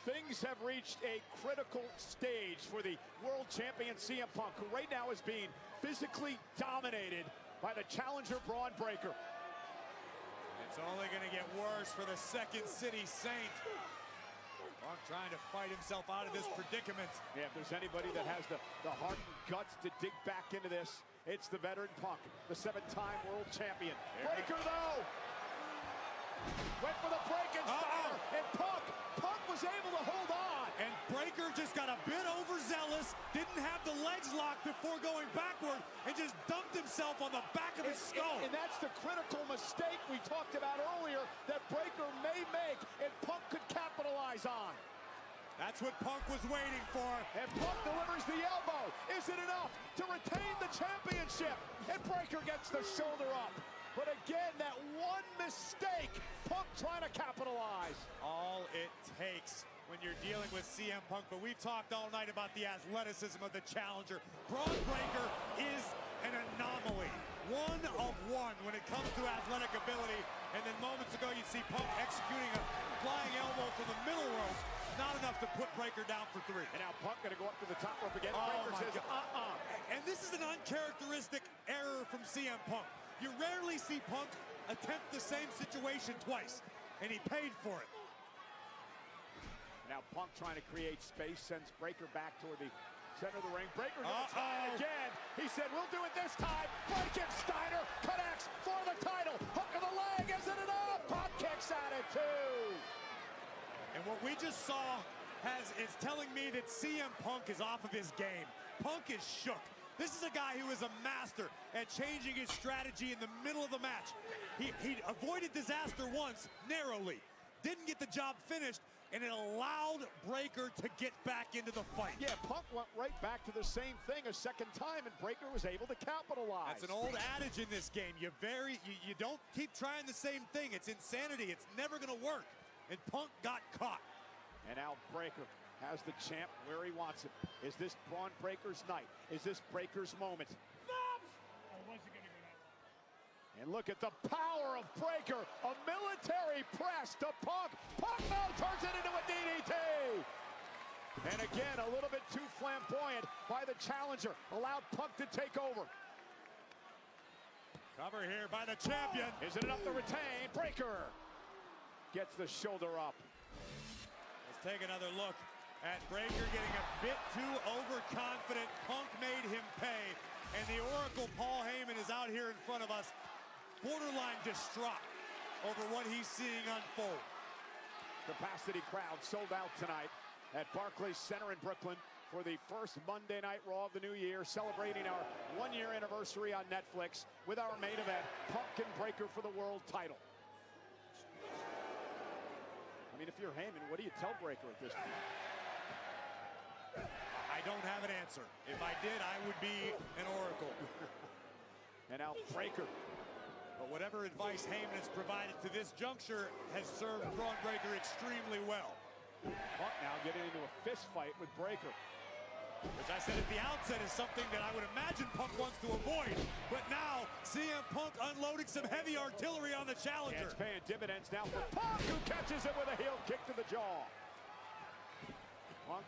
Things have reached a critical stage for the world champion CM Punk, who right now is being physically dominated by the challenger Braun Breaker. It's only going to get worse for the Second City Saint. Punk trying to fight himself out of this predicament. Yeah, if there's anybody that has the heart and guts to dig back into this, it's the veteran Punk, the 7-time world champion. Breaker, though, went for the Frankensteiner, and Punk was able to hold on. And Breaker just got a bit overzealous, didn't have the legs locked before going backward, and just dumped himself on the back of his skull. And that's the critical mistake we talked about earlier that Breaker may make and Punk could capitalize on. That's what Punk was waiting for. And Punk delivers the elbow. Is it enough to retain the championship? And Breaker gets the shoulder up. But again, that one mistake, Punk trying to capitalize. All it takes when you're dealing with CM Punk, but we've talked all night about the athleticism of the challenger. Braun Breaker is an anomaly. One of one when it comes to athletic ability. And then moments ago, you see Punk executing a flying elbow from the middle rope. Not enough to put Breaker down for 3. And now Punk gonna go up to the top rope again. Oh, Breaker says, And this is an uncharacteristic error from CM Punk. You rarely see Punk attempt the same situation twice, and he paid for it. Punk trying to create space, sends Breakker back toward the center of the ring. Breakker gonna try it again. He said, we'll do it this time. Frankensteiner connects for the title. Hook of the leg, isn't it up? Punk kicks out at 2. And what we just saw is telling me that CM Punk is off of his game. Punk is shook. This is a guy who is a master at changing his strategy in the middle of the match. He avoided disaster once, narrowly. Didn't get the job finished, and it allowed Breakker to get back into the fight. Yeah, Punk went right back to the same thing a second time, and Breakker was able to capitalize. That's an old adage in this game. You don't keep trying the same thing. It's insanity. It's never going to work. And Punk got caught. And now Breakker has the champ where he wants it. Is this Braun Breaker's night? Is this Breaker's moment? And look at the power of Breakker. A military press to Punk. Punk now turns it into a DDT. And again, a little bit too flamboyant by the challenger. Allowed Punk to take over. Cover here by the champion. Is it enough to retain? Breakker gets the shoulder up. Let's take another look at Breakker getting a bit too overconfident. Punk made him pay. And the Oracle, Paul Heyman, is out here in front of us, borderline distraught over what he's seeing unfold. Capacity crowd sold out tonight at Barclays Center in Brooklyn for the first Monday Night Raw of the new year, celebrating our one-year anniversary on Netflix with our main event, Punk and Breakker for the world title. I mean, if you're Heyman, what do you tell Breakker at this point? I don't have an answer. If I did, I would be an oracle. And now Breakker. But whatever advice Heyman has provided to this juncture has served Braun Breakker extremely well. Punk now getting into a fist fight with Breakker. Which I said at the outset is something that I would imagine Punk wants to avoid. But now, CM Punk unloading some heavy artillery on the challenger. It's paying dividends now for Punk, who catches it with a heel kick to the jaw. Punk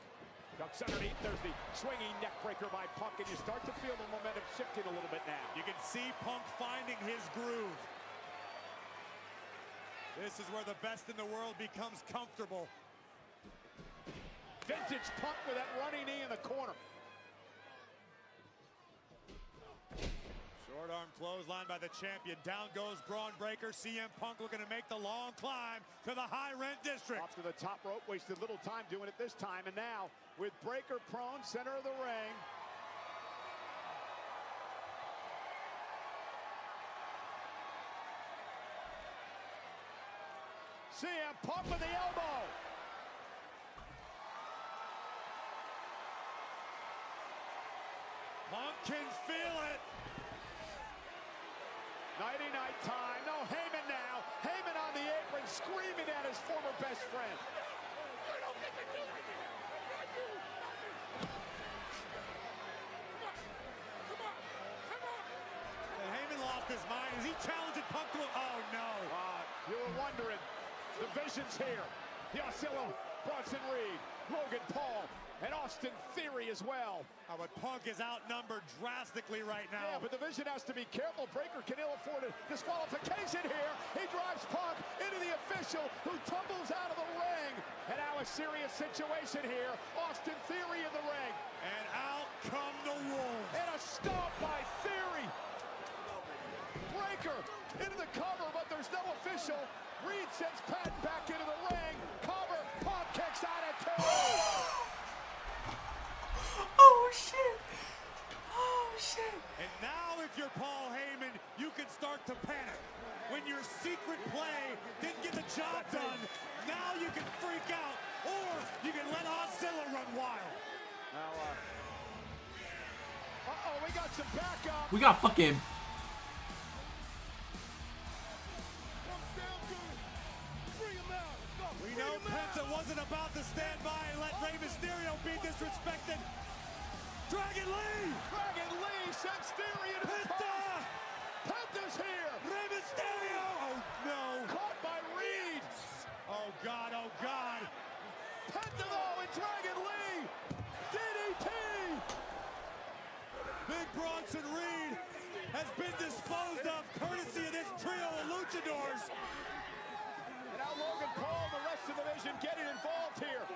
ducks underneath. There's the swinging neck breaker by Punk, and you start to feel the momentum shifting a little bit now. You can see Punk finding his groove. This is where the best in the world becomes comfortable. Vintage Punk with that running knee in the corner. Short arm clothesline by the champion. Down goes Braun Breakker. CM Punk looking to make the long climb to the high rent district. Up to the top rope, wasted little time doing it this time. And now with Breakker prone, center of the ring. CM Punk with the elbow. Punk can feel it. Nighty-night time. No, Heyman now. Heyman on the apron, screaming at his former best friend. And Heyman lost his mind as he challenged Punk to oh no. You were wondering, the vision's here. The Oscillo, Bronson Reed, Logan Paul, and Austin Theory as well. But Punk is outnumbered drastically right now. Yeah, but the Vision has to be careful. Breakker can ill afford a disqualification here. He drives Punk into the official, who tumbles out of the ring. And now a serious situation here. Austin Theory in the ring. And out come the Wolves. And a stomp by Theory. Breakker into the cover, but there's no official. Reed sends Patton back into the ring. Cover. Punk kicks out at 2. Oh, shit. Oh, shit. And now if you're Paul Heyman, you can start to panic. When your secret play didn't get the job done, now you can freak out, or you can let Oscilla run wild. Now, we got some backup. We got fucking... We know Penta wasn't about to stand by and let Rey Mysterio be disrespected. Dragon Lee! Dragon Lee sends Theory into Penta! Penta's here! Rey Mysterio! Oh no! Caught by Reed! Oh God, oh God! Penta though, and Dragon Lee! DDT! Big Bronson Reed has been disposed of courtesy of this trio of luchadors. And now Logan Paul and the rest of the Vision getting involved here.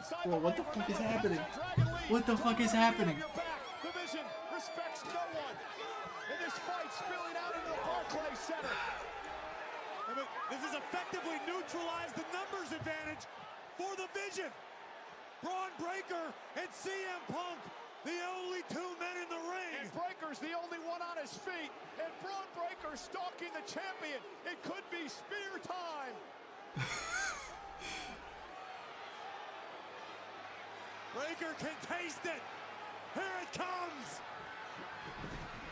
inside Bro, the what the ring. fuck is Remember, happening? Dragon Lee. What the fuck is happening? Your back. The Vision respects no one. In this fight spilling out into the Barclays Center. This has effectively neutralized the numbers advantage for the Vision. Braun Breaker and CM Punk, the only two men in the ring. And Breaker's the only one on his feet. And Braun Breaker stalking the champion. It could be spear time. Breaker can taste it. Here it comes.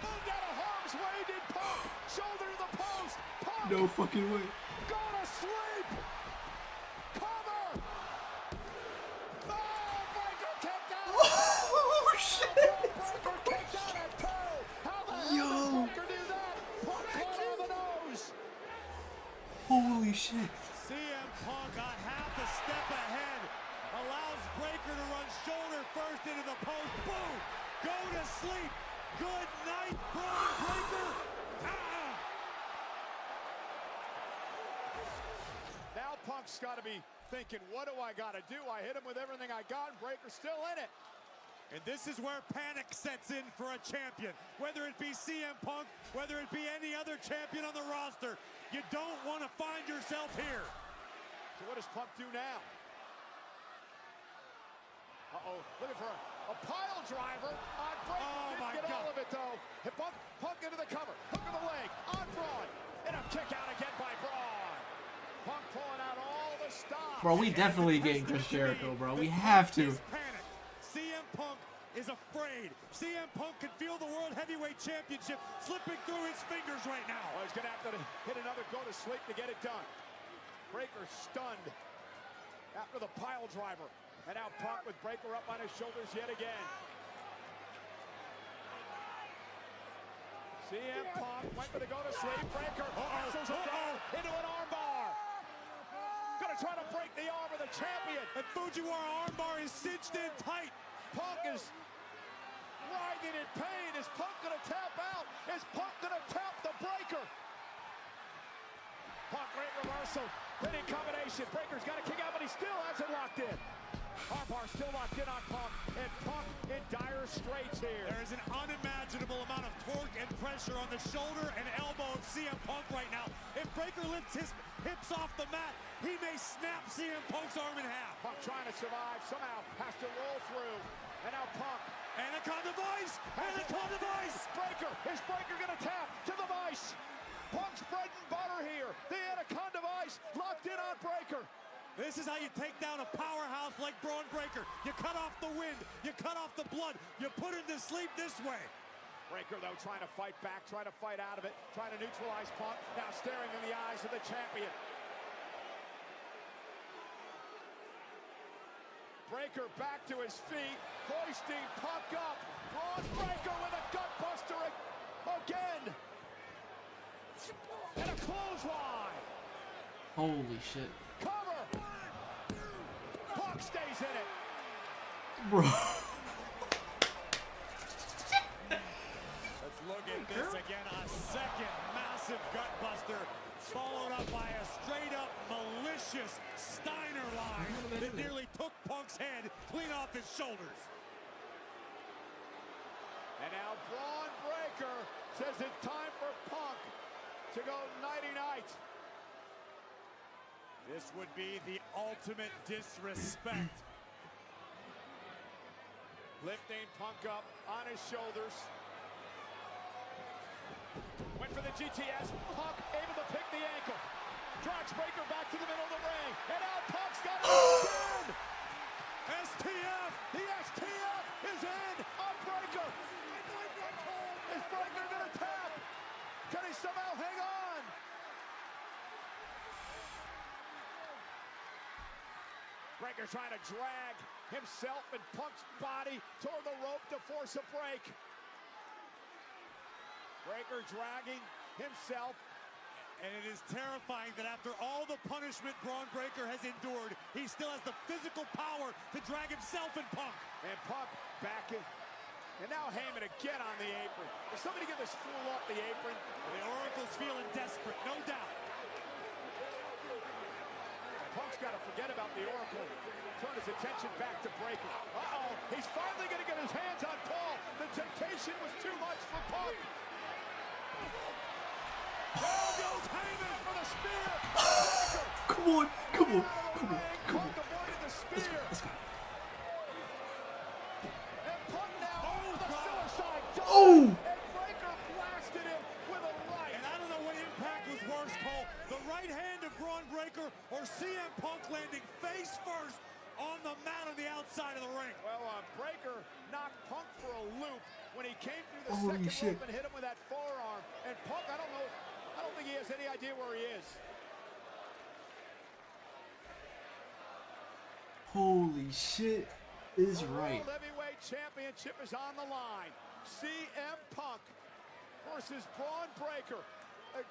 Moved out of harm's way, did Punk. Shoulder to the post. Punk. No fucking way. Go to sleep. Cover. Oh, Breaker kicked out. Oh, shit. Breaker kicked out at toe. How the hell did Breaker do that? Punk caught on the nose. Holy shit. CM Punk got half a step ahead. Allows Breaker to run shoulder first into the post. Boom. Go to sleep. Good night, Braun Breaker. Now Punk's got to be thinking, what do I got to do? I hit him with everything I got, and Breaker's still in it. And this is where panic sets in for a champion. Whether it be CM Punk, whether it be any other champion on the roster, you don't want to find yourself here. So what does Punk do now? Uh-oh, looking for a pile driver on Breaker. Oh, Didn't get all of it, though. Hit Punk into the cover. Hook of the leg on Braun. And a kick out again by Braun. Punk pulling out all the stops. Bro, we definitely getting Chris Jericho, bro. We have to. CM Punk is afraid. CM Punk can feel the World Heavyweight Championship slipping through his fingers right now. Well, he's going to have to hit another go to sleep to get it done. Breaker stunned after the pile driver. And now Punk with Breaker up on his shoulders yet again. CM Punk went for the go to sleep. Breaker wrestles him down into an armbar. Gonna try to break the arm of the champion. And Fujiwara armbar is cinched in tight. Punk is writhing in pain. Is Punk gonna tap out? Is Punk gonna tap the Breaker? Punk, great reversal. Hitting combination. Breaker's got to kick out, but he still has it locked in. Armbar still locked in on Punk, and Punk in dire straits here. There is an unimaginable amount of torque and pressure on the shoulder and elbow of CM Punk right now. If Breaker lifts his hips off the mat, he may snap CM Punk's arm in half. Punk trying to survive, somehow has to roll through. And now Punk. Anaconda Vice! Anaconda Vice! Breaker! Is Breaker going to tap to the Vice? Punk's bread and butter here. The Anaconda Vice locked in on Breaker. This is how you take down a powerhouse like Braun Breaker. You cut off the wind, you cut off the blood, you put him to sleep this way. Breaker, though, trying to fight back, trying to fight out of it, trying to neutralize Punk, now staring in the eyes of the champion. Breaker back to his feet, hoisting Punk up. Braun Breaker with a gut buster again. And a clothesline. Holy shit. Cover. Punk stays in it. Bro. Let's look at this again. A second massive gut buster, followed up by a straight up malicious Steiner line that nearly took Punk's head clean off his shoulders. And now Braun Breaker says it's time for Punk to go nighty-night. This would be the ultimate disrespect. Lifting Punk up on his shoulders. Went for the GTS. Punk able to pick the ankle. Drags Breaker back to the middle of the ring. And now Punk's got it again. STF. The STF is in on Breaker. Is Breaker going to tap? Can he somehow hang on? Breaker trying to drag himself and Punk's body toward the rope to force a break. Breaker dragging himself. And it is terrifying that after all the punishment Braun Breaker has endured, he still has the physical power to drag himself and Punk. And Punk back in. And now Heyman again on the apron. Will somebody get this fool off the apron? The Oracle's feeling desperate, no doubt. Punk's got to forget about the Oracle. Turn his attention back to Breakker. Uh-oh, he's finally going to get his hands on Paul. The temptation was too much for Punk. Down goes Heyman for the spear. Come on, come on, come on, come on. Avoided the spear. Let's go. And Punk now the suicide dive. Oh! And Breakker blasted him with a right. And I don't know what impact was worse, Cole. The right hand of Braun Breaker or CM Punk landing face first on the mat on the outside of the ring. Well, Breakker knocked Punk for a loop when he came through the Holy second shit. rope and hit him with that forearm. And Punk, I don't think he has any idea where he is. Holy shit is right. The World Heavyweight Championship is on the line. CM Punk versus Braun Breaker.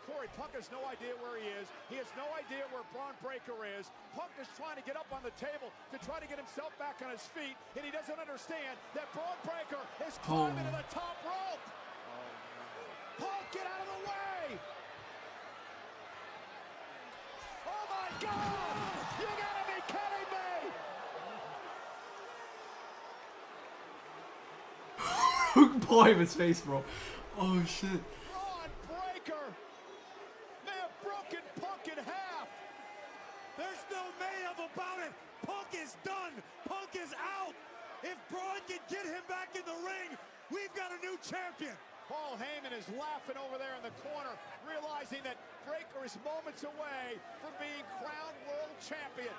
Corey, Punk has no idea where he is. He has no idea where Braun Breaker is. Punk is trying to get up on the table to try to get himself back on his feet, and he doesn't understand that Braun Breaker is climbing to the top rope. Punk, get out of the way! Oh my God! You gotta be kidding me! Paul Heyman's face, bro. Oh shit. Braun Breaker may have broken Punk in half. There's no may-have about it. Punk is done. Punk is out. If Braun can get him back in the ring, we've got a new champion. Paul Heyman is laughing over there in the corner, realizing that Breakker is moments away from being crowned world champion.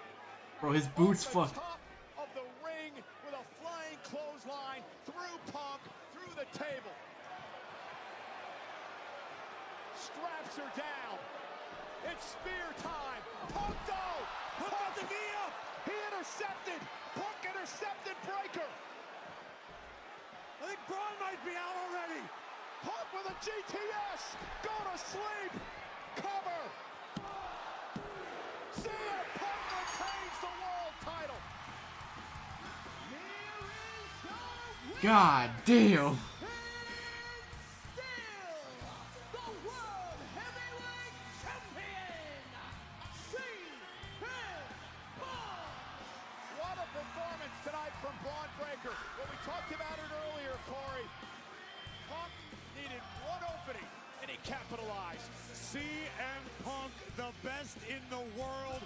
Bro, his boots Off fucked. the top of the ring with a flying clothesline through Punk, through the table. Straps are down. It's spear time. Punk though. Put the knee up. He intercepted. Punk intercepted Breakker. I think Braun might be out already. Punk with a GTS. Go to sleep. Cover. CM Punk retains the world title. God damn. What a performance tonight from Braun Breaker. Well, we talked about it earlier, Corey. Punk needed one opening, and he capitalized. CM Punk, the best in the world,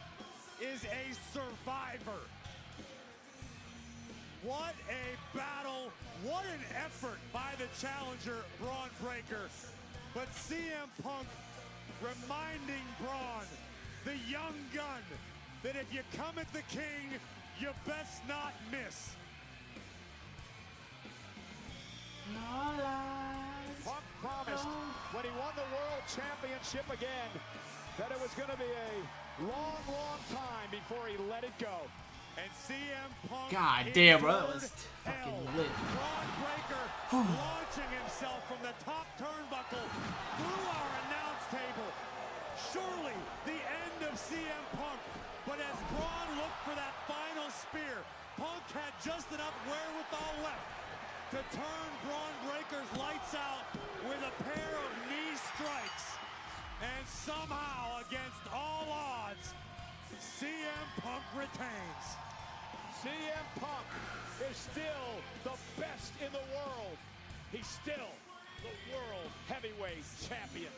is a survivor. What a battle, what an effort by the challenger, Braun Breaker. But CM Punk reminding Braun, the young gun, that if you come at the king, you best not miss. Punk promised when he won the world championship again that it was going to be a long, long time before he let it go. And CM Punk, God damn, bro, that was fucking lit. Braun Breaker launching himself from the top turnbuckle through our announce table. Surely the end of CM Punk. But as Braun looked for that final spear, Punk had just enough wherewithal left to turn Braun Breaker's lights out with a pair of knee strikes. And somehow, against all odds, CM Punk retains. CM Punk is still the best in the world. He's still the world heavyweight champion.